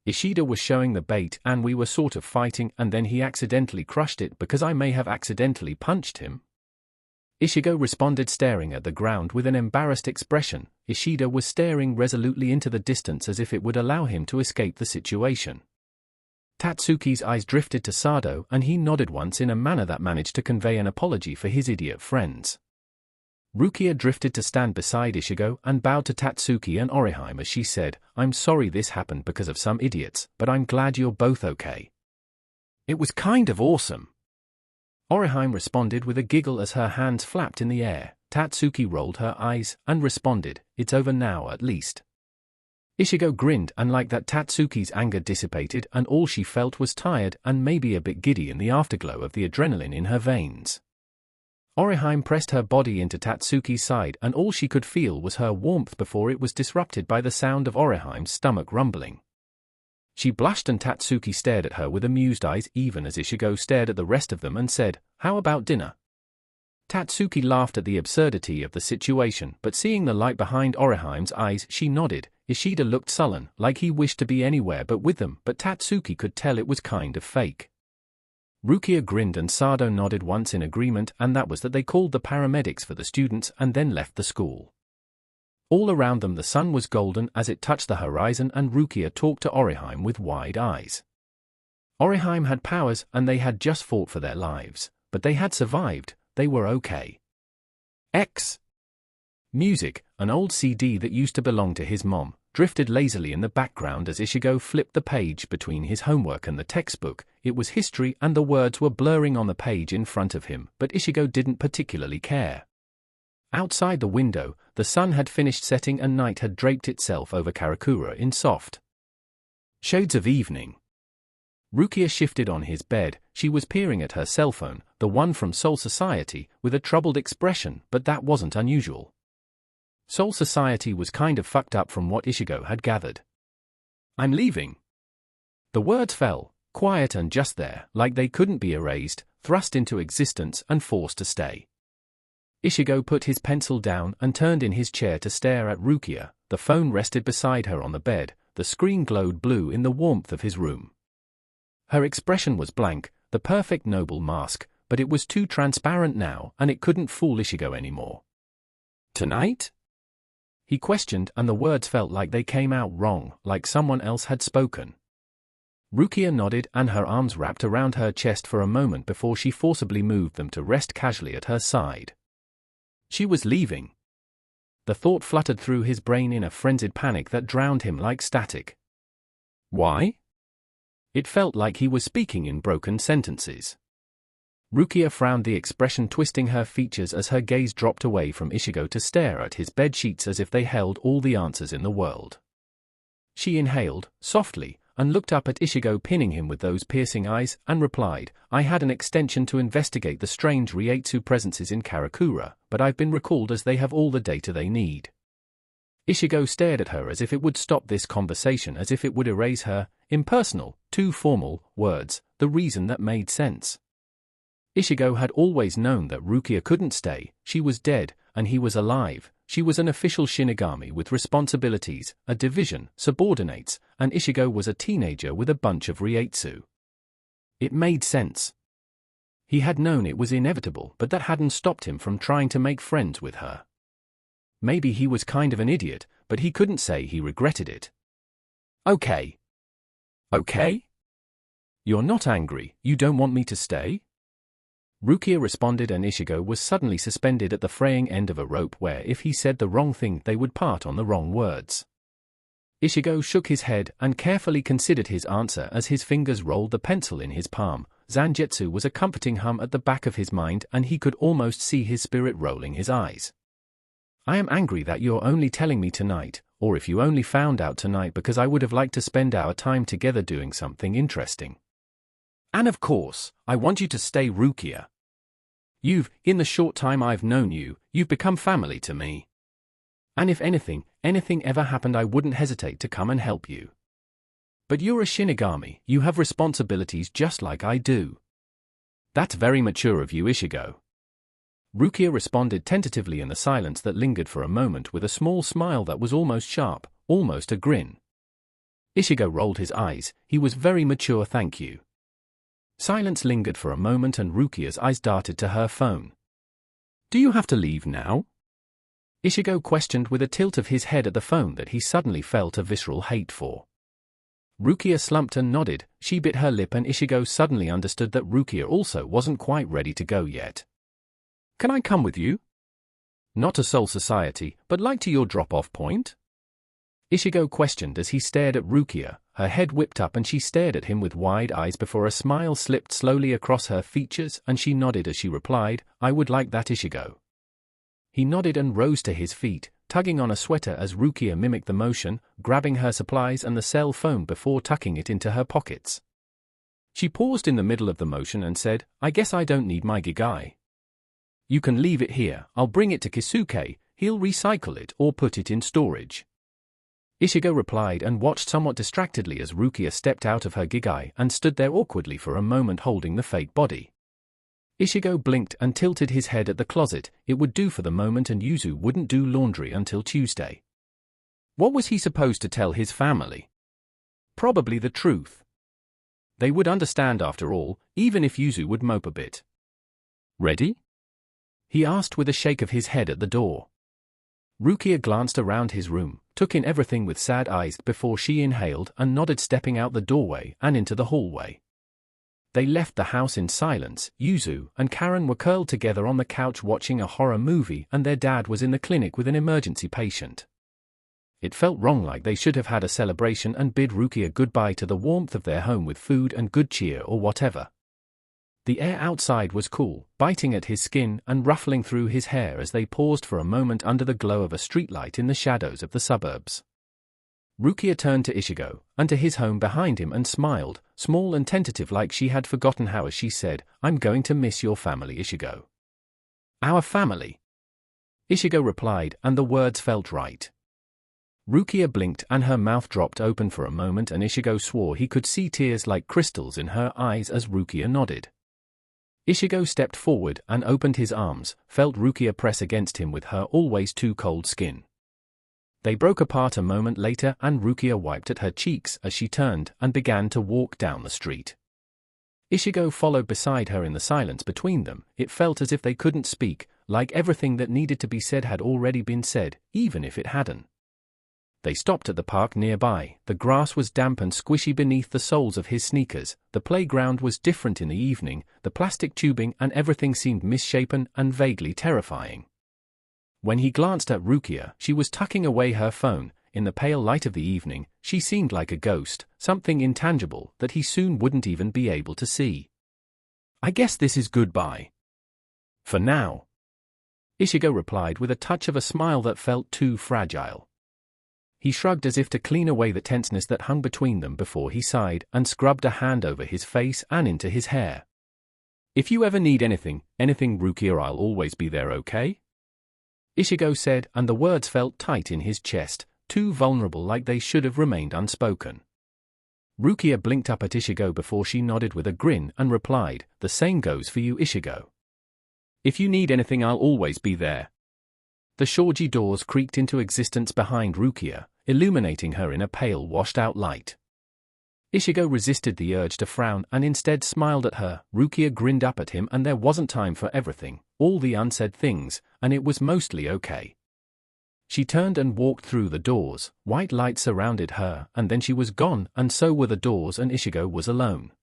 Ishida was showing the bait and we were sort of fighting and then he accidentally crushed it because I may have accidentally punched him. Ichigo responded, staring at the ground with an embarrassed expression. Ishida was staring resolutely into the distance as if it would allow him to escape the situation. Tatsuki's eyes drifted to Sado and he nodded once in a manner that managed to convey an apology for his idiot friends. Rukia drifted to stand beside Ichigo and bowed to Tatsuki and Oriheim as she said, "I'm sorry this happened because of some idiots, but I'm glad you're both okay." "It was kind of awesome." Oriheim responded with a giggle as her hands flapped in the air. Tatsuki rolled her eyes and responded, "It's over now at least." Ichigo grinned and like that Tatsuki's anger dissipated and all she felt was tired and maybe a bit giddy in the afterglow of the adrenaline in her veins. Oriheim pressed her body into Tatsuki's side and all she could feel was her warmth before it was disrupted by the sound of Oriheim's stomach rumbling. She blushed and Tatsuki stared at her with amused eyes even as Ichigo stared at the rest of them and said, "How about dinner?" Tatsuki laughed at the absurdity of the situation, but seeing the light behind Oriheim's eyes she nodded. Ishida looked sullen, like he wished to be anywhere but with them, but Tatsuki could tell it was kind of fake. Rukia grinned and Sado nodded once in agreement, and that was that they called the paramedics for the students and then left the school. All around them the sun was golden as it touched the horizon and Rukia talked to Oriheim with wide eyes. Oriheim had powers and they had just fought for their lives, but they had survived, they were okay. Music, an old CD that used to belong to his mom, drifted lazily in the background as Ichigo flipped the page between his homework and the textbook. It was history and the words were blurring on the page in front of him, but Ichigo didn't particularly care. Outside the window, the sun had finished setting and night had draped itself over Karakura in soft shades of evening. Rukia shifted on his bed. She was peering at her cell phone, the one from Soul Society, with a troubled expression, but that wasn't unusual. Soul Society was kind of fucked up from what Ichigo had gathered. "I'm leaving." The words fell, quiet and just there, like they couldn't be erased, thrust into existence and forced to stay. Ichigo put his pencil down and turned in his chair to stare at Rukia. The phone rested beside her on the bed, the screen glowed blue in the warmth of his room. Her expression was blank, the perfect noble mask, but it was too transparent now and it couldn't fool Ichigo anymore. "Tonight?" he questioned, and the words felt like they came out wrong, like someone else had spoken. Rukia nodded, and her arms wrapped around her chest for a moment before she forcibly moved them to rest casually at her side. She was leaving. The thought fluttered through his brain in a frenzied panic that drowned him like static. Why? It felt like he was speaking in broken sentences. Rukia frowned, the expression twisting her features as her gaze dropped away from Ichigo to stare at his bed sheets as if they held all the answers in the world. She inhaled, softly, and looked up at Ichigo, pinning him with those piercing eyes, and replied, "I had an extension to investigate the strange Reiatsu presences in Karakura, but I've been recalled as they have all the data they need." Ichigo stared at her as if it would stop this conversation, as if it would erase her impersonal, too formal words, the reason that made sense. Ichigo had always known that Rukia couldn't stay. She was dead, and he was alive. She was an official Shinigami with responsibilities, a division, subordinates, and Ichigo was a teenager with a bunch of Reiatsu. It made sense. He had known it was inevitable, but that hadn't stopped him from trying to make friends with her. Maybe he was kind of an idiot, but he couldn't say he regretted it. "Okay. Okay? You're not angry, you don't want me to stay?" Rukia responded, and Ichigo was suddenly suspended at the fraying end of a rope where if he said the wrong thing they would part on the wrong words. Ichigo shook his head and carefully considered his answer as his fingers rolled the pencil in his palm. Zangetsu was a comforting hum at the back of his mind, and he could almost see his spirit rolling his eyes. "I am angry that you're only telling me tonight, or if you only found out tonight, because I would have liked to spend our time together doing something interesting. And of course, I want you to stay, Rukia. In the short time I've known you, you've become family to me. And if anything ever happened, I wouldn't hesitate to come and help you. But you're a Shinigami, you have responsibilities just like I do." "That's very mature of you, Ichigo." Rukia responded tentatively in the silence that lingered for a moment, with a small smile that was almost sharp, almost a grin. Ichigo rolled his eyes. "He was very mature, thank you." Silence lingered for a moment, and Rukia's eyes darted to her phone. "Do you have to leave now?" Ichigo questioned, with a tilt of his head at the phone that he suddenly felt a visceral hate for. Rukia slumped and nodded. She bit her lip, and Ichigo suddenly understood that Rukia also wasn't quite ready to go yet. "Can I come with you?" "Not to Soul Society, but like to your drop-off point?" Ichigo questioned as he stared at Rukia. Her head whipped up and she stared at him with wide eyes before a smile slipped slowly across her features, and she nodded as she replied, "I would like that, Ichigo." He nodded and rose to his feet, tugging on a sweater as Rukia mimicked the motion, grabbing her supplies and the cell phone before tucking it into her pockets. She paused in the middle of the motion and said, "I guess I don't need my Gigai. You can leave it here, I'll bring it to Kisuke, he'll recycle it or put it in storage." Ichigo replied and watched somewhat distractedly as Rukia stepped out of her Gigai and stood there awkwardly for a moment holding the fake body. Ichigo blinked and tilted his head at the closet. It would do for the moment, and Yuzu wouldn't do laundry until Tuesday. What was he supposed to tell his family? Probably the truth. They would understand after all, even if Yuzu would mope a bit. "Ready?" he asked with a shake of his head at the door. Rukia glanced around his room, took in everything with sad eyes before she inhaled and nodded, stepping out the doorway and into the hallway. They left the house in silence. Yuzu and Karen were curled together on the couch watching a horror movie, and their dad was in the clinic with an emergency patient. It felt wrong, like they should have had a celebration and bid Rukia goodbye to the warmth of their home with food and good cheer or whatever. The air outside was cool, biting at his skin and ruffling through his hair as they paused for a moment under the glow of a streetlight in the shadows of the suburbs. Rukia turned to Ichigo, and to his home behind him, and smiled, small and tentative like she had forgotten how, as she said, "I'm going to miss your family, Ichigo." "Our family?" Ichigo replied, and the words felt right. Rukia blinked and her mouth dropped open for a moment, and Ichigo swore he could see tears like crystals in her eyes as Rukia nodded. Ichigo stepped forward and opened his arms, felt Rukia press against him with her always too cold skin. They broke apart a moment later, and Rukia wiped at her cheeks as she turned and began to walk down the street. Ichigo followed beside her in the silence between them. It felt as if they couldn't speak, like everything that needed to be said had already been said, even if it hadn't. They stopped at the park nearby. The grass was damp and squishy beneath the soles of his sneakers. The playground was different in the evening, the plastic tubing and everything seemed misshapen and vaguely terrifying. When he glanced at Rukia, she was tucking away her phone. In the pale light of the evening, she seemed like a ghost, something intangible that he soon wouldn't even be able to see. "I guess this is goodbye. For now," Ichigo replied with a touch of a smile that felt too fragile. He shrugged as if to clean away the tenseness that hung between them before he sighed and scrubbed a hand over his face and into his hair. "If you ever need anything, Rukia, I'll always be there, okay?" Ichigo said, and the words felt tight in his chest, too vulnerable, like they should have remained unspoken. Rukia blinked up at Ichigo before she nodded with a grin and replied, "The same goes for you, Ichigo. If you need anything, I'll always be there." The shoji doors creaked into existence behind Rukia, illuminating her in a pale washed-out light. Ichigo resisted the urge to frown and instead smiled at her. Rukia grinned up at him, and there wasn't time for everything, all the unsaid things, and it was mostly okay. She turned and walked through the doors. White light surrounded her, and then she was gone, and so were the doors, and Ichigo was alone.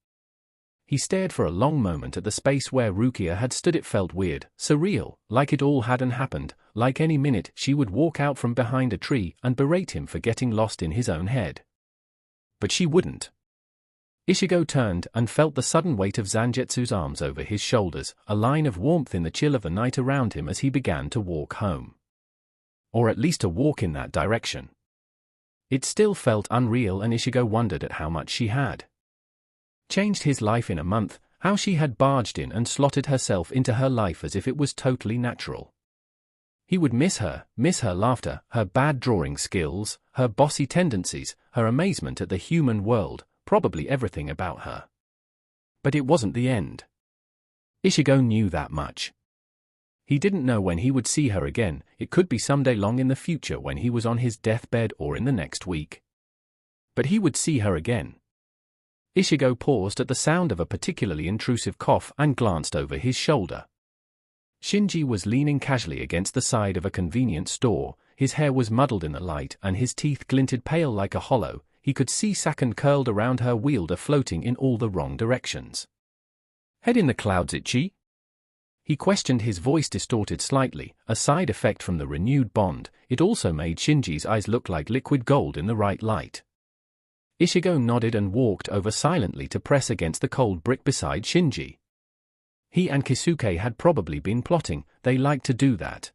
He stared for a long moment at the space where Rukia had stood. It felt weird, surreal, like it all hadn't happened, like any minute she would walk out from behind a tree and berate him for getting lost in his own head. But she wouldn't. Ichigo turned and felt the sudden weight of Zangetsu's arms over his shoulders, a line of warmth in the chill of the night around him as he began to walk home. Or at least to walk in that direction. It still felt unreal, and Ichigo wondered at how much she had changed his life in a month, how she had barged in and slotted herself into her life as if it was totally natural. He would miss her laughter, her bad drawing skills, her bossy tendencies, her amazement at the human world, probably everything about her. But it wasn't the end. Ichigo knew that much. He didn't know when he would see her again. It could be someday long in the future when he was on his deathbed, or in the next week. But he would see her again. Ichigo paused at the sound of a particularly intrusive cough and glanced over his shoulder. Shinji was leaning casually against the side of a convenience store. His hair was muddled in the light and his teeth glinted pale like a hollow. He could see Sakan curled around her wielder, floating in all the wrong directions. "Head in the clouds, Ichi?" He questioned, his voice distorted slightly, a side effect from the renewed bond. It also made Shinji's eyes look like liquid gold in the right light. Ichigo nodded and walked over silently to press against the cold brick beside Shinji. He and Kisuke had probably been plotting. They liked to do that.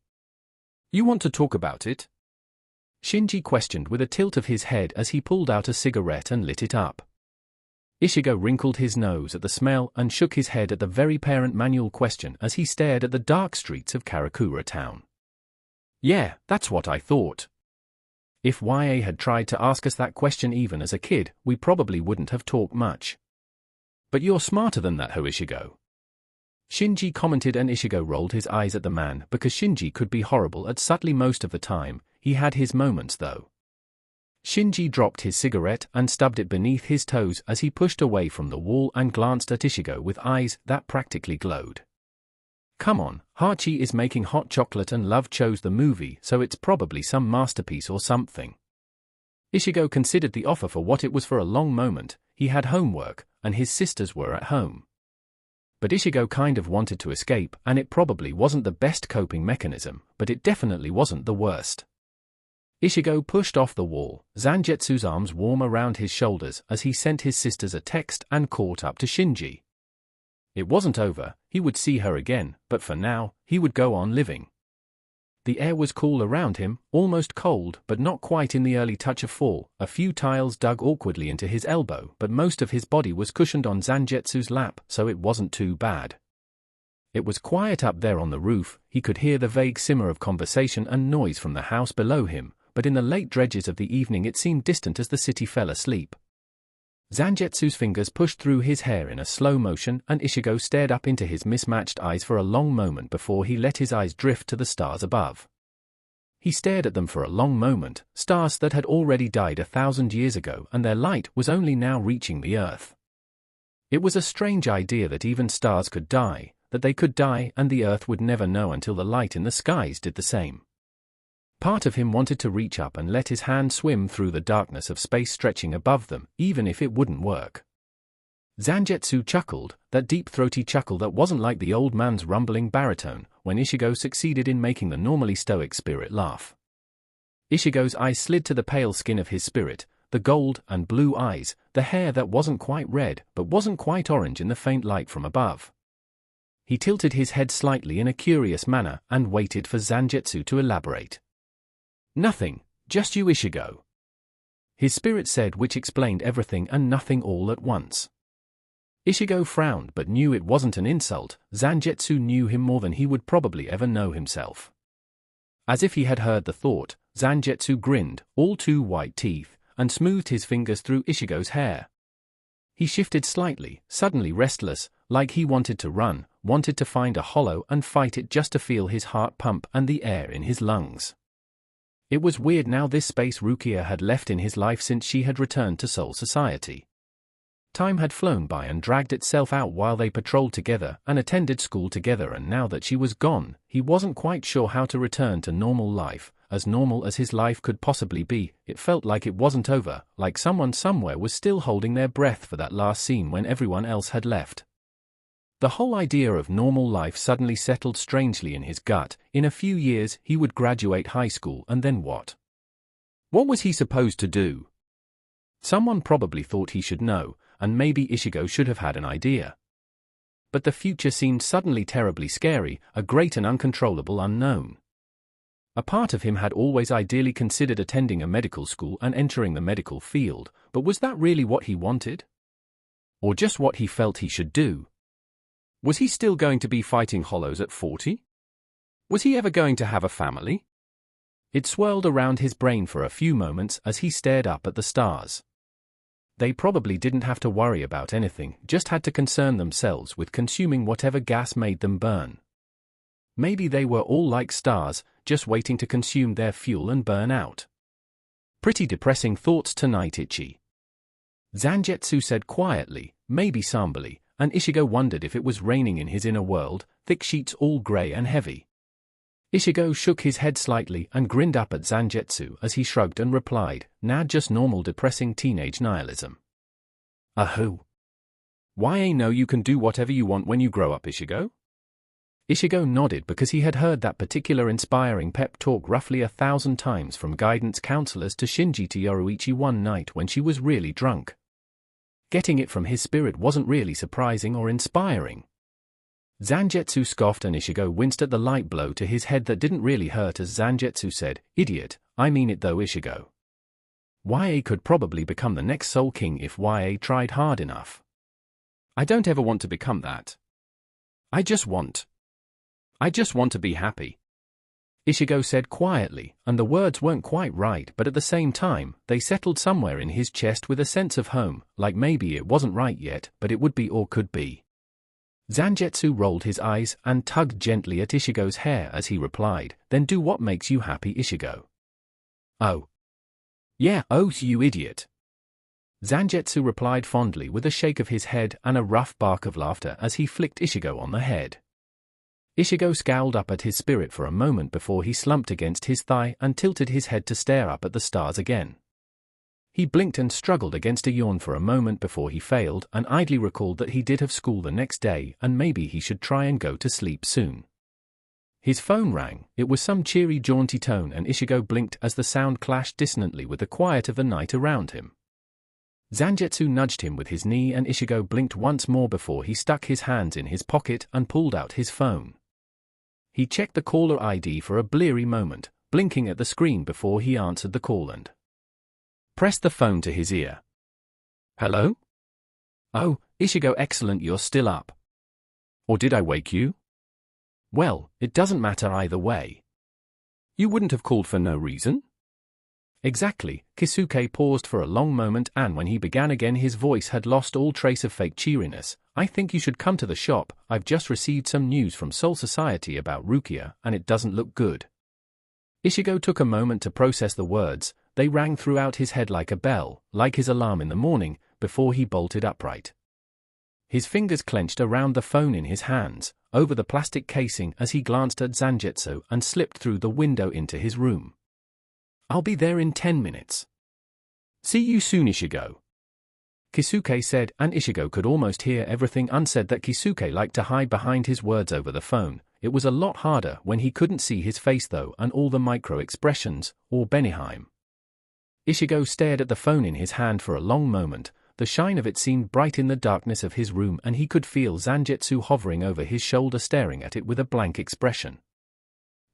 "You want to talk about it?" Shinji questioned with a tilt of his head as he pulled out a cigarette and lit it up. Ichigo wrinkled his nose at the smell and shook his head at the very parent manual question as he stared at the dark streets of Karakura town. "Yeah, that's what I thought. If YA had tried to ask us that question even as a kid, we probably wouldn't have talked much. But you're smarter than that, Ichigo," Shinji commented, and Ichigo rolled his eyes at the man because Shinji could be horrible at subtly most of the time. He had his moments though. Shinji dropped his cigarette and stubbed it beneath his toes as he pushed away from the wall and glanced at Ichigo with eyes that practically glowed. "Come on, Hachi is making hot chocolate and Love chose the movie, so it's probably some masterpiece or something." Ichigo considered the offer for what it was for a long moment. He had homework, and his sisters were at home. But Ichigo kind of wanted to escape, and it probably wasn't the best coping mechanism, but it definitely wasn't the worst. Ichigo pushed off the wall, Zangetsu's arms warm around his shoulders as he sent his sisters a text and caught up to Shinji. It wasn't over, he would see her again, but for now, he would go on living. The air was cool around him, almost cold, but not quite in the early touch of fall. A few tiles dug awkwardly into his elbow, but most of his body was cushioned on Zangetsu's lap, so it wasn't too bad. It was quiet up there on the roof. He could hear the vague simmer of conversation and noise from the house below him, but in the late dredges of the evening it seemed distant as the city fell asleep. Zangetsu's fingers pushed through his hair in a slow motion, and Ichigo stared up into his mismatched eyes for a long moment before he let his eyes drift to the stars above. He stared at them for a long moment, stars that had already died 1,000 years ago, and their light was only now reaching the earth. It was a strange idea that even stars could die, that they could die and the Earth would never know until the light in the skies did the same. Part of him wanted to reach up and let his hand swim through the darkness of space stretching above them, even if it wouldn't work. Zangetsu chuckled, that deep throaty chuckle that wasn't like the old man's rumbling baritone, when Ichigo succeeded in making the normally stoic spirit laugh. Ichigo's eyes slid to the pale skin of his spirit, the gold and blue eyes, the hair that wasn't quite red but wasn't quite orange in the faint light from above. He tilted his head slightly in a curious manner and waited for Zangetsu to elaborate. "Nothing, just you, Ichigo," his spirit said, which explained everything and nothing all at once. Ichigo frowned but knew it wasn't an insult. Zangetsu knew him more than he would probably ever know himself. As if he had heard the thought, Zangetsu grinned, all two white teeth, and smoothed his fingers through Ichigo's hair. He shifted slightly, suddenly restless, like he wanted to run, wanted to find a hollow and fight it just to feel his heart pump and the air in his lungs. It was weird now this space Rukia had left in his life since she had returned to Soul Society. Time had flown by and dragged itself out while they patrolled together and attended school together, and now that she was gone, he wasn't quite sure how to return to normal life, as normal as his life could possibly be. It felt like it wasn't over, like someone somewhere was still holding their breath for that last scene when everyone else had left. The whole idea of normal life suddenly settled strangely in his gut. In a few years he would graduate high school, and then what? What was he supposed to do? Someone probably thought he should know, and maybe Ichigo should have had an idea. But the future seemed suddenly terribly scary, a great and uncontrollable unknown. A part of him had always ideally considered attending a medical school and entering the medical field, but was that really what he wanted? Or just what he felt he should do? Was he still going to be fighting hollows at 40? Was he ever going to have a family? It swirled around his brain for a few moments as he stared up at the stars. They probably didn't have to worry about anything, just had to concern themselves with consuming whatever gas made them burn. Maybe they were all like stars, just waiting to consume their fuel and burn out. Pretty depressing thoughts tonight, Ichi. Zangetsu said quietly, maybe somberly, and Ichigo wondered if it was raining in his inner world, thick sheets all grey and heavy. Ichigo shook his head slightly and grinned up at Zangetsu as he shrugged and replied, "Nah, just normal depressing teenage nihilism." "Who? Why ain't know you can do whatever you want when you grow up, Ichigo?" Ichigo nodded because he had heard that particular inspiring pep talk roughly 1,000 times from guidance counselors to Shinji to Yoruichi one night when she was really drunk. Getting it from his spirit wasn't really surprising or inspiring. Zangetsu scoffed and Ichigo winced at the light blow to his head that didn't really hurt as Zangetsu said, "Idiot, I mean it though, Ichigo. YA could probably become the next Soul King if YA tried hard enough. I don't ever want to become that. I just want to be happy." Ichigo said quietly, and the words weren't quite right, but at the same time, they settled somewhere in his chest with a sense of home, like maybe it wasn't right yet, but it would be or could be. Zangetsu rolled his eyes and tugged gently at Ichigo's hair as he replied, "Then do what makes you happy, Ichigo." "Oh. Yeah, oh, you idiot." Zangetsu replied fondly with a shake of his head and a rough bark of laughter as he flicked Ichigo on the head. Ichigo scowled up at his spirit for a moment before he slumped against his thigh and tilted his head to stare up at the stars again. He blinked and struggled against a yawn for a moment before he failed and idly recalled that he did have school the next day and maybe he should try and go to sleep soon. His phone rang. It was some cheery, jaunty tone, and Ichigo blinked as the sound clashed dissonantly with the quiet of the night around him. Zangetsu nudged him with his knee and Ichigo blinked once more before he stuck his hands in his pocket and pulled out his phone. He checked the caller ID for a bleary moment, blinking at the screen before he answered the call and pressed the phone to his ear. "Hello? Oh, Ichigo, excellent, you're still up. Or did I wake you? Well, it doesn't matter either way. You wouldn't have called for no reason?" "Exactly." Kisuke paused for a long moment and when he began again his voice had lost all trace of fake cheeriness. "I think you should come to the shop. I've just received some news from Soul Society about Rukia and it doesn't look good." Ichigo took a moment to process the words. They rang throughout his head like a bell, like his alarm in the morning, before he bolted upright. His fingers clenched around the phone in his hands, over the plastic casing as he glanced at Zangetsu and slipped through the window into his room. "I'll be there in 10 minutes. See you soon, Ichigo," Kisuke said, and Ichigo could almost hear everything unsaid that Kisuke liked to hide behind his words over the phone. It was a lot harder when he couldn't see his face though, and all the micro-expressions, or Benihime. Ichigo stared at the phone in his hand for a long moment. The shine of it seemed bright in the darkness of his room, and he could feel Zangetsu hovering over his shoulder staring at it with a blank expression.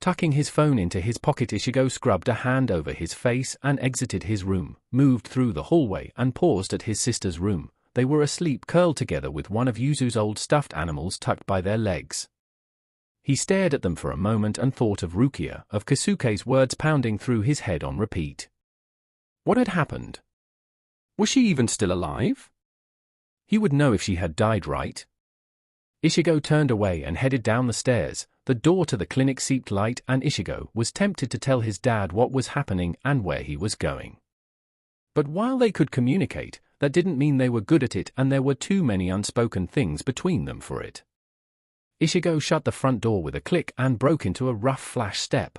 Tucking his phone into his pocket, Ichigo scrubbed a hand over his face and exited his room, moved through the hallway and paused at his sister's room. They were asleep, curled together with one of Yuzu's old stuffed animals tucked by their legs. He stared at them for a moment and thought of Rukia, of Kisuke's words pounding through his head on repeat. What had happened? Was she even still alive? He would know if she had died, right? Ichigo turned away and headed down the stairs. The door to the clinic seeped light, and Ichigo was tempted to tell his dad what was happening and where he was going. But while they could communicate, that didn't mean they were good at it, and there were too many unspoken things between them for it. Ichigo shut the front door with a click and broke into a rough flash step.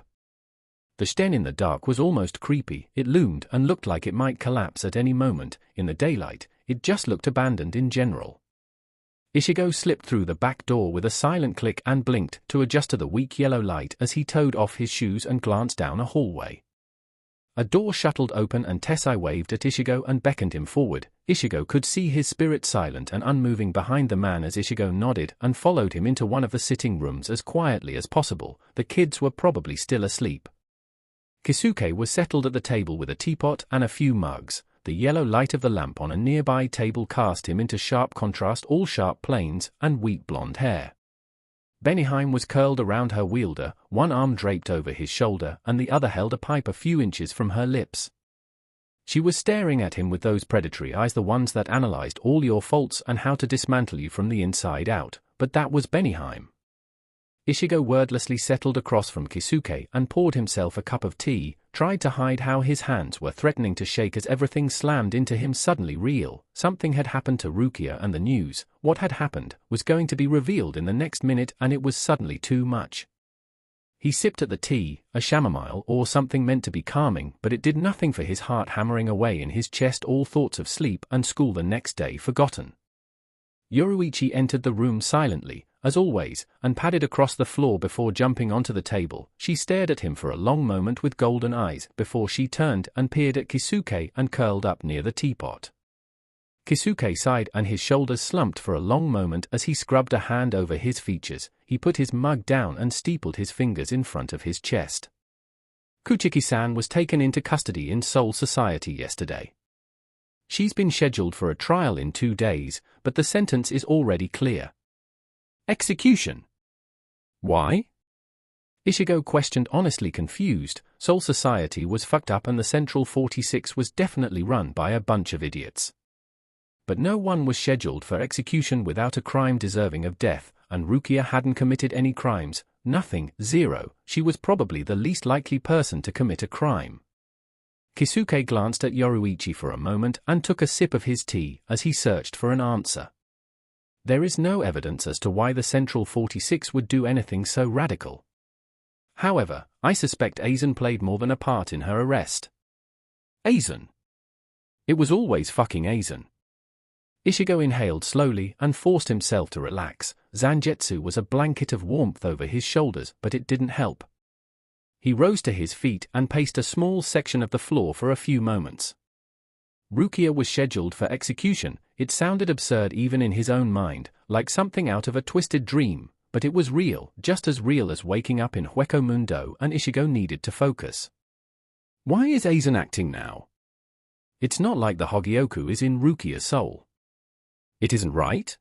The Shiten in the dark was almost creepy. It loomed and looked like it might collapse at any moment. In the daylight, it just looked abandoned in general. Ichigo slipped through the back door with a silent click and blinked to adjust to the weak yellow light as he toed off his shoes and glanced down a hallway. A door shuttled open and Tessai waved at Ichigo and beckoned him forward. Ichigo could see his spirit silent and unmoving behind the man as Ichigo nodded and followed him into one of the sitting rooms as quietly as possible. The kids were probably still asleep. Kisuke was settled at the table with a teapot and a few mugs. The yellow light of the lamp on a nearby table cast him into sharp contrast, all sharp planes and wheat blonde hair. Benihime was curled around her wielder, one arm draped over his shoulder and the other held a pipe a few inches from her lips. She was staring at him with those predatory eyes, the ones that analyzed all your faults and how to dismantle you from the inside out, but that was Benihime. Ichigo wordlessly settled across from Kisuke and poured himself a cup of tea, tried to hide how his hands were threatening to shake as everything slammed into him suddenly real. Something had happened to Rukia, and the news, what had happened, was going to be revealed in the next minute, and it was suddenly too much. He sipped at the tea, a chamomile or something meant to be calming, but it did nothing for his heart hammering away in his chest, all thoughts of sleep and school the next day forgotten. Yoruichi entered the room silently, as always, and padded across the floor before jumping onto the table. She stared at him for a long moment with golden eyes before she turned and peered at Kisuke and curled up near the teapot. Kisuke sighed and his shoulders slumped for a long moment as he scrubbed a hand over his features. He put his mug down and steepled his fingers in front of his chest. Kuchiki-san was taken into custody in Soul Society yesterday. She's been scheduled for a trial in 2 days, but the sentence is already clear. Execution. Why? Ichigo questioned, honestly confused. Soul Society was fucked up and the Central 46 was definitely run by a bunch of idiots. But no one was scheduled for execution without a crime deserving of death, and Rukia hadn't committed any crimes. Nothing, zero. She was probably the least likely person to commit a crime. Kisuke glanced at Yoruichi for a moment and took a sip of his tea as he searched for an answer. There is no evidence as to why the Central 46 would do anything so radical. However, I suspect Aizen played more than a part in her arrest. Aizen? It was always fucking Aizen. Ichigo inhaled slowly and forced himself to relax. Zangetsu was a blanket of warmth over his shoulders, but it didn't help. He rose to his feet and paced a small section of the floor for a few moments. Rukia was scheduled for execution. It sounded absurd even in his own mind, like something out of a twisted dream, but it was real, just as real as waking up in Hueco Mundo, and Ichigo needed to focus. Why is Aizen acting now? It's not like the Hogyoku is in Rukia's soul. It isn't right?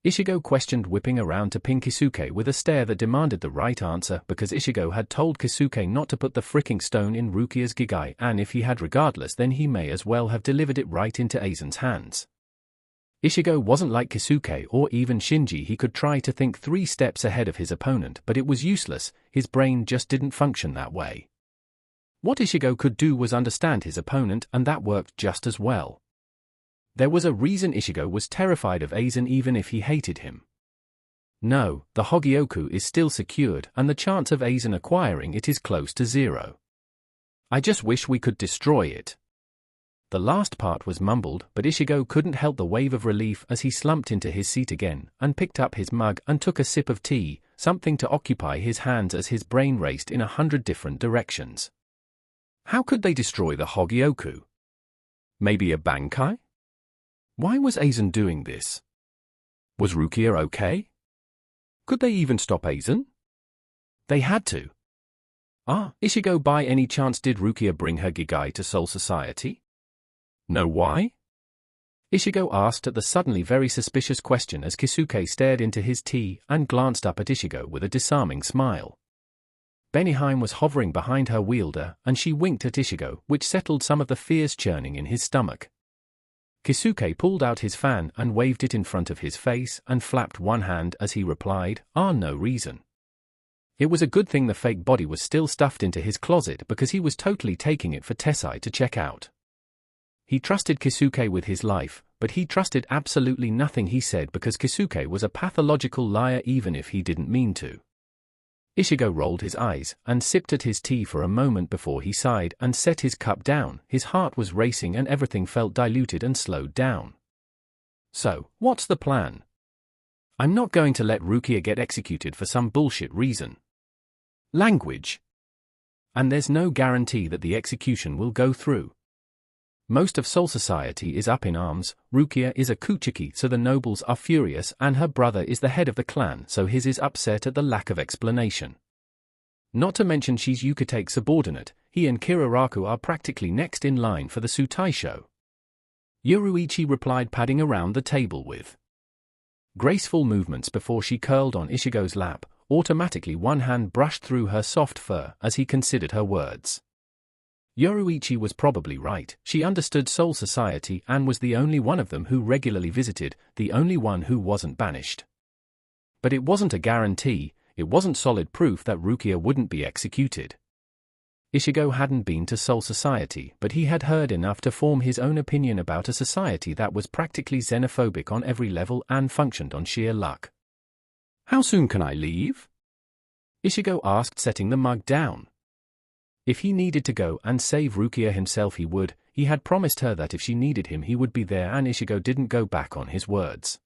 Ichigo questioned, whipping around to ping Kisuke with a stare that demanded the right answer, because Ichigo had told Kisuke not to put the fricking stone in Rukia's gigai, and if he had regardless, then he may as well have delivered it right into Aizen's hands. Ichigo wasn't like Kisuke or even Shinji. He could try to think 3 steps ahead of his opponent, but it was useless. His brain just didn't function that way. What Ichigo could do was understand his opponent, and that worked just as well. There was a reason Ichigo was terrified of Aizen even if he hated him. No, the Hogyoku is still secured and the chance of Aizen acquiring it is close to zero. I just wish we could destroy it. The last part was mumbled, but Ichigo couldn't help the wave of relief as he slumped into his seat again and picked up his mug and took a sip of tea, something to occupy his hands as his brain raced in 100 different directions. How could they destroy the Hogyoku? Maybe a Bankai? Why was Aizen doing this? Was Rukia okay? Could they even stop Aizen? They had to. Ichigo, by any chance did Rukia bring her Gigai to Soul Society? No, why? Ichigo asked at the suddenly very suspicious question as Kisuke stared into his tea and glanced up at Ichigo with a disarming smile. Benihime was hovering behind her wielder and she winked at Ichigo, which settled some of the fears churning in his stomach. Kisuke pulled out his fan and waved it in front of his face and flapped one hand as he replied, no reason. It was a good thing the fake body was still stuffed into his closet because he was totally taking it for Tessai to check out. He trusted Kisuke with his life, but he trusted absolutely nothing he said because Kisuke was a pathological liar even if he didn't mean to. Ichigo rolled his eyes and sipped at his tea for a moment before he sighed and set his cup down. His heart was racing and everything felt diluted and slowed down. So, what's the plan? I'm not going to let Rukia get executed for some bullshit reason. Language. And there's no guarantee that the execution will go through. Most of Soul Society is up in arms. Rukia is a Kuchiki, so the nobles are furious, and her brother is the head of the clan, so his is upset at the lack of explanation. Not to mention she's Yukate's subordinate. He and Kiraraku are practically next in line for the Sutai show. Yoruichi replied, padding around the table with graceful movements before she curled on Ichigo's lap. Automatically one hand brushed through her soft fur as he considered her words. Yoruichi was probably right. She understood Soul Society and was the only one of them who regularly visited, the only one who wasn't banished. But it wasn't a guarantee, it wasn't solid proof that Rukia wouldn't be executed. Ichigo hadn't been to Soul Society, but he had heard enough to form his own opinion about a society that was practically xenophobic on every level and functioned on sheer luck. How soon can I leave? Ichigo asked, setting the mug down. If he needed to go and save Rukia himself he would. He had promised her that if she needed him he would be there, and Ichigo didn't go back on his words.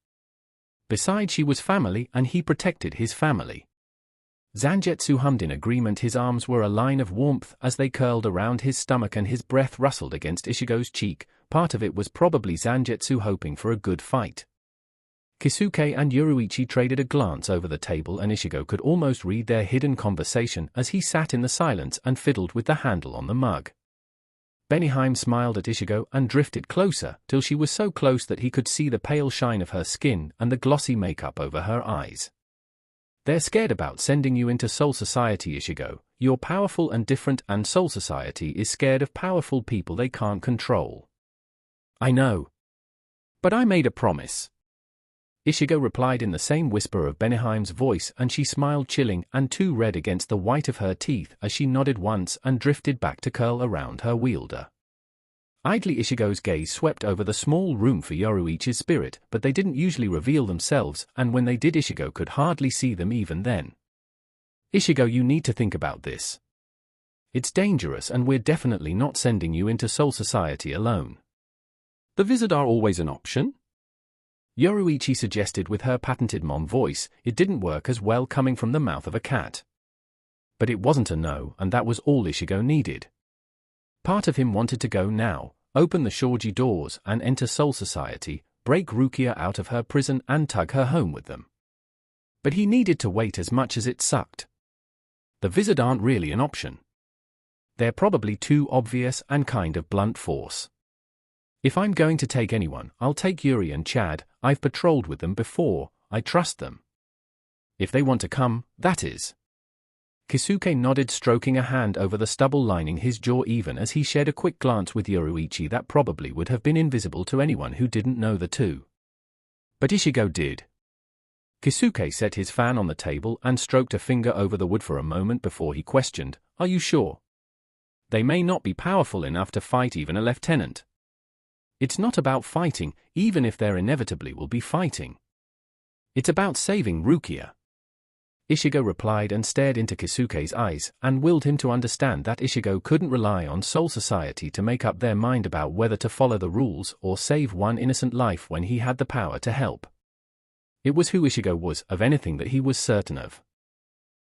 Besides, she was family and he protected his family. Zangetsu hummed in agreement. His arms were a line of warmth as they curled around his stomach and his breath rustled against Ichigo's cheek. Part of it was probably Zangetsu hoping for a good fight. Kisuke and Yoruichi traded a glance over the table and Ichigo could almost read their hidden conversation as he sat in the silence and fiddled with the handle on the mug. Benihime smiled at Ichigo and drifted closer till she was so close that he could see the pale shine of her skin and the glossy makeup over her eyes. They're scared about sending you into Soul Society, Ichigo. You're powerful and different, and Soul Society is scared of powerful people they can't control. I know. But I made a promise. Ichigo replied in the same whisper of Benihime's voice, and she smiled, chilling and too red against the white of her teeth as she nodded once and drifted back to curl around her wielder. Idly Ichigo's gaze swept over the small room for Yoruichi's spirit, but they didn't usually reveal themselves, and when they did Ichigo could hardly see them even then. Ichigo, you need to think about this. It's dangerous and we're definitely not sending you into Soul Society alone. The visit are always an option? Yoruichi suggested with her patented mom voice. It didn't work as well coming from the mouth of a cat. But it wasn't a no, and that was all Ichigo needed. Part of him wanted to go now, open the shoji doors and enter Soul Society, break Rukia out of her prison and tug her home with them. But he needed to wait as much as it sucked. The visit aren't really an option. They're probably too obvious and kind of blunt force. If I'm going to take anyone, I'll take Yuri and Chad. I've patrolled with them before, I trust them. If they want to come, that is. Kisuke nodded, stroking a hand over the stubble lining his jaw even as he shared a quick glance with Yoruichi that probably would have been invisible to anyone who didn't know the two. But Ichigo did. Kisuke set his fan on the table and stroked a finger over the wood for a moment before he questioned, "Are you sure? They may not be powerful enough to fight even a lieutenant." It's not about fighting, even if there inevitably will be fighting. It's about saving Rukia. Ichigo replied and stared into Kisuke's eyes, and willed him to understand that Ichigo couldn't rely on Soul Society to make up their mind about whether to follow the rules or save one innocent life when he had the power to help. It was who Ichigo was, of anything that he was certain of.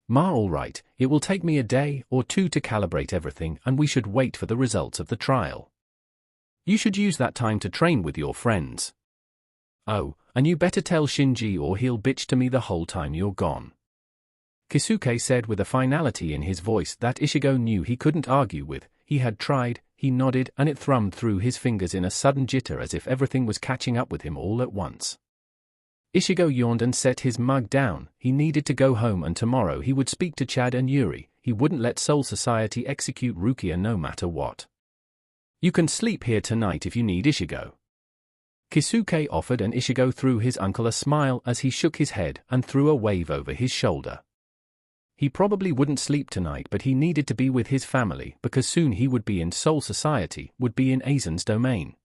"Ma, all right, it will take me a day or two to calibrate everything, and we should wait for the results of the trial. You should use that time to train with your friends. Oh, and you better tell Shinji or he'll bitch to me the whole time you're gone," Kisuke said with a finality in his voice that Ichigo knew he couldn't argue with. He had tried, he nodded, and it thrummed through his fingers in a sudden jitter as if everything was catching up with him all at once. Ichigo yawned and set his mug down. He needed to go home, and tomorrow he would speak to Chad and Yuri. He wouldn't let Soul Society execute Rukia no matter what. "You can sleep here tonight if you need, Ichigo," Kisuke offered, and Ichigo threw his uncle a smile as he shook his head and threw a wave over his shoulder. He probably wouldn't sleep tonight, but he needed to be with his family because soon he would be in Soul Society, would be in Aizen's domain.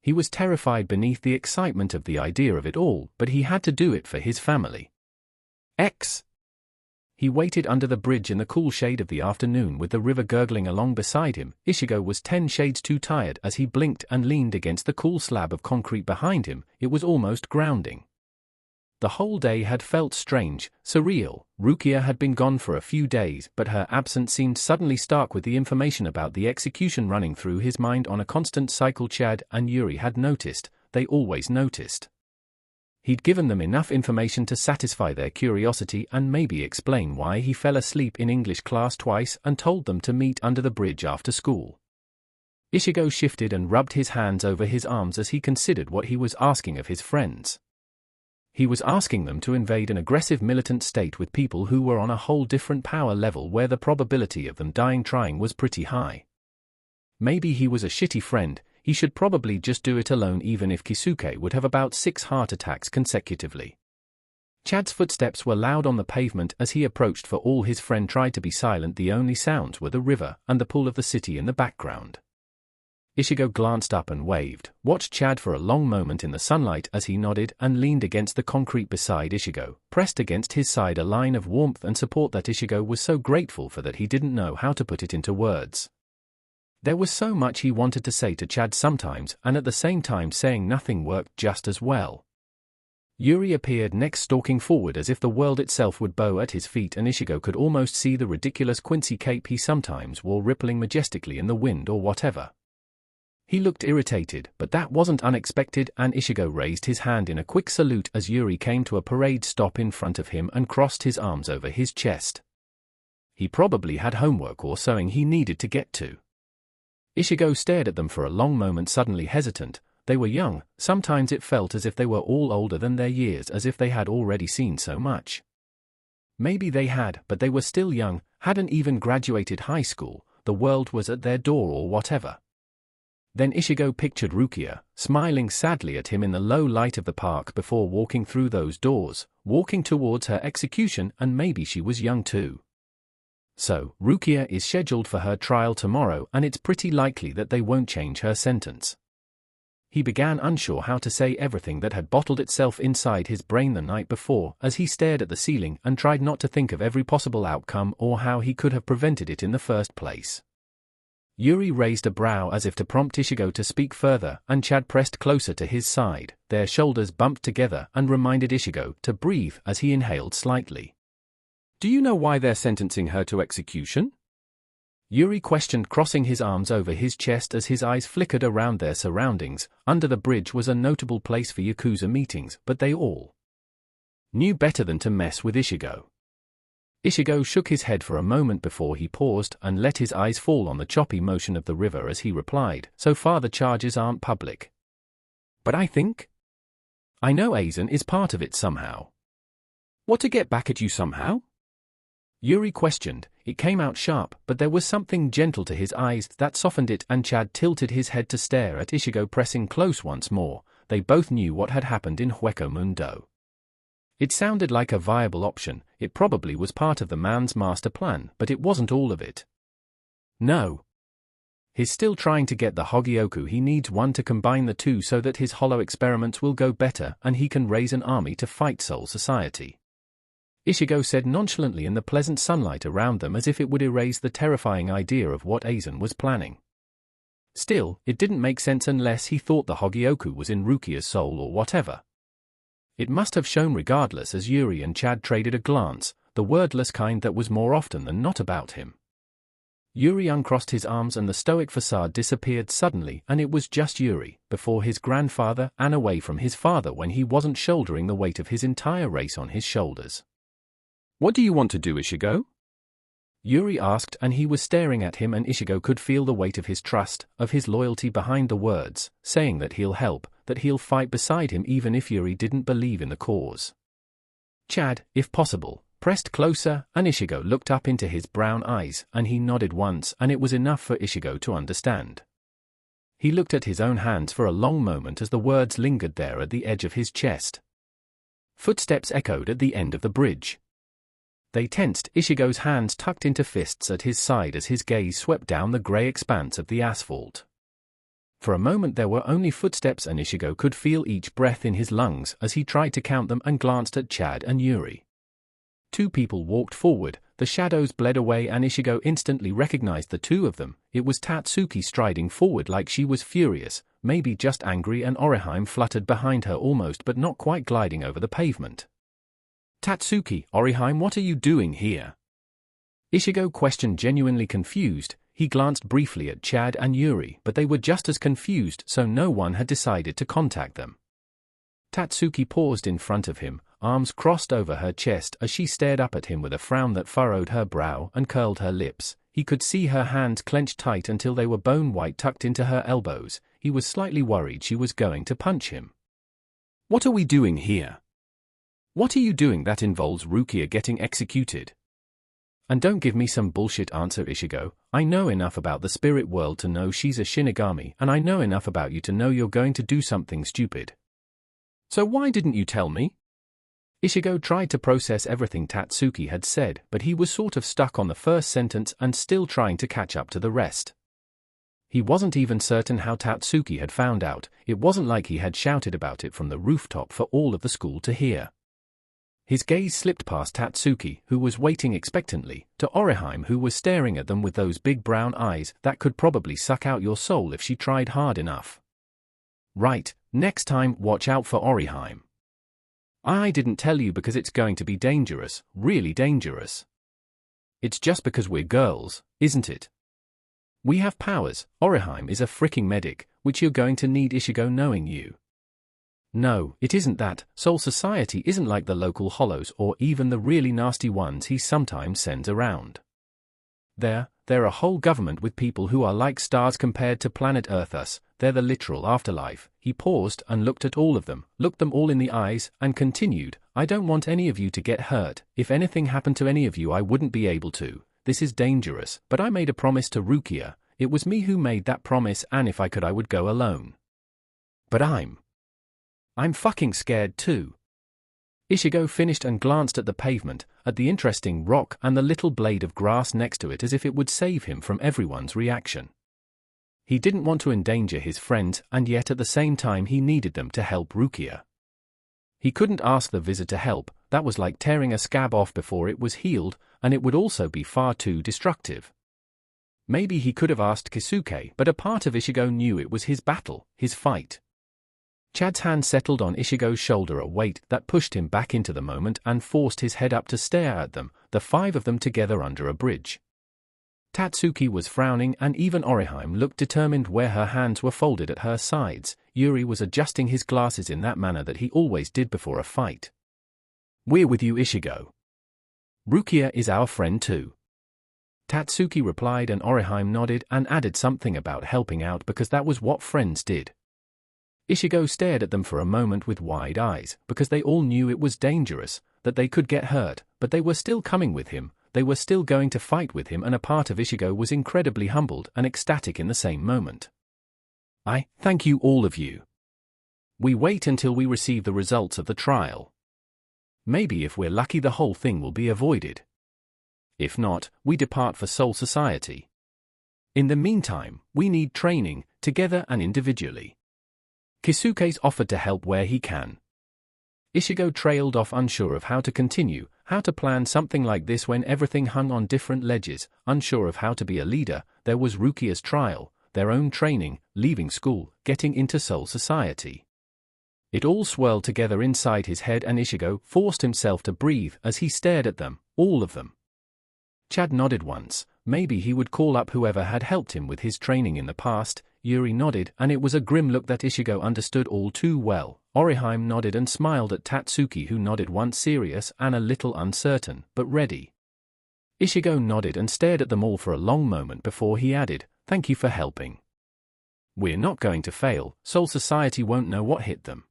He was terrified beneath the excitement of the idea of it all, but he had to do it for his family. He waited under the bridge in the cool shade of the afternoon with the river gurgling along beside him. Ichigo was 10 shades too tired as he blinked and leaned against the cool slab of concrete behind him. It was almost grounding. The whole day had felt strange, surreal. Rukia had been gone for a few days, but her absence seemed suddenly stark with the information about the execution running through his mind on a constant cycle. Chad and Yuri had noticed. They always noticed. He'd given them enough information to satisfy their curiosity and maybe explain why he fell asleep in English class twice and told them to meet under the bridge after school. Ichigo shifted and rubbed his hands over his arms as he considered what he was asking of his friends. He was asking them to invade an aggressive militant state with people who were on a whole different power level where the probability of them dying trying was pretty high. Maybe he was a shitty friend. He should probably just do it alone, even if Kisuke would have about 6 heart attacks consecutively. Chad's footsteps were loud on the pavement as he approached, for all his friend tried to be silent. The only sounds were the river and the pool of the city in the background. Ichigo glanced up and waved, watched Chad for a long moment in the sunlight as he nodded and leaned against the concrete beside Ichigo, pressed against his side, a line of warmth and support that Ichigo was so grateful for that he didn't know how to put it into words. There was so much he wanted to say to Chad sometimes, and at the same time saying nothing worked just as well. Yuri appeared next, stalking forward as if the world itself would bow at his feet, and Ichigo could almost see the ridiculous Quincy cape he sometimes wore rippling majestically in the wind or whatever. He looked irritated, but that wasn't unexpected, and Ichigo raised his hand in a quick salute as Yuri came to a parade stop in front of him and crossed his arms over his chest. He probably had homework or sewing he needed to get to. Ichigo stared at them for a long moment, suddenly hesitant. They were young. Sometimes it felt as if they were all older than their years, as if they had already seen so much. Maybe they had, but they were still young, hadn't even graduated high school. The world was at their door or whatever. Then Ichigo pictured Rukia, smiling sadly at him in the low light of the park before walking through those doors, walking towards her execution, and maybe she was young too. So, Rukia is scheduled for her trial tomorrow, and it's pretty likely that they won't change her sentence. He began, unsure how to say everything that had bottled itself inside his brain the night before, as he stared at the ceiling and tried not to think of every possible outcome or how he could have prevented it in the first place. Yuri raised a brow as if to prompt Ichigo to speak further, and Chad pressed closer to his side. Their shoulders bumped together and reminded Ichigo to breathe as he inhaled slightly. "Do you know why they're sentencing her to execution?" Yuri questioned, crossing his arms over his chest as his eyes flickered around their surroundings. Under the bridge was a notable place for Yakuza meetings, but they all knew better than to mess with Ichigo. Ichigo shook his head for a moment before he paused and let his eyes fall on the choppy motion of the river as he replied, "So far the charges aren't public. But I know Aizen is part of it somehow." "What, to get back at you somehow?" Yuri questioned. It came out sharp, but there was something gentle to his eyes that softened it, and Chad tilted his head to stare at Ichigo, pressing close once more. They both knew what had happened in Hueco Mundo. It sounded like a viable option. It probably was part of the man's master plan, but it wasn't all of it. No. He's still trying to get the Hogyoku. He needs one to combine the two so that his hollow experiments will go better and he can raise an army to fight Soul Society. Ichigo said nonchalantly in the pleasant sunlight around them, as if it would erase the terrifying idea of what Aizen was planning. Still, it didn't make sense unless he thought the Hogyoku was in Rukia's soul or whatever. It must have shown regardless, as Yuri and Chad traded a glance, the wordless kind that was more often than not about him. Yuri uncrossed his arms and the stoic facade disappeared suddenly, and it was just Yuri, before his grandfather and away from his father when he wasn't shouldering the weight of his entire race on his shoulders. "What do you want to do, Ichigo?" Yuri asked, and he was staring at him, and Ichigo could feel the weight of his trust, of his loyalty behind the words, saying that he'll help, that he'll fight beside him even if Yuri didn't believe in the cause. Chad, if possible, pressed closer, and Ichigo looked up into his brown eyes, and he nodded once, and it was enough for Ichigo to understand. He looked at his own hands for a long moment as the words lingered there at the edge of his chest. Footsteps echoed at the end of the bridge. They tensed, Ichigo's hands tucked into fists at his side as his gaze swept down the grey expanse of the asphalt. For a moment there were only footsteps, and Ichigo could feel each breath in his lungs as he tried to count them and glanced at Chad and Yuri. Two people walked forward, the shadows bled away, and Ichigo instantly recognized the two of them. It was Tatsuki striding forward like she was furious, maybe just angry, and Orihime fluttered behind her, almost but not quite gliding over the pavement. "Tatsuki, Orihime, what are you doing here?" Ichigo questioned, genuinely confused. He glanced briefly at Chad and Yuri, but they were just as confused, so no one had decided to contact them. Tatsuki paused in front of him, arms crossed over her chest as she stared up at him with a frown that furrowed her brow and curled her lips. He could see her hands clenched tight until they were bone-white, tucked into her elbows. He was slightly worried she was going to punch him. "What are we doing here? What are you doing that involves Rukia getting executed? And don't give me some bullshit answer, Ichigo. I know enough about the spirit world to know she's a Shinigami, and I know enough about you to know you're going to do something stupid. So why didn't you tell me?" Ichigo tried to process everything Tatsuki had said, but he was sort of stuck on the first sentence and still trying to catch up to the rest. He wasn't even certain how Tatsuki had found out. It wasn't like he had shouted about it from the rooftop for all of the school to hear. His gaze slipped past Tatsuki, who was waiting expectantly, to Orihime, who was staring at them with those big brown eyes that could probably suck out your soul if she tried hard enough. "Right, next time watch out for Orihime. I didn't tell you because it's going to be dangerous, really dangerous. It's just because we're girls, isn't it? We have powers. Orihime is a freaking medic, which you're going to need, Ichigo, knowing you." "No, it isn't that. Soul Society isn't like the local hollows or even the really nasty ones he sometimes sends around. They're a whole government with people who are like stars compared to planet Earth. Us, they're the literal afterlife." He paused and looked at all of them, looked them all in the eyes, and continued, "I don't want any of you to get hurt. If anything happened to any of you, I wouldn't be able to. This is dangerous, but I made a promise to Rukia. It was me who made that promise, and if I could I would go alone. But I'm fucking scared too." Ichigo finished and glanced at the pavement, at the interesting rock and the little blade of grass next to it, as if it would save him from everyone's reaction. He didn't want to endanger his friends, and yet at the same time he needed them to help Rukia. He couldn't ask the Vizier to help. That was like tearing a scab off before it was healed, and it would also be far too destructive. Maybe he could have asked Kisuke, but a part of Ichigo knew it was his battle, his fight. Chad's hand settled on Ichigo's shoulder, a weight that pushed him back into the moment and forced his head up to stare at them, the five of them together under a bridge. Tatsuki was frowning, and even Orihime looked determined where her hands were folded at her sides. Yuri was adjusting his glasses in that manner that he always did before a fight. "We're with you, Ichigo. Rukia is our friend too." Tatsuki replied, and Orihime nodded and added something about helping out because that was what friends did. Ichigo stared at them for a moment with wide eyes, because they all knew it was dangerous, that they could get hurt, but they were still coming with him, they were still going to fight with him, and a part of Ichigo was incredibly humbled and ecstatic in the same moment. "I thank you, all of you. We wait until we receive the results of the trial. Maybe if we're lucky the whole thing will be avoided. If not, we depart for Soul Society. In the meantime, we need training, together and individually. Kisuke's offered to help where he can. Ichigo trailed off, unsure of how to continue, how to plan something like this when everything hung on different ledges, unsure of how to be a leader. There was Rukia's trial, their own training, leaving school, getting into Soul Society. It all swirled together inside his head, and Ichigo forced himself to breathe as he stared at them, all of them. Chad nodded once. Maybe he would call up whoever had helped him with his training in the past. Yuri nodded, and it was a grim look that Ichigo understood all too well. Orihime nodded and smiled at Tatsuki, who nodded once, serious and a little uncertain, but ready. Ichigo nodded and stared at them all for a long moment before he added, "Thank you for helping. We're not going to fail. Soul Society won't know what hit them."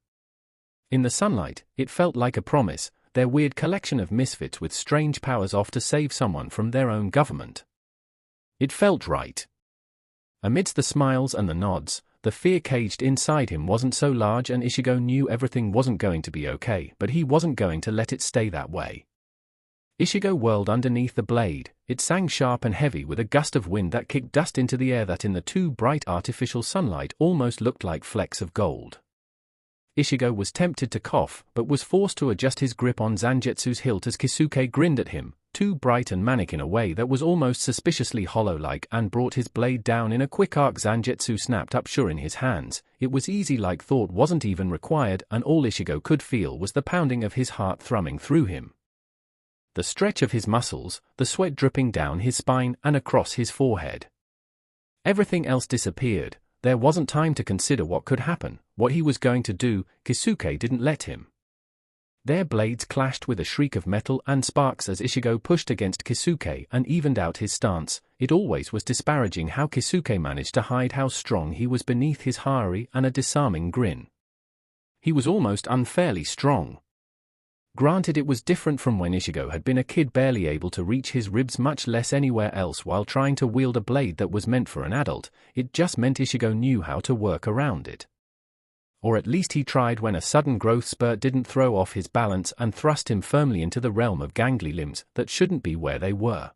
In the sunlight, it felt like a promise, their weird collection of misfits with strange powers off to save someone from their own government. It felt right. Amidst the smiles and the nods, the fear caged inside him wasn't so large, and Ichigo knew everything wasn't going to be okay, but he wasn't going to let it stay that way. Ichigo whirled underneath the blade. It sang sharp and heavy with a gust of wind that kicked dust into the air that in the too bright artificial sunlight almost looked like flecks of gold. Ichigo was tempted to cough, but was forced to adjust his grip on Zangetsu's hilt as Kisuke grinned at him, too bright and manic in a way that was almost suspiciously hollow-like, and brought his blade down in a quick arc. Zangetsu snapped up sure in his hands. It was easy, like thought wasn't even required, and all Ichigo could feel was the pounding of his heart thrumming through him. The stretch of his muscles, the sweat dripping down his spine and across his forehead. Everything else disappeared. There wasn't time to consider what could happen, what he was going to do. Kisuke didn't let him. Their blades clashed with a shriek of metal and sparks as Ichigo pushed against Kisuke and evened out his stance. It always was disparaging how Kisuke managed to hide how strong he was beneath his Hari and a disarming grin. He was almost unfairly strong. Granted, it was different from when Ichigo had been a kid, barely able to reach his ribs, much less anywhere else, while trying to wield a blade that was meant for an adult. It just meant Ichigo knew how to work around it. Or at least he tried when a sudden growth spurt didn't throw off his balance and thrust him firmly into the realm of gangly limbs that shouldn't be where they were.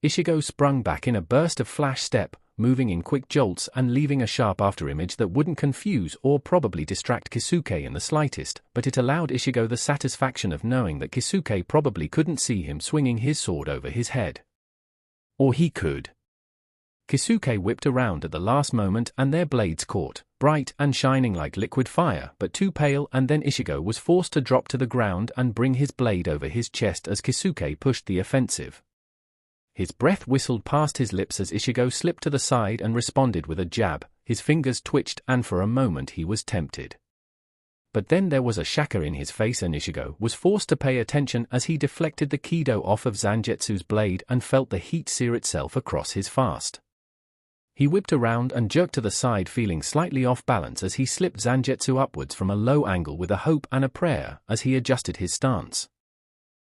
Ichigo sprung back in a burst of flash step, moving in quick jolts and leaving a sharp afterimage that wouldn't confuse or probably distract Kisuke in the slightest, but it allowed Ichigo the satisfaction of knowing that Kisuke probably couldn't see him swinging his sword over his head. Or he could. Kisuke whipped around at the last moment and their blades caught, bright and shining like liquid fire, but too pale, and then Ichigo was forced to drop to the ground and bring his blade over his chest as Kisuke pushed the offensive. His breath whistled past his lips as Ichigo slipped to the side and responded with a jab. His fingers twitched, and for a moment he was tempted. But then there was a shaka in his face, and Ichigo was forced to pay attention as he deflected the kido off of Zangetsu's blade and felt the heat sear itself across his fast. He whipped around and jerked to the side, feeling slightly off balance as he slipped Zangetsu upwards from a low angle with a hope and a prayer as he adjusted his stance.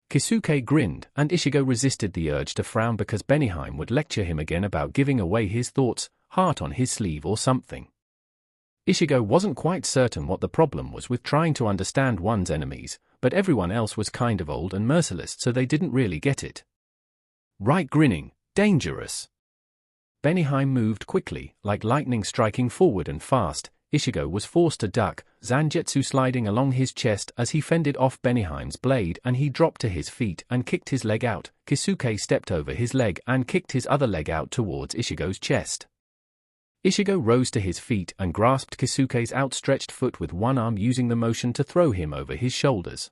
Kisuke grinned, and Ichigo resisted the urge to frown because Benihime would lecture him again about giving away his thoughts, heart on his sleeve or something. Ichigo wasn't quite certain what the problem was with trying to understand one's enemies, but everyone else was kind of old and merciless, so they didn't really get it. Right, grinning, dangerous. Benihime moved quickly, like lightning striking forward and fast. Ichigo was forced to duck, Zangetsu sliding along his chest as he fended off Benihime's blade, and he dropped to his feet and kicked his leg out. Kisuke stepped over his leg and kicked his other leg out towards Ichigo's chest. Ichigo rose to his feet and grasped Kisuke's outstretched foot with one arm, using the motion to throw him over his shoulders.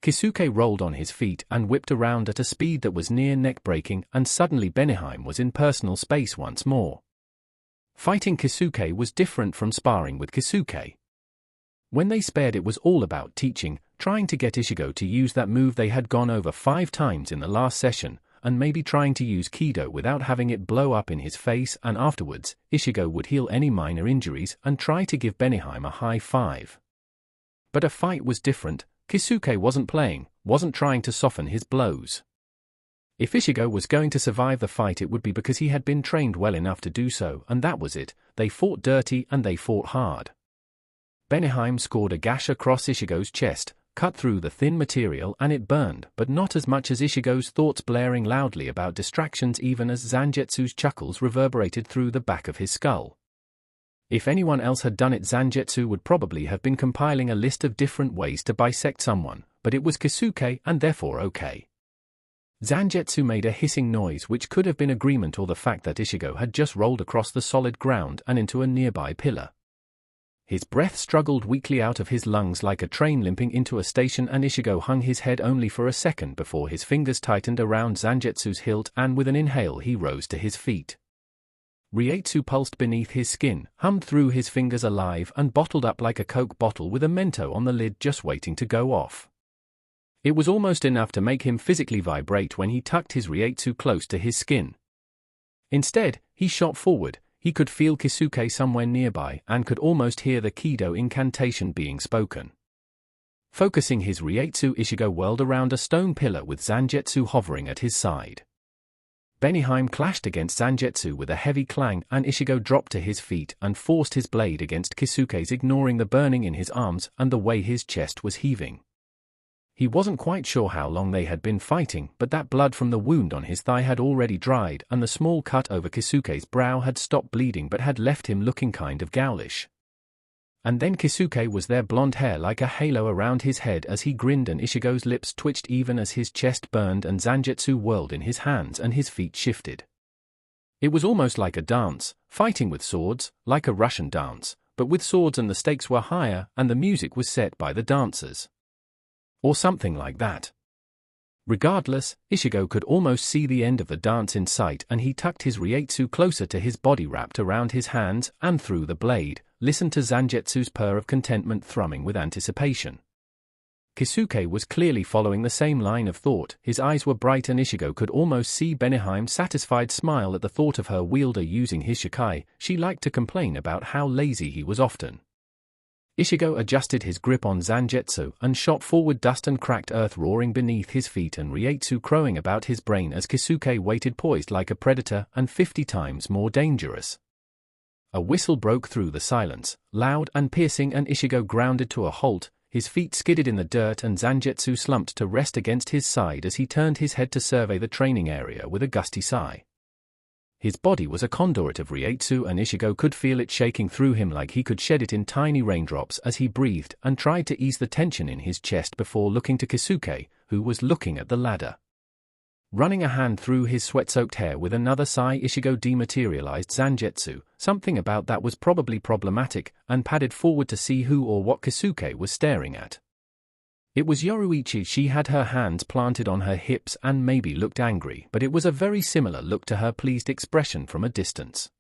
Kisuke rolled on his feet and whipped around at a speed that was near neck-breaking, and suddenly Benihime was in personal space once more. Fighting Kisuke was different from sparring with Kisuke. When they spared, it was all about teaching, trying to get Ichigo to use that move they had gone over 5 times in the last session, and maybe trying to use Kido without having it blow up in his face, and afterwards, Ichigo would heal any minor injuries and try to give Benihime a high five. But a fight was different. Kisuke wasn't playing, wasn't trying to soften his blows. If Ichigo was going to survive the fight, it would be because he had been trained well enough to do so, and that was it. They fought dirty and they fought hard. Benihime scored a gash across Ichigo's chest, cut through the thin material and it burned, but not as much as Ichigo's thoughts blaring loudly about distractions, even as Zangetsu's chuckles reverberated through the back of his skull. If anyone else had done it, Zangetsu would probably have been compiling a list of different ways to bisect someone, but it was Kisuke and therefore okay. Zangetsu made a hissing noise, which could have been agreement or the fact that Ichigo had just rolled across the solid ground and into a nearby pillar. His breath struggled weakly out of his lungs like a train limping into a station, and Ichigo hung his head only for a second before his fingers tightened around Zangetsu's hilt, and with an inhale he rose to his feet. Reiatsu pulsed beneath his skin, hummed through his fingers alive and bottled up like a Coke bottle with a Mento on the lid just waiting to go off. It was almost enough to make him physically vibrate when he tucked his Reiatsu close to his skin. Instead, he shot forward. He could feel Kisuke somewhere nearby and could almost hear the Kido incantation being spoken. Focusing his Reiatsu, Ichigo whirled around a stone pillar with Zangetsu hovering at his side. Benihime clashed against Zangetsu with a heavy clang, and Ichigo dropped to his feet and forced his blade against Kisuke's, ignoring the burning in his arms and the way his chest was heaving. He wasn't quite sure how long they had been fighting, but that blood from the wound on his thigh had already dried, and the small cut over Kisuke's brow had stopped bleeding but had left him looking kind of ghoulish. And then Kisuke was there, blonde hair like a halo around his head as he grinned, and Ichigo's lips twitched even as his chest burned and Zangetsu whirled in his hands and his feet shifted. It was almost like a dance, fighting with swords, like a Russian dance, but with swords, and the stakes were higher and the music was set by the dancers. Or something like that. Regardless, Ichigo could almost see the end of the dance in sight, and he tucked his Reiatsu closer to his body, wrapped around his hands, and through the blade, listened to Zangetsu's purr of contentment thrumming with anticipation. Kisuke was clearly following the same line of thought. His eyes were bright, and Ichigo could almost see Benihime's satisfied smile at the thought of her wielder using his Shikai. She liked to complain about how lazy he was often. Ichigo adjusted his grip on Zangetsu and shot forward, dust and cracked earth roaring beneath his feet and Reiatsu crowing about his brain as Kisuke waited poised like a predator and 50 times more dangerous. A whistle broke through the silence, loud and piercing, and Ichigo grounded to a halt. His feet skidded in the dirt and Zangetsu slumped to rest against his side as he turned his head to survey the training area with a gusty sigh. His body was a conduit of Reiatsu, and Ichigo could feel it shaking through him like he could shed it in tiny raindrops as he breathed and tried to ease the tension in his chest before looking to Kisuke, who was looking at the ladder. Running a hand through his sweat-soaked hair with another sigh, Ichigo dematerialized Zangetsu. Something about that was probably problematic, and padded forward to see who or what Kisuke was staring at. It was Yoruichi. She had her hands planted on her hips and maybe looked angry, but it was a very similar look to her pleased expression from a distance.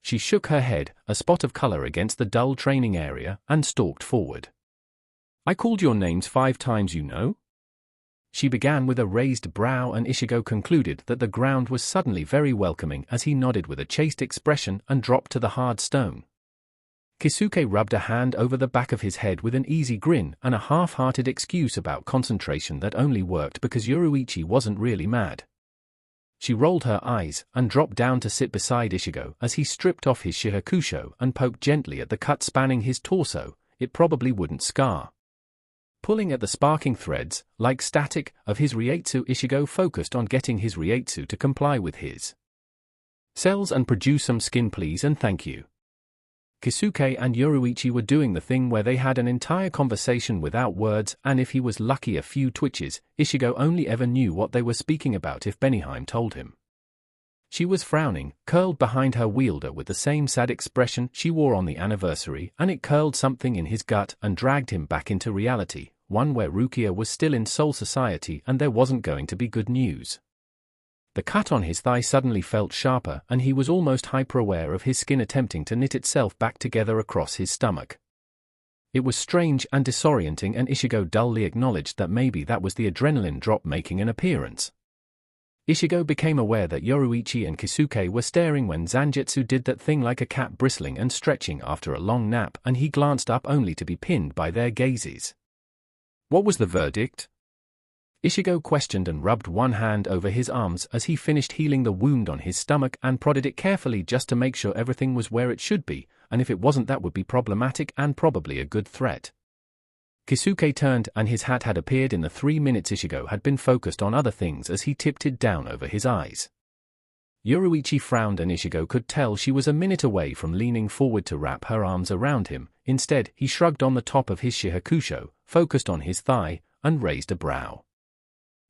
She shook her head, a spot of color against the dull training area, and stalked forward. "I called your names 5 times, you know?" She began with a raised brow, and Ichigo concluded that the ground was suddenly very welcoming as he nodded with a chaste expression and dropped to the hard stone. Kisuke rubbed a hand over the back of his head with an easy grin and a half-hearted excuse about concentration that only worked because Yoruichi wasn't really mad. She rolled her eyes and dropped down to sit beside Ichigo as he stripped off his shihakusho and poked gently at the cut spanning his torso. It probably wouldn't scar. Pulling at the sparking threads, like static, of his Reiatsu, Ichigo focused on getting his Reiatsu to comply with his cells and produce some skin, please and thank you. Kisuke and Yoruichi were doing the thing where they had an entire conversation without words, and if he was lucky a few twitches. Ichigo only ever knew what they were speaking about if Benihime told him. She was frowning, curled behind her wielder with the same sad expression she wore on the anniversary, and it curled something in his gut and dragged him back into reality, one where Rukia was still in Soul Society and there wasn't going to be good news. The cut on his thigh suddenly felt sharper, and he was almost hyper-aware of his skin attempting to knit itself back together across his stomach. It was strange and disorienting, and Ichigo dully acknowledged that maybe that was the adrenaline drop making an appearance. Ichigo became aware that Yoruichi and Kisuke were staring when Zangetsu did that thing like a cat bristling and stretching after a long nap, and he glanced up only to be pinned by their gazes. "What was the verdict?" Ichigo questioned and rubbed one hand over his arms as he finished healing the wound on his stomach and prodded it carefully just to make sure everything was where it should be, and if it wasn't that would be problematic and probably a good threat. Kisuke turned and his hat had appeared in the 3 minutes Ichigo had been focused on other things as he tipped it down over his eyes. Yoruichi frowned and Ichigo could tell she was a minute away from leaning forward to wrap her arms around him. Instead, he shrugged on the top of his shihakusho, focused on his thigh, and raised a brow.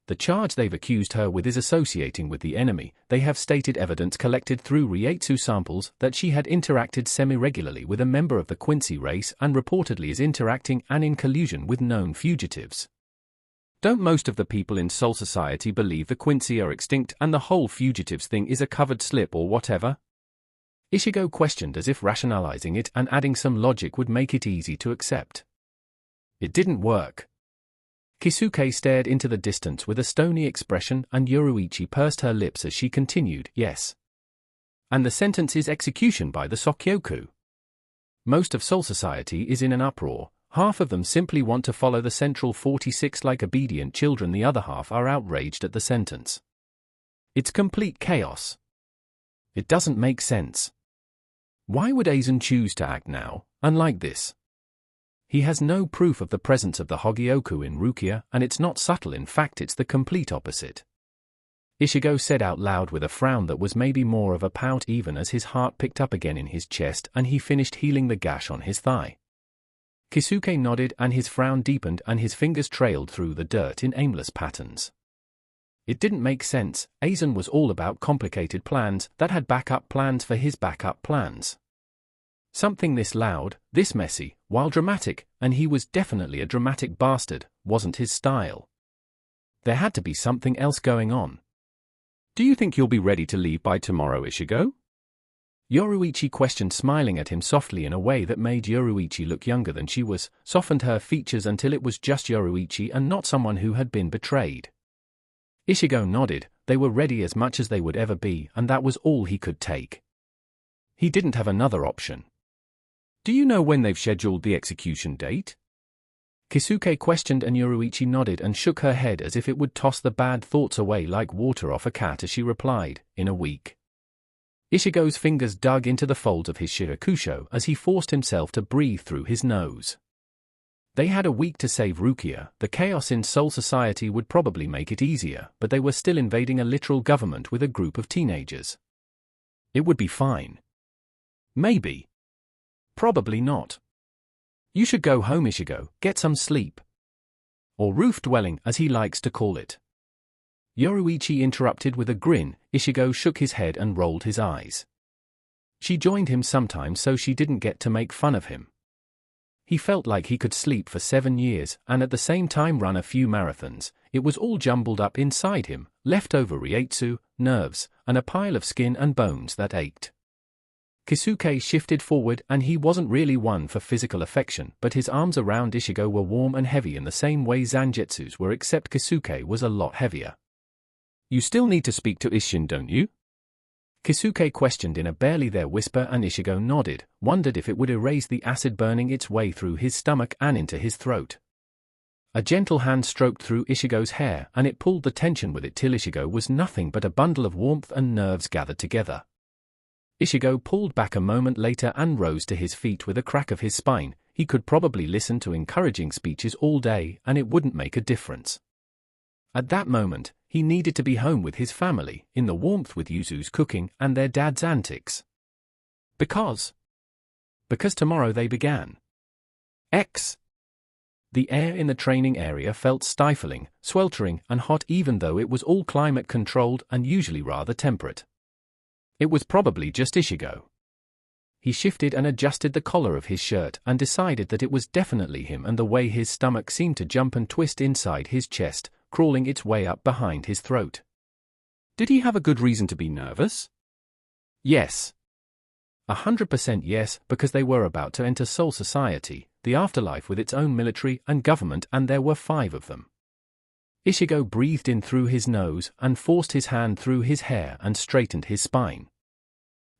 The charge they've accused her with is associating with the enemy. They have stated evidence collected through Rietsu samples that she had interacted semi-regularly with a member of the Quincy race and reportedly is interacting and in collusion with known fugitives. Don't most of the people in Soul Society believe the Quincy are extinct and the whole fugitives thing is a covered slip or whatever? Ichigo questioned as if rationalizing it and adding some logic would make it easy to accept. It didn't work. Kisuke stared into the distance with a stony expression and Yoruichi pursed her lips as she continued, yes. And the sentence is execution by the Sokyoku. Most of Soul Society is in an uproar. Half of them simply want to follow the Central 46 like obedient children, the other half are outraged at the sentence. It's complete chaos. It doesn't make sense. Why would Aizen choose to act now, unlike this? He has no proof of the presence of the Hogyoku in Rukia, and it's not subtle, in fact it's the complete opposite. Ichigo said out loud with a frown that was maybe more of a pout even as his heart picked up again in his chest and he finished healing the gash on his thigh. Kisuke nodded and his frown deepened and his fingers trailed through the dirt in aimless patterns. It didn't make sense. Aizen was all about complicated plans that had backup plans for his backup plans. Something this loud, this messy, while dramatic, and he was definitely a dramatic bastard, wasn't his style. There had to be something else going on. Do you think you'll be ready to leave by tomorrow, Ichigo? Yoruichi questioned, smiling at him softly in a way that made Yoruichi look younger than she was, softened her features until it was just Yoruichi and not someone who had been betrayed. Ichigo nodded. They were ready as much as they would ever be, and that was all he could take. He didn't have another option. Do you know when they've scheduled the execution date? Kisuke questioned and Yoruichi nodded and shook her head as if it would toss the bad thoughts away like water off a cat as she replied, in a week. Ichigo's fingers dug into the folds of his shihakusho as he forced himself to breathe through his nose. They had a week to save Rukia. The chaos in Soul Society would probably make it easier, but they were still invading a literal government with a group of teenagers. It would be fine. Maybe. Probably not. You should go home, Ichigo, get some sleep. Or roof dwelling, as he likes to call it. Yoruichi interrupted with a grin. Ichigo shook his head and rolled his eyes. She joined him sometimes so she didn't get to make fun of him. He felt like he could sleep for 7 years and at the same time run a few marathons. It was all jumbled up inside him, leftover Rietsu, nerves, and a pile of skin and bones that ached. Kisuke shifted forward and he wasn't really one for physical affection, but his arms around Ichigo were warm and heavy in the same way Zangetsu's were, except Kisuke was a lot heavier. You still need to speak to Isshin, don't you? Kisuke questioned in a barely there whisper and Ichigo nodded, wondered if it would erase the acid burning its way through his stomach and into his throat. A gentle hand stroked through Ichigo's hair and it pulled the tension with it till Ichigo was nothing but a bundle of warmth and nerves gathered together. Ichigo pulled back a moment later and rose to his feet with a crack of his spine. He could probably listen to encouraging speeches all day and it wouldn't make a difference. At that moment, he needed to be home with his family, in the warmth with Yuzu's cooking and their dad's antics. Because tomorrow they began. The air in the training area felt stifling, sweltering, and hot even though it was all climate-controlled and usually rather temperate. It was probably just Ichigo. He shifted and adjusted the collar of his shirt and decided that it was definitely him, and the way his stomach seemed to jump and twist inside his chest, crawling its way up behind his throat. Did he have a good reason to be nervous? Yes. 100% yes, because they were about to enter Soul Society, the afterlife with its own military and government, and there were 5 of them. Ichigo breathed in through his nose and forced his hand through his hair and straightened his spine.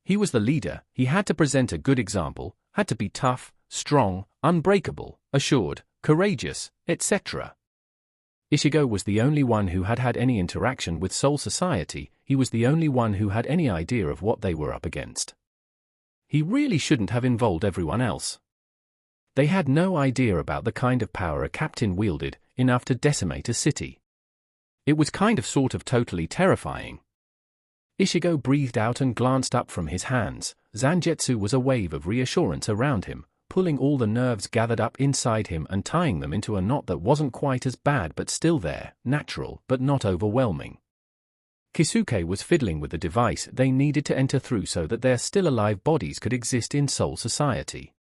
He was the leader, he had to present a good example, had to be tough, strong, unbreakable, assured, courageous, etc. Ichigo was the only one who had had any interaction with Soul Society, he was the only one who had any idea of what they were up against. He really shouldn't have involved everyone else. They had no idea about the kind of power a captain wielded, enough to decimate a city. It was kind of sort of totally terrifying. Ichigo breathed out and glanced up from his hands. Zangetsu was a wave of reassurance around him, pulling all the nerves gathered up inside him and tying them into a knot that wasn't quite as bad but still there, natural but not overwhelming. Kisuke was fiddling with the device they needed to enter through so that their still-alive bodies could exist in Soul Society.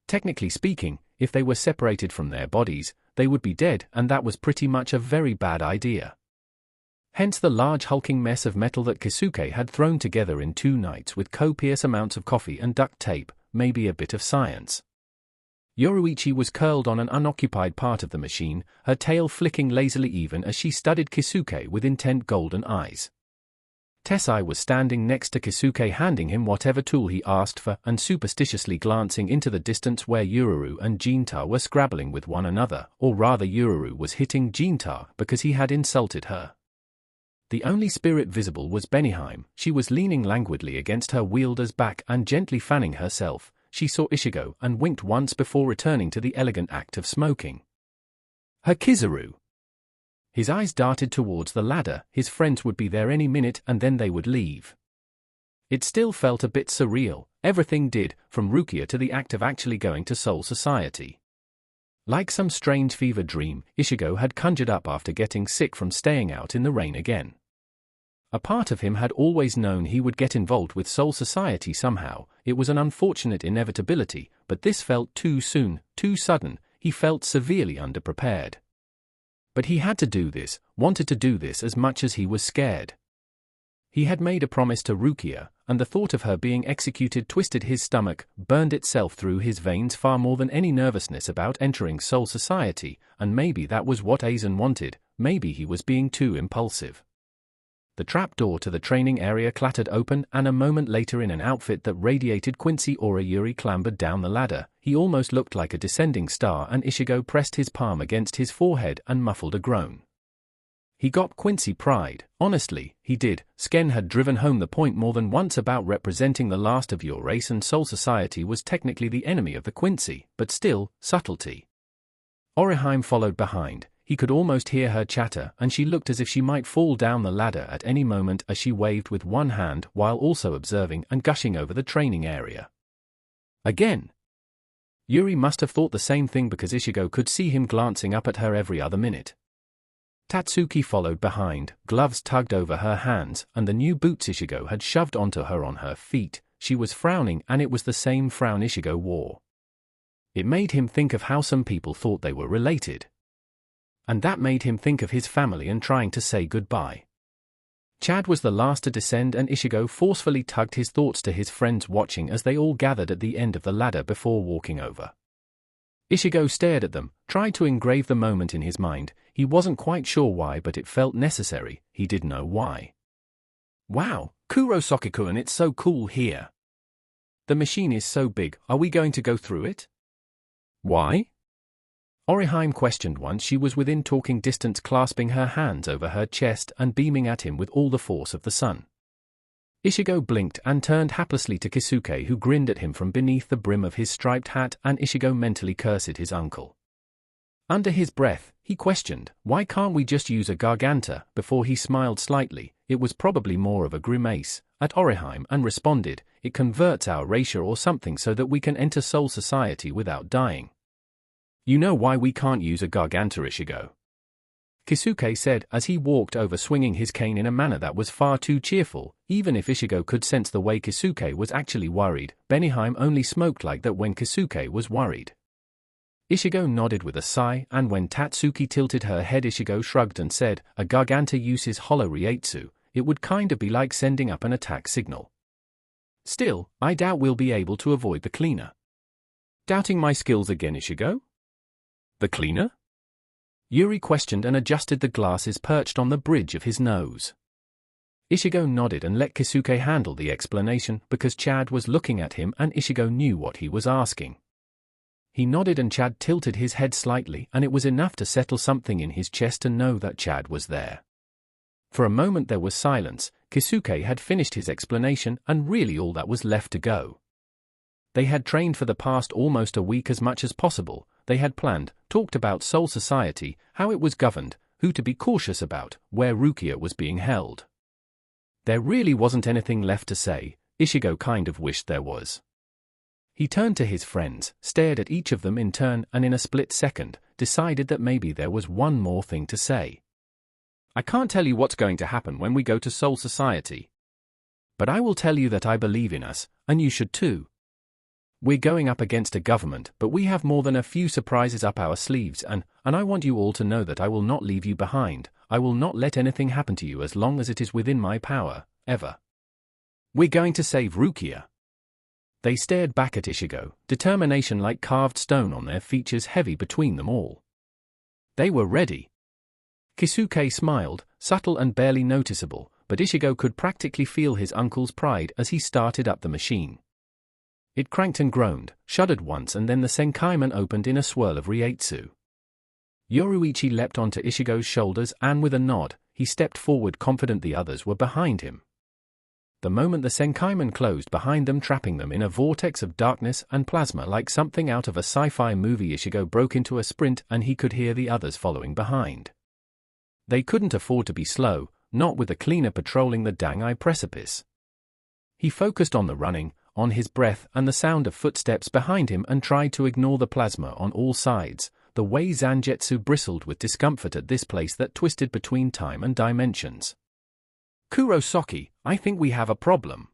Technically speaking, if they were separated from their bodies, they would be dead, and that was pretty much a very bad idea. Hence the large hulking mess of metal that Kisuke had thrown together in 2 nights with copious amounts of coffee and duct tape, maybe a bit of science. Yoruichi was curled on an unoccupied part of the machine, her tail flicking lazily even as she studied Kisuke with intent golden eyes. Tessai was standing next to Kisuke, handing him whatever tool he asked for and superstitiously glancing into the distance where Yururu and Jinta were scrabbling with one another, or rather Yururu was hitting Jinta because he had insulted her. The only spirit visible was Benihime. She was leaning languidly against her wielder's back and gently fanning herself. She saw Ichigo and winked once before returning to the elegant act of smoking. Her Kizaru. His eyes darted towards the ladder. His friends would be there any minute and then they would leave. It still felt a bit surreal. Everything did, from Rukia to the act of actually going to Soul Society. Like some strange fever dream, Ichigo had conjured up after getting sick from staying out in the rain again. A part of him had always known he would get involved with Soul Society somehow. It was an unfortunate inevitability, but this felt too soon, too sudden. He felt severely underprepared. But he had to do this, wanted to do this as much as he was scared. He had made a promise to Rukia, and the thought of her being executed twisted his stomach, burned itself through his veins far more than any nervousness about entering Soul Society, and maybe that was what Aizen wanted, maybe he was being too impulsive. The trapdoor to the training area clattered open, and a moment later, in an outfit that radiated Quincy aura, Yuri clambered down the ladder. He almost looked like a descending star, and Ichigo pressed his palm against his forehead and muffled a groan. He got Quincy pride, honestly, he did. Sken had driven home the point more than once about representing the last of your race, and Soul Society was technically the enemy of the Quincy, but still, subtlety. Orihime followed behind. He could almost hear her chatter, and she looked as if she might fall down the ladder at any moment as she waved with one hand while also observing and gushing over the training area. Again. Yuri must have thought the same thing because Ichigo could see him glancing up at her every other minute. Tatsuki followed behind, gloves tugged over her hands, and the new boots Ichigo had shoved onto her on her feet. She was frowning, and it was the same frown Ichigo wore. It made him think of how some people thought they were related. And that made him think of his family and trying to say goodbye. Chad was the last to descend, and Ichigo forcefully tugged his thoughts to his friends watching as they all gathered at the end of the ladder before walking over. Ichigo stared at them, tried to engrave the moment in his mind. He wasn't quite sure why, but it felt necessary. He did know why. Wow, Kurosakiku, it's so cool here. The machine is so big, are we going to go through it? Why? Orihime questioned once she was within talking distance, clasping her hands over her chest and beaming at him with all the force of the sun. Ichigo blinked and turned haplessly to Kisuke, who grinned at him from beneath the brim of his striped hat, and Ichigo mentally cursed his uncle. Under his breath, he questioned, "Why can't we just use a Garganta?" Before he smiled slightly, it was probably more of a grimace, at Orihime, and responded, "It converts our ratio or something so that we can enter Soul Society without dying." "You know why we can't use a Garganta, Ichigo?" Kisuke said as he walked over, swinging his cane in a manner that was far too cheerful. Even if Ichigo could sense the way Kisuke was actually worried, Benihime only smoked like that when Kisuke was worried. Ichigo nodded with a sigh, and when Tatsuki tilted her head, Ichigo shrugged and said, "A Garganta uses hollow Reiatsu. It would kinda be like sending up an attack signal. Still, I doubt we'll be able to avoid the cleaner." "Doubting my skills again, Ichigo?" "The cleaner?" Yuri questioned and adjusted the glasses perched on the bridge of his nose. Ichigo nodded and let Kisuke handle the explanation because Chad was looking at him and Ichigo knew what he was asking. He nodded and Chad tilted his head slightly, and it was enough to settle something in his chest to know that Chad was there. For a moment there was silence. Kisuke had finished his explanation, and really all that was left to go. They had trained for the past almost a week as much as possible. They had planned, talked about Soul Society, how it was governed, who to be cautious about, where Rukia was being held. There really wasn't anything left to say. Ichigo kind of wished there was. He turned to his friends, stared at each of them in turn, and in a split second, decided that maybe there was one more thing to say. I can't tell you what's going to happen when we go to Soul Society. But I will tell you that I believe in us, and you should too. We're going up against a government, but we have more than a few surprises up our sleeves, and I want you all to know that I will not leave you behind. I will not let anything happen to you as long as it is within my power, ever. We're going to save Rukia. They stared back at Ichigo, determination like carved stone on their features heavy between them all. They were ready. Kisuke smiled, subtle and barely noticeable, but Ichigo could practically feel his uncle's pride as he started up the machine. It cranked and groaned, shuddered once, and then the Senkaiman opened in a swirl of Reiatsu. Yoruichi leapt onto Ichigo's shoulders and with a nod, he stepped forward confident the others were behind him. The moment the Senkaiman closed behind them, trapping them in a vortex of darkness and plasma like something out of a sci-fi movie, Ichigo broke into a sprint and he could hear the others following behind. They couldn't afford to be slow, not with the cleaner patrolling the Dangai precipice. He focused on the running, on his breath and the sound of footsteps behind him, and tried to ignore the plasma on all sides, the way Zangetsu bristled with discomfort at this place that twisted between time and dimensions. Kurosaki, I think we have a problem.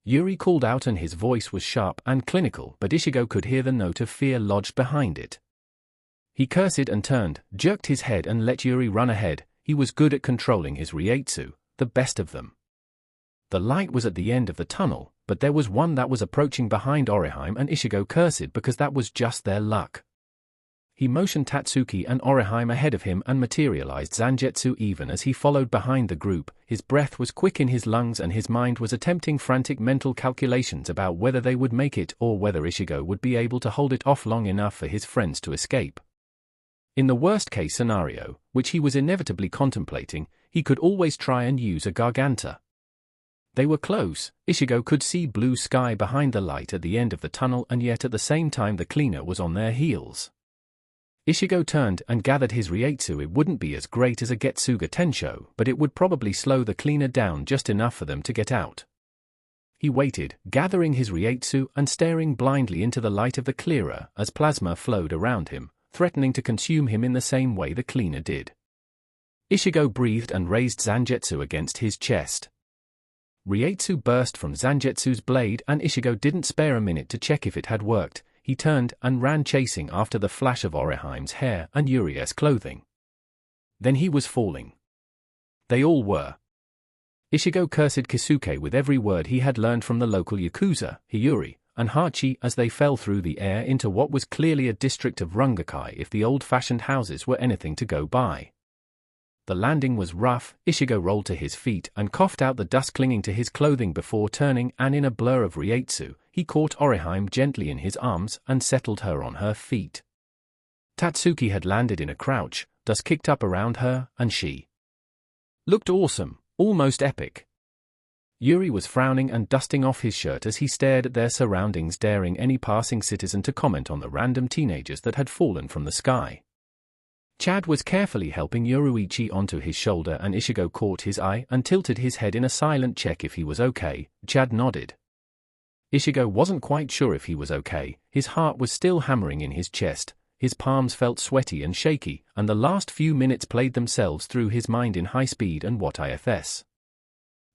Yuri called out, and his voice was sharp and clinical, but Ichigo could hear the note of fear lodged behind it. He cursed and turned, jerked his head and let Yuri run ahead. He was good at controlling his Reiatsu, the best of them. The light was at the end of the tunnel, but there was one that was approaching behind Orihime, and Ichigo cursed because that was just their luck. He motioned Tatsuki and Orihime ahead of him and materialized Zangetsu even as he followed behind the group. His breath was quick in his lungs and his mind was attempting frantic mental calculations about whether they would make it or whether Ichigo would be able to hold it off long enough for his friends to escape. In the worst-case scenario, which he was inevitably contemplating, he could always try and use a Garganta. They were close. Ichigo could see blue sky behind the light at the end of the tunnel, and yet at the same time the cleaner was on their heels. Ichigo turned and gathered his Reiatsu. It wouldn't be as great as a Getsuga Tensho, but it would probably slow the cleaner down just enough for them to get out. He waited, gathering his Reiatsu and staring blindly into the light of the clearer as plasma flowed around him, threatening to consume him in the same way the cleaner did. Ichigo breathed and raised Zangetsu against his chest. Reiatsu burst from Zangetsu's blade, and Ichigo didn't spare a minute to check if it had worked. He turned and ran, chasing after the flash of Orihime's hair and Yuri's clothing. Then he was falling. They all were. Ichigo cursed Kisuke with every word he had learned from the local Yakuza, Hiyuri, and Hachi as they fell through the air into what was clearly a district of Rungakai if the old-fashioned houses were anything to go by. The landing was rough. Ichigo rolled to his feet and coughed out the dust clinging to his clothing before turning, and in a blur of Reiatsu, he caught Orihime gently in his arms and settled her on her feet. Tatsuki had landed in a crouch, dust kicked up around her, and she looked awesome, almost epic. Yuri was frowning and dusting off his shirt as he stared at their surroundings, daring any passing citizen to comment on the random teenagers that had fallen from the sky. Chad was carefully helping Yoruichi onto his shoulder, and Ichigo caught his eye and tilted his head in a silent check if he was okay. Chad nodded. Ichigo wasn't quite sure if he was okay. His heart was still hammering in his chest, his palms felt sweaty and shaky, and the last few minutes played themselves through his mind in high speed and what ifs.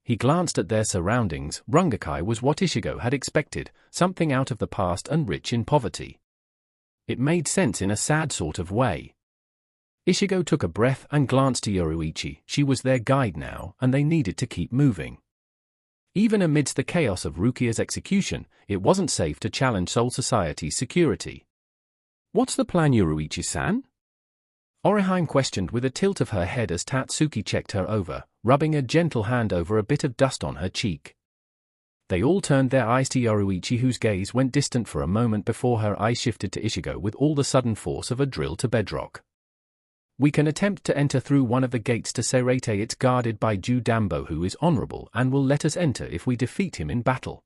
He glanced at their surroundings. Rungakai was what Ichigo had expected, something out of the past and rich in poverty. It made sense in a sad sort of way. Ichigo took a breath and glanced to Yoruichi. She was their guide now, and they needed to keep moving. Even amidst the chaos of Rukia's execution, it wasn't safe to challenge Soul Society's security. "What's the plan, Yoruichi-san?" Orihime questioned with a tilt of her head as Tatsuki checked her over, rubbing a gentle hand over a bit of dust on her cheek. They all turned their eyes to Yoruichi, whose gaze went distant for a moment before her eyes shifted to Ichigo with all the sudden force of a drill to bedrock. "We can attempt to enter through one of the gates to Serete. It's guarded by Ju Dambo, who is honorable and will let us enter if we defeat him in battle."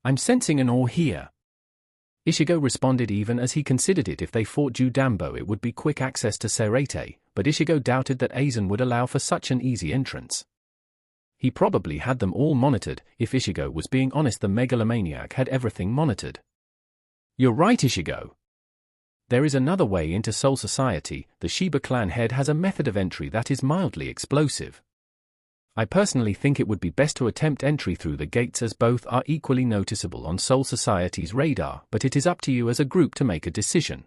I'm sensing an awe here. Ichigo responded even as he considered it if they fought Judambo it would be quick access to Serete, but Ichigo doubted that Aizen would allow for such an easy entrance. He probably had them all monitored. If Ichigo was being honest, the megalomaniac had everything monitored. You're right, Ichigo. There is another way into Soul Society. The Shiba clan head has a method of entry that is mildly explosive. I personally think it would be best to attempt entry through the gates as both are equally noticeable on Soul Society's radar, but it is up to you as a group to make a decision.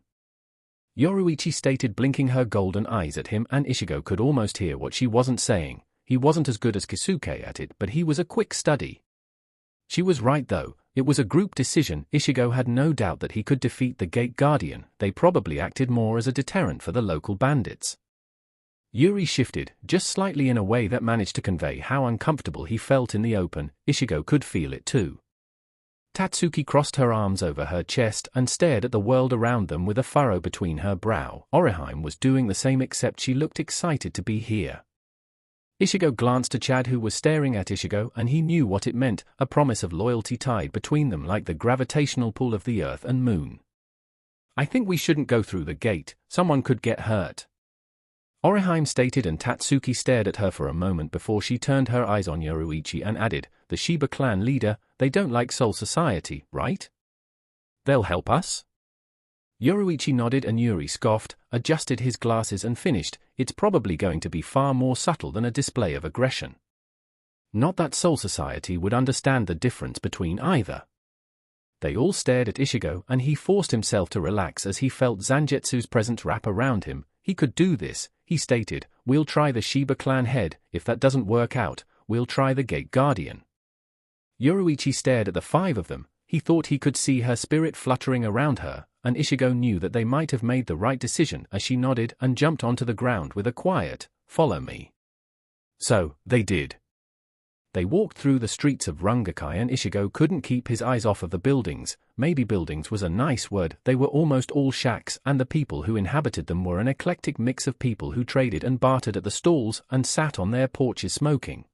Yoruichi stated, blinking her golden eyes at him, and Ichigo could almost hear what she wasn't saying. He wasn't as good as Kisuke at it, but he was a quick study. She was right though, it was a group decision. Ichigo had no doubt that he could defeat the Gate Guardian. They probably acted more as a deterrent for the local bandits. Yuri shifted, just slightly in a way that managed to convey how uncomfortable he felt in the open. Ichigo could feel it too. Tatsuki crossed her arms over her chest and stared at the world around them with a furrow between her brow. Orihime was doing the same, except she looked excited to be here. Ichigo glanced to Chad, who was staring at Ichigo, and he knew what it meant, a promise of loyalty tied between them like the gravitational pull of the earth and moon. I think we shouldn't go through the gate, someone could get hurt. Orihime stated, and Tatsuki stared at her for a moment before she turned her eyes on Yoruichi and added, the Shiba clan leader, they don't like Soul Society, right? They'll help us? Yoruichi nodded and Yuri scoffed, adjusted his glasses and finished, it's probably going to be far more subtle than a display of aggression. Not that Soul Society would understand the difference between either. They all stared at Ichigo and he forced himself to relax as he felt Zangetsu's presence wrap around him. He could do this, he stated, we'll try the Shiba clan head, if that doesn't work out, we'll try the Gate Guardian. Yoruichi stared at the five of them, he thought he could see her spirit fluttering around her, and Ichigo knew that they might have made the right decision as she nodded and jumped onto the ground with a quiet, follow me. So, they did. They walked through the streets of Rungakai and Ichigo couldn't keep his eyes off of the buildings. Maybe buildings was a nice word, they were almost all shacks, and the people who inhabited them were an eclectic mix of people who traded and bartered at the stalls and sat on their porches smoking.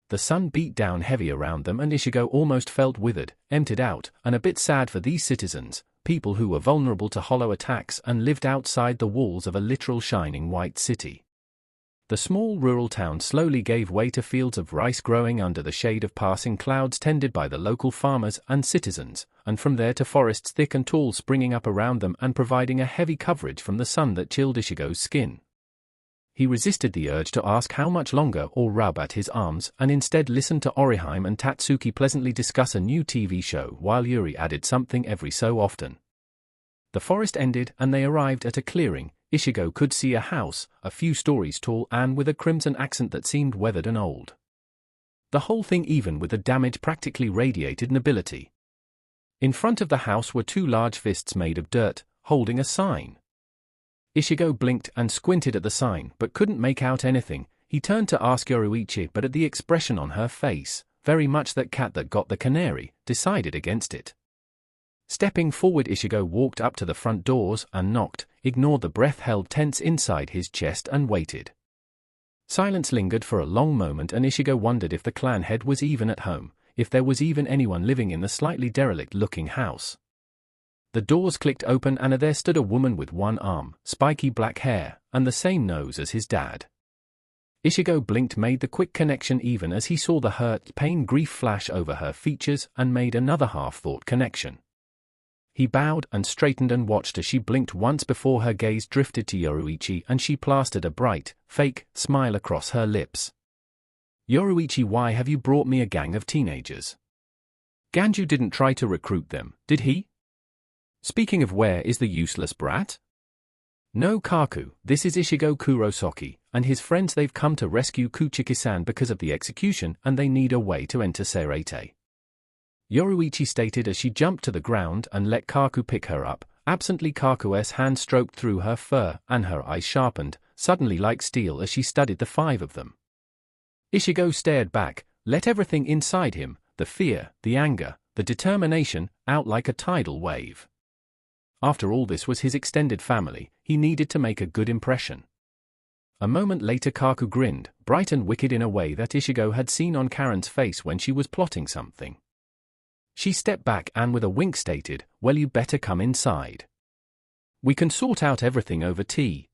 The sun beat down heavy around them and Ichigo almost felt withered, emptied out, and a bit sad for these citizens, people who were vulnerable to hollow attacks and lived outside the walls of a literal shining white city. The small rural town slowly gave way to fields of rice growing under the shade of passing clouds tended by the local farmers and citizens, and from there to forests thick and tall springing up around them and providing a heavy coverage from the sun that chilled Ichigo's skin. He resisted the urge to ask how much longer or rub at his arms and instead listened to Orihime and Tatsuki pleasantly discuss a new TV show while Yuri added something every so often. The forest ended and they arrived at a clearing. Ichigo could see a house, a few stories tall and with a crimson accent that seemed weathered and old. The whole thing, even with the damage, practically radiated nobility. In front of the house were two large fists made of dirt, holding a sign. Ichigo blinked and squinted at the sign but couldn't make out anything. He turned to ask Yoruichi, but at the expression on her face, very much that cat that got the canary, decided against it. Stepping forward, Ichigo walked up to the front doors and knocked, ignored the breath held tense inside his chest and waited. Silence lingered for a long moment and Ichigo wondered if the clan head was even at home, if there was even anyone living in the slightly derelict-looking house. The doors clicked open and there stood a woman with one arm, spiky black hair, and the same nose as his dad. Ichigo blinked, made the quick connection even as he saw the hurt, pain, grief flash over her features and made another half-thought connection. He bowed and straightened and watched as she blinked once before her gaze drifted to Yoruichi and she plastered a bright, fake smile across her lips. Yoruichi, why have you brought me a gang of teenagers? Ganju didn't try to recruit them, did he? Speaking of, where is the useless brat? No, Kaku, this is Ichigo Kurosaki, and his friends. They've come to rescue Kuchiki-san because of the execution and they need a way to enter Serete. Yoruichi stated as she jumped to the ground and let Kaku pick her up. Absently, Kaku's hand stroked through her fur and her eyes sharpened, suddenly like steel, as she studied the five of them. Ichigo stared back, let everything inside him, the fear, the anger, the determination, out like a tidal wave. After all, this was his extended family, he needed to make a good impression. A moment later Kaku grinned, bright and wicked in a way that Ichigo had seen on Karen's face when she was plotting something. She stepped back and with a wink stated, "Well, you better come inside. We can sort out everything over tea."